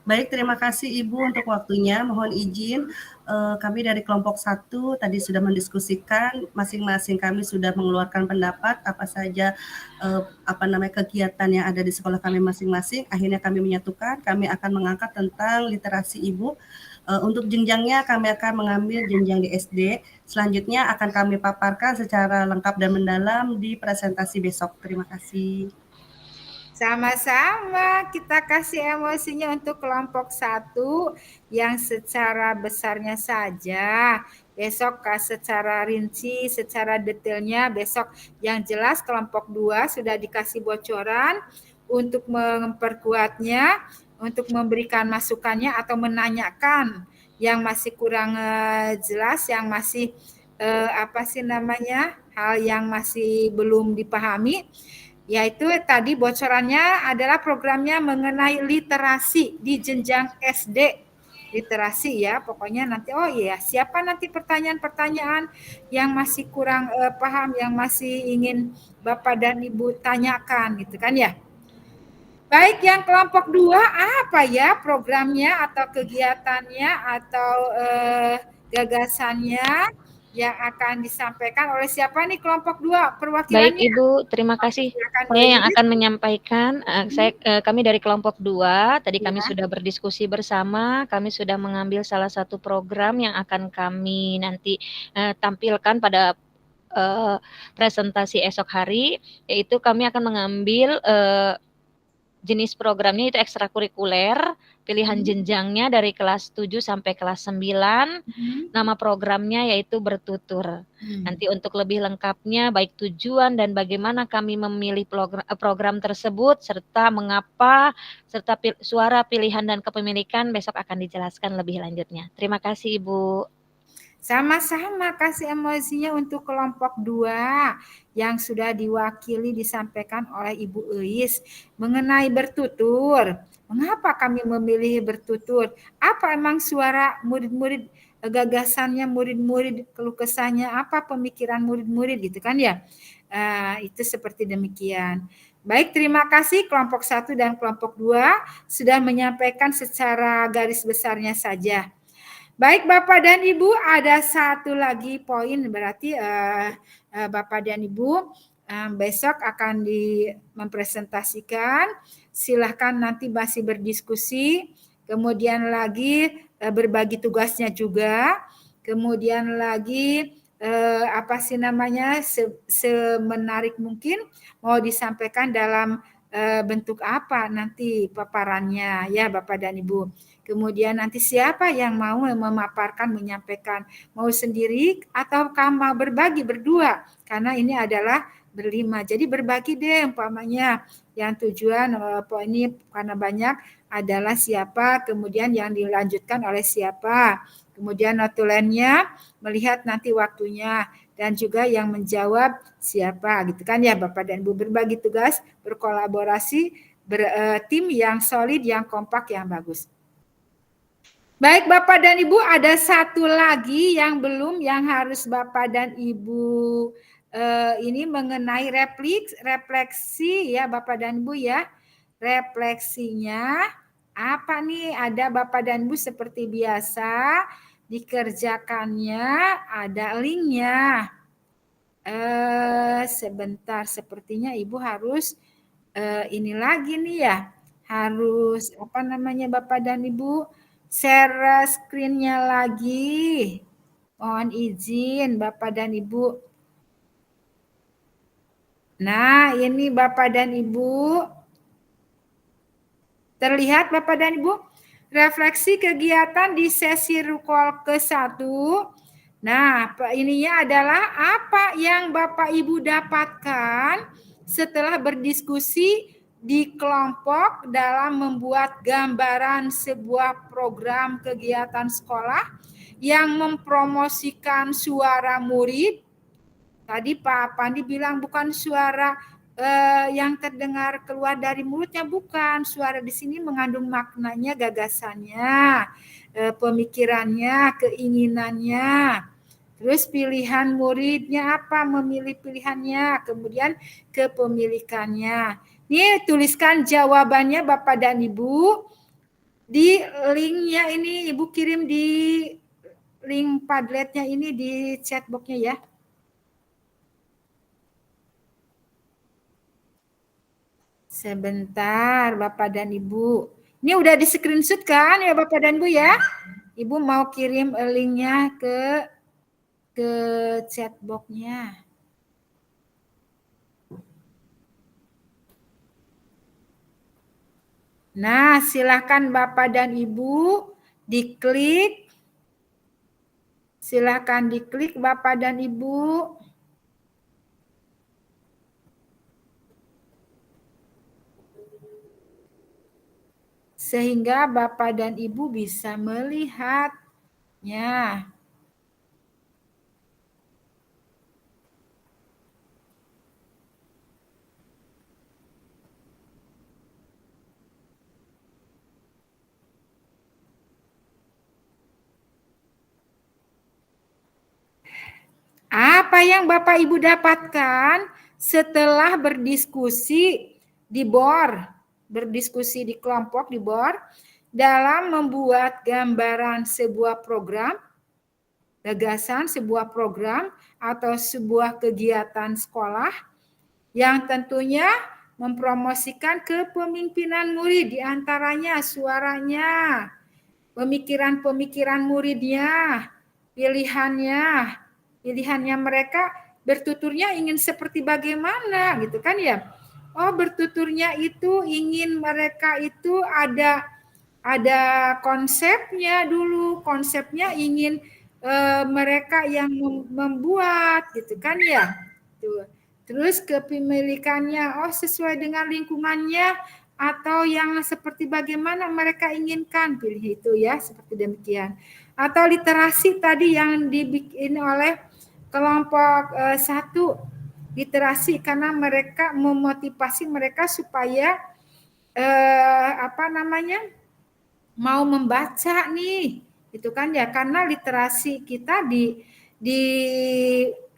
Baik, terima kasih Ibu untuk waktunya. Mohon izin, kami dari kelompok 1 tadi sudah mendiskusikan, masing-masing kami sudah mengeluarkan pendapat apa saja kegiatan yang ada di sekolah kami masing-masing. Akhirnya kami menyatukan, kami akan mengangkat tentang literasi Ibu. Untuk jenjangnya kami akan mengambil jenjang di SD. Selanjutnya akan kami paparkan secara lengkap dan mendalam di presentasi besok. Terima kasih. Sama-sama, kita kasih emosinya untuk kelompok 1 yang secara besarnya saja. Besok secara rinci, secara detailnya besok. Yang jelas kelompok 2 sudah dikasih bocoran untuk memperkuatnya, untuk memberikan masukannya atau menanyakan yang masih kurang jelas, yang masih hal yang masih belum dipahami. Yaitu tadi bocorannya adalah programnya mengenai literasi di jenjang SD. Literasi ya, pokoknya nanti siapa nanti pertanyaan-pertanyaan yang masih kurang paham, yang masih ingin Bapak dan Ibu tanyakan gitu kan ya. Baik, yang kelompok 2 apa ya programnya atau kegiatannya atau gagasannya yang akan disampaikan oleh siapa nih kelompok 2 perwakilannya? Baik Ibu, terima kasih. Saya yang akan menyampaikan, kami dari kelompok 2, tadi kami sudah berdiskusi bersama, kami sudah mengambil salah satu program yang akan kami nanti tampilkan pada presentasi esok hari, yaitu kami akan mengambil jenis programnya itu ekstrakurikuler, pilihan jenjangnya dari kelas 7 sampai kelas 9, nama programnya yaitu bertutur. Nanti untuk lebih lengkapnya baik tujuan dan bagaimana kami memilih program tersebut serta mengapa serta suara pilihan dan kepemilikan besok akan dijelaskan lebih lanjutnya. Terima kasih Ibu. Sama-sama, kasih emosinya untuk kelompok 2 yang sudah diwakili disampaikan oleh Ibu Eis mengenai bertutur. Mengapa kami memilih bertutur? Apa emang suara murid-murid, gagasannya murid-murid, keluh kesahnya, apa pemikiran murid-murid gitu kan ya? Itu seperti demikian. Baik, terima kasih kelompok 1 dan kelompok 2 sudah menyampaikan secara garis besarnya saja. Baik Bapak dan Ibu, ada satu lagi poin berarti Bapak dan Ibu besok akan mempresentasikan. Silahkan nanti masih berdiskusi, kemudian lagi berbagi tugasnya juga, kemudian lagi semenarik mungkin mau disampaikan dalam bentuk apa nanti paparannya ya Bapak dan Ibu. Kemudian nanti siapa yang mau memaparkan, menyampaikan, mau sendiri atau mau berbagi berdua, karena ini adalah berlima. Jadi berbagi deh umpamanya, yang tujuan ini karena banyak adalah siapa, kemudian yang dilanjutkan oleh siapa, kemudian notulennya melihat nanti waktunya, dan juga yang menjawab siapa gitu kan ya Bapak dan Ibu, berbagi tugas, berkolaborasi, tim yang solid, yang kompak, yang bagus. Baik Bapak dan Ibu, ada satu lagi yang belum, yang harus Bapak dan Ibu ini mengenai refleksi ya Bapak dan Ibu ya. Refleksinya apa nih? Ada Bapak dan Ibu seperti biasa dikerjakannya, ada linknya. Sebentar, sepertinya Ibu harus ini lagi nih ya. Harus apa namanya Bapak dan Ibu? Share screen-nya lagi. Mohon izin Bapak dan Ibu. Nah, ini Bapak dan Ibu. Terlihat Bapak dan Ibu? Refleksi kegiatan di sesi Rukol ke-1. Nah, ininya adalah apa yang Bapak Ibu dapatkan setelah berdiskusi di kelompok dalam membuat gambaran sebuah program kegiatan sekolah yang mempromosikan suara murid. Tadi Pak Pandi bilang bukan suara yang terdengar keluar dari mulutnya, bukan. Suara di sini mengandung maknanya, gagasannya, pemikirannya, keinginannya. Terus pilihan muridnya apa, memilih pilihannya, kemudian kepemilikannya. Ini tuliskan jawabannya Bapak dan Ibu. Di linknya ini Ibu kirim di link Padletnya ini di chatboxnya ya. Sebentar Bapak dan Ibu. Ini udah di screenshot kan ya Bapak dan Ibu ya. Ibu mau kirim linknya ke chatboxnya. Nah, silakan Bapak dan Ibu diklik. Silakan diklik Bapak dan Ibu. Sehingga Bapak dan Ibu bisa melihatnya. Apa yang Bapak Ibu dapatkan setelah berdiskusi di BOR, berdiskusi di kelompok di BOR, dalam membuat gambaran sebuah program, gagasan sebuah program atau sebuah kegiatan sekolah yang tentunya mempromosikan kepemimpinan murid, diantaranya suaranya, pemikiran-pemikiran muridnya, pilihannya mereka bertuturnya ingin seperti bagaimana gitu kan ya. Oh, bertuturnya itu ingin mereka itu ada konsepnya dulu. Konsepnya ingin mereka yang membuat gitu kan ya. Tuh. Terus kepemilikannya oh sesuai dengan lingkungannya atau yang seperti bagaimana mereka inginkan, pilih itu ya, seperti demikian. Atau literasi tadi yang dibikin oleh kelompok 1, literasi karena mereka memotivasi mereka supaya mau membaca nih, itu kan ya, karena literasi kita di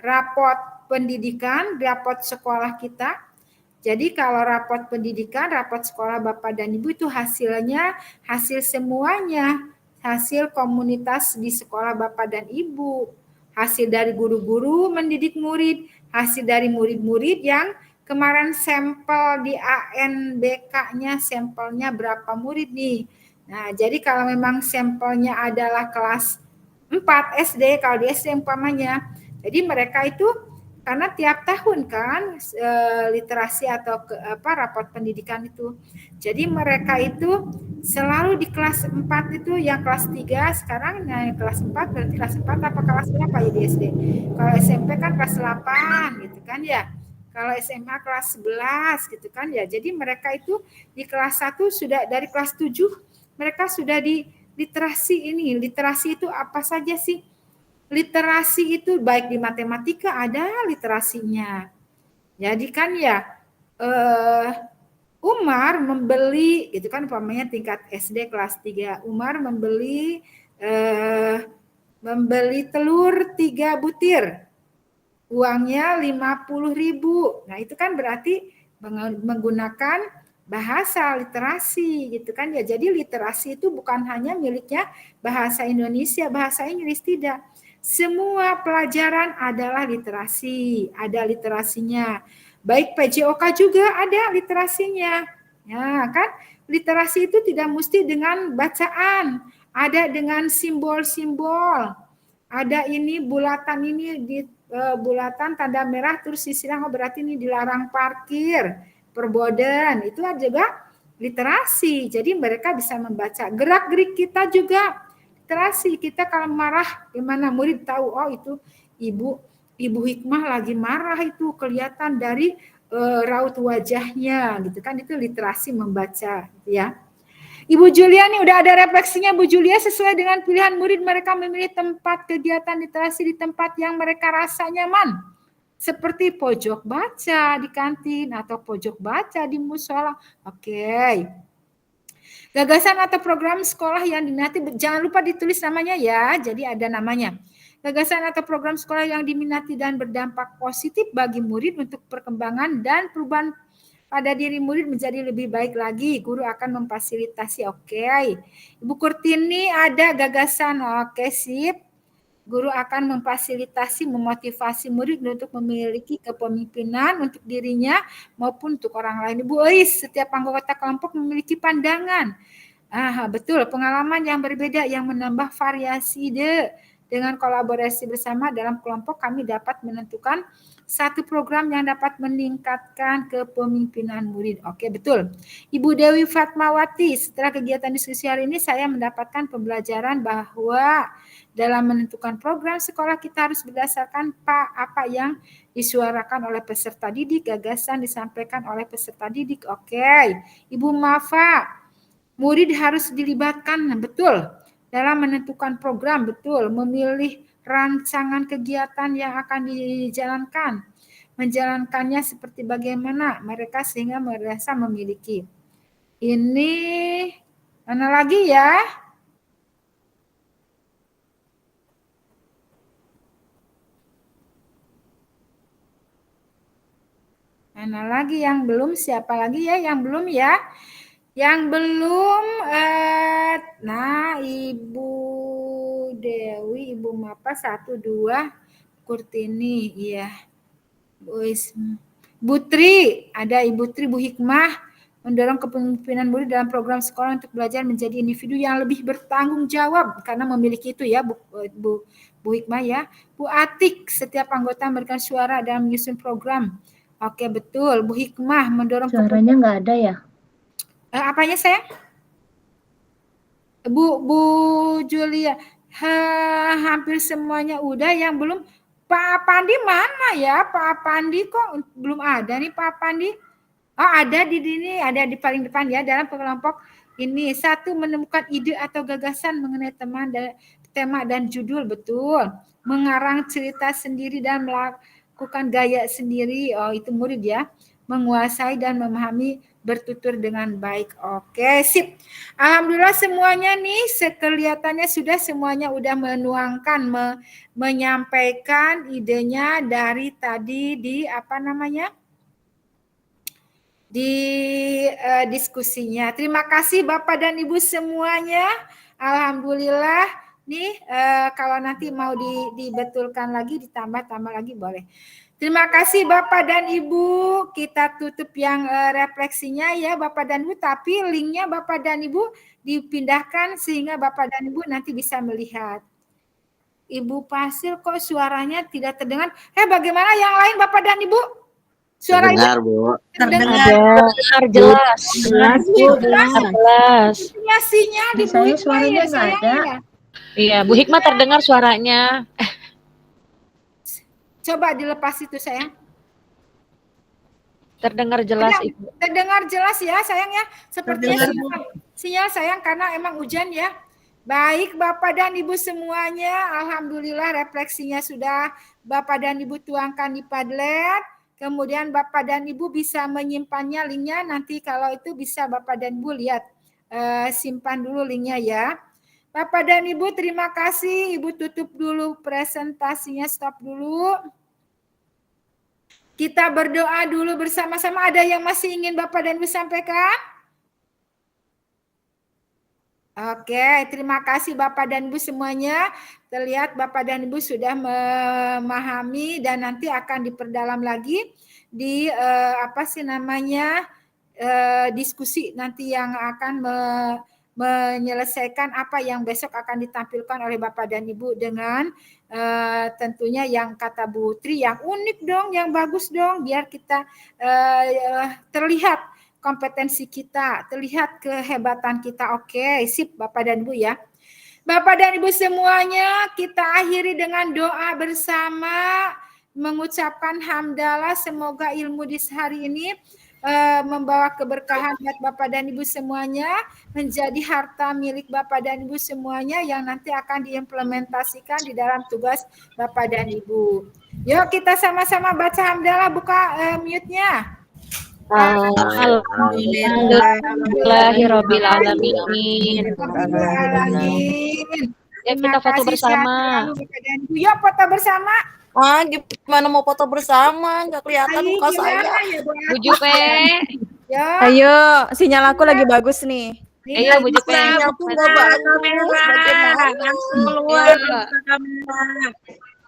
rapot pendidikan, rapot sekolah kita. Jadi kalau rapot pendidikan, rapot sekolah Bapak dan Ibu itu hasilnya, hasil semuanya, hasil komunitas di sekolah Bapak dan Ibu, hasil dari guru-guru mendidik murid, hasil dari murid-murid yang kemarin sampel di ANBK-nya, sampelnya berapa murid nih. Nah, jadi kalau memang sampelnya adalah kelas 4 SD, kalau di SD umpamanya, jadi mereka itu karena tiap tahun kan literasi atau rapot pendidikan itu. Jadi mereka itu selalu di kelas 4 itu yang kelas 3 sekarang naik kelas 4 berarti kelas 4 apa kelas berapa ya di SD? Kalau SMP kan kelas 8 gitu kan ya. Kalau SMA kelas 11 gitu kan ya. Jadi mereka itu di kelas 1 sudah dari kelas 7 mereka sudah di literasi ini. Literasi itu apa saja sih? Literasi itu baik di matematika ada literasinya. Jadi kan ya Umar membeli gitu kan umpamanya tingkat SD kelas 3, Umar membeli telur 3 butir. Uangnya 50.000. Nah, itu kan berarti menggunakan bahasa literasi gitu kan ya. Jadi literasi itu bukan hanya miliknya bahasa Indonesia, bahasa Inggris tidak. Semua pelajaran adalah literasi, ada literasinya. Baik PJOK juga ada literasinya. Ya, kan? Literasi itu tidak mesti dengan bacaan, ada dengan simbol-simbol. Ada ini bulatan ini di bulatan tanda merah terus disilang berarti ini dilarang parkir, perboden. Itu juga literasi. Jadi mereka bisa membaca. Gerak-gerik kita juga literasi. Kita kalau marah gimana murid tahu oh itu ibu hikmah lagi marah itu kelihatan dari raut wajahnya gitu kan, itu literasi membaca gitu ya. Ibu Julia nih udah ada refleksinya Bu Julia, sesuai dengan pilihan murid mereka memilih tempat kegiatan literasi di tempat yang mereka rasa nyaman. Seperti pojok baca di kantin atau pojok baca di musola. Oke. Gagasan atau program sekolah yang diminati, jangan lupa ditulis namanya ya, jadi ada namanya. Gagasan atau program sekolah yang diminati dan berdampak positif bagi murid untuk perkembangan dan perubahan pada diri murid menjadi lebih baik lagi. Guru akan memfasilitasi. Oke. Ibu Kurtini ada gagasan. Oke, sip. Guru akan memfasilitasi, memotivasi murid untuk memiliki kepemimpinan untuk dirinya maupun untuk orang lain. Ibu Ois, setiap anggota kelompok memiliki pandangan. Betul, pengalaman yang berbeda yang menambah variasi ide. Dengan kolaborasi bersama dalam kelompok kami dapat menentukan satu program yang dapat meningkatkan kepemimpinan murid. Oke, betul. Ibu Dewi Fatmawati, setelah kegiatan diskusi hari ini saya mendapatkan pembelajaran bahwa dalam menentukan program sekolah kita harus berdasarkan apa yang disuarakan oleh peserta didik, gagasan disampaikan oleh peserta didik. Oke. Ibu Mafa, murid harus dilibatkan, betul. Dalam menentukan program, betul, memilih rancangan kegiatan yang akan dijalankan, menjalankannya seperti bagaimana mereka sehingga merasa memiliki. Ini mana lagi ya? Mana lagi yang belum? Siapa lagi ya yang belum ya? Yang belum, nah Ibu Dewi, Ibu Mapa 1, 2, Kurtini, iya. Bu Tri, ada Ibu Tri, Bu Hikmah, mendorong kepemimpinan murid dalam program sekolah untuk belajar menjadi individu yang lebih bertanggung jawab, karena memiliki itu ya Bu Hikmah ya. Bu Atik, setiap anggota memberikan suara dalam menyusun program. Oke, betul. Bu Hikmah mendorong Suaranya nggak ada ya? apanya sayang? Bu Julia, hampir semuanya udah, yang belum Pak Pandi mana ya? Pak Pandi kok belum ada nih Pak Pandi? Oh, ada di sini, ada di paling depan ya, dalam kelompok ini. 1, menemukan ide atau gagasan mengenai tema dan judul, betul. Mengarang cerita sendiri dan melakukan gaya sendiri. Oh, itu murid ya. Menguasai dan memahami bertutur dengan baik. Oke, sip. Alhamdulillah semuanya nih kelihatannya sudah semuanya udah menuangkan, menyampaikan idenya dari tadi di apa namanya? Di diskusinya. Terima kasih Bapak dan Ibu semuanya. Alhamdulillah nih kalau nanti mau dibetulkan lagi, ditambah lagi boleh. Terima kasih Bapak dan Ibu. Kita tutup yang refleksinya ya Bapak dan Ibu, tapi linknya Bapak dan Ibu dipindahkan sehingga Bapak dan Ibu nanti bisa melihat. Ibu Pasil kok suaranya tidak terdengar? Bagaimana yang lain Bapak dan Ibu? Suara Terdengar, Bu. Terdengar jelas. Jelas. Sinyal di Bu Saya Hikmah suaranya ya nggak sayang ada. ya. Iya, Bu Hikmah terdengar suaranya. Coba dilepas itu sayang. Terdengar jelas, Ibu. Terdengar jelas ya sayang ya. Sepertinya sinyal sayang karena emang hujan ya. Baik Bapak dan Ibu semuanya, alhamdulillah refleksinya sudah Bapak dan Ibu tuangkan di Padlet. Kemudian Bapak dan Ibu bisa menyimpannya linknya, nanti kalau itu bisa Bapak dan Ibu lihat, simpan dulu linknya ya. Bapak dan Ibu terima kasih, Ibu tutup dulu presentasinya, stop dulu. Kita berdoa dulu bersama-sama. Ada yang masih ingin Bapak dan Ibu sampaikan? Oke, terima kasih Bapak dan Ibu semuanya. Terlihat Bapak dan Ibu sudah memahami dan nanti akan diperdalam lagi di diskusi nanti yang akan menyelesaikan apa yang besok akan ditampilkan oleh Bapak dan Ibu dengan tentunya yang kata Bu Tri yang unik dong, yang bagus dong, biar kita terlihat kompetensi kita, terlihat kehebatan kita. Oke, sip Bapak dan Ibu ya. Bapak dan Ibu semuanya, kita akhiri dengan doa bersama, mengucapkan hamdalah, semoga ilmu di hari ini membawa keberkahan buat Bapak dan Ibu semuanya, menjadi harta milik Bapak dan Ibu semuanya yang nanti akan diimplementasikan di dalam tugas Bapak dan Ibu. Yuk kita sama-sama baca hamdalah, buka mute-nya. Alhamdulillahirabbil alamin. Ya kita foto bersama. Yuk foto bersama. Gimana mau foto bersama? Nggak kelihatan muka saya. Bu Jupe. Ayo, sinyal aku lagi bagus nih. Ayo Bu Jupe. Sinyalku nggak bagus. Bagaimana?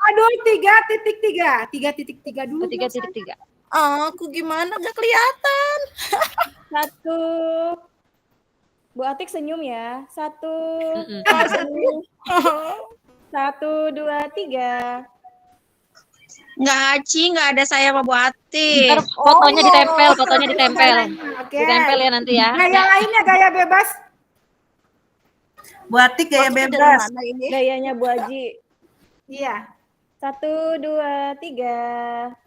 Aduh, 3.3. 3.3 dulu. 3.3. Aku gimana? Nggak kelihatan. 1. Bu Atik senyum ya. 1. Senyum. 1, 2, 3. Nggak ada saya sama Bu Ati. Ntar fotonya ditempel. Oke. Ditempel ya nanti ya. Gaya lainnya gaya bebas. Bu Atik gaya bebas. Gayanya Bu Aji. Iya. 1, 2, 3.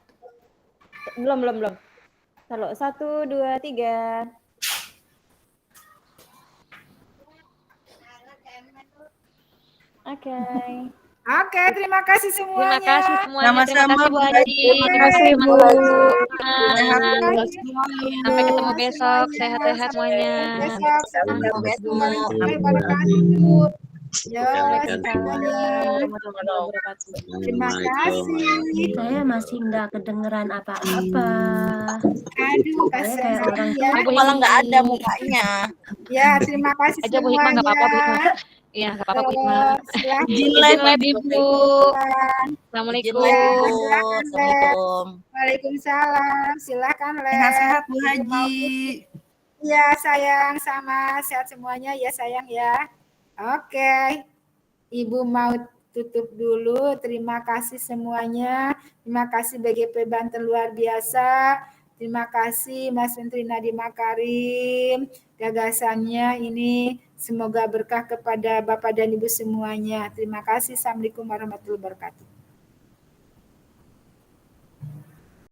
Belum. Taruh 1, 2, 3. Oke. Oke, terima kasih semuanya. Terima kasih semuanya. Sama-sama, Terima kasih Bu Haji. Terima kasih Bu. Sampai ketemu besok. Sehat-sehat semuanya. Besok sampai terima kasih. Saya masih nggak kedengeran apa-apa. Aduh, Kayak orang Aku malah nggak ada mukanya. Ya, terima kasih Aja Bu Hikmah, nggak apa-apa Bu Hikmah. Iya, nggak apa-apa Bu Hikmah. Izin live Ibu. Assalamualaikum. Assalamualaikum. Waalaikumsalam. Silakan Sehat-sehat Bu Haji. Ya sayang, sama sehat semuanya ya sayang ya. Oke. Ibu mau tutup dulu. Terima kasih semuanya. Terima kasih BGP Banten luar biasa. Terima kasih Mas Menteri Nadiem Makarim. Gagasannya ini semoga berkah kepada Bapak dan Ibu semuanya. Terima kasih. Assalamualaikum warahmatullahi wabarakatuh.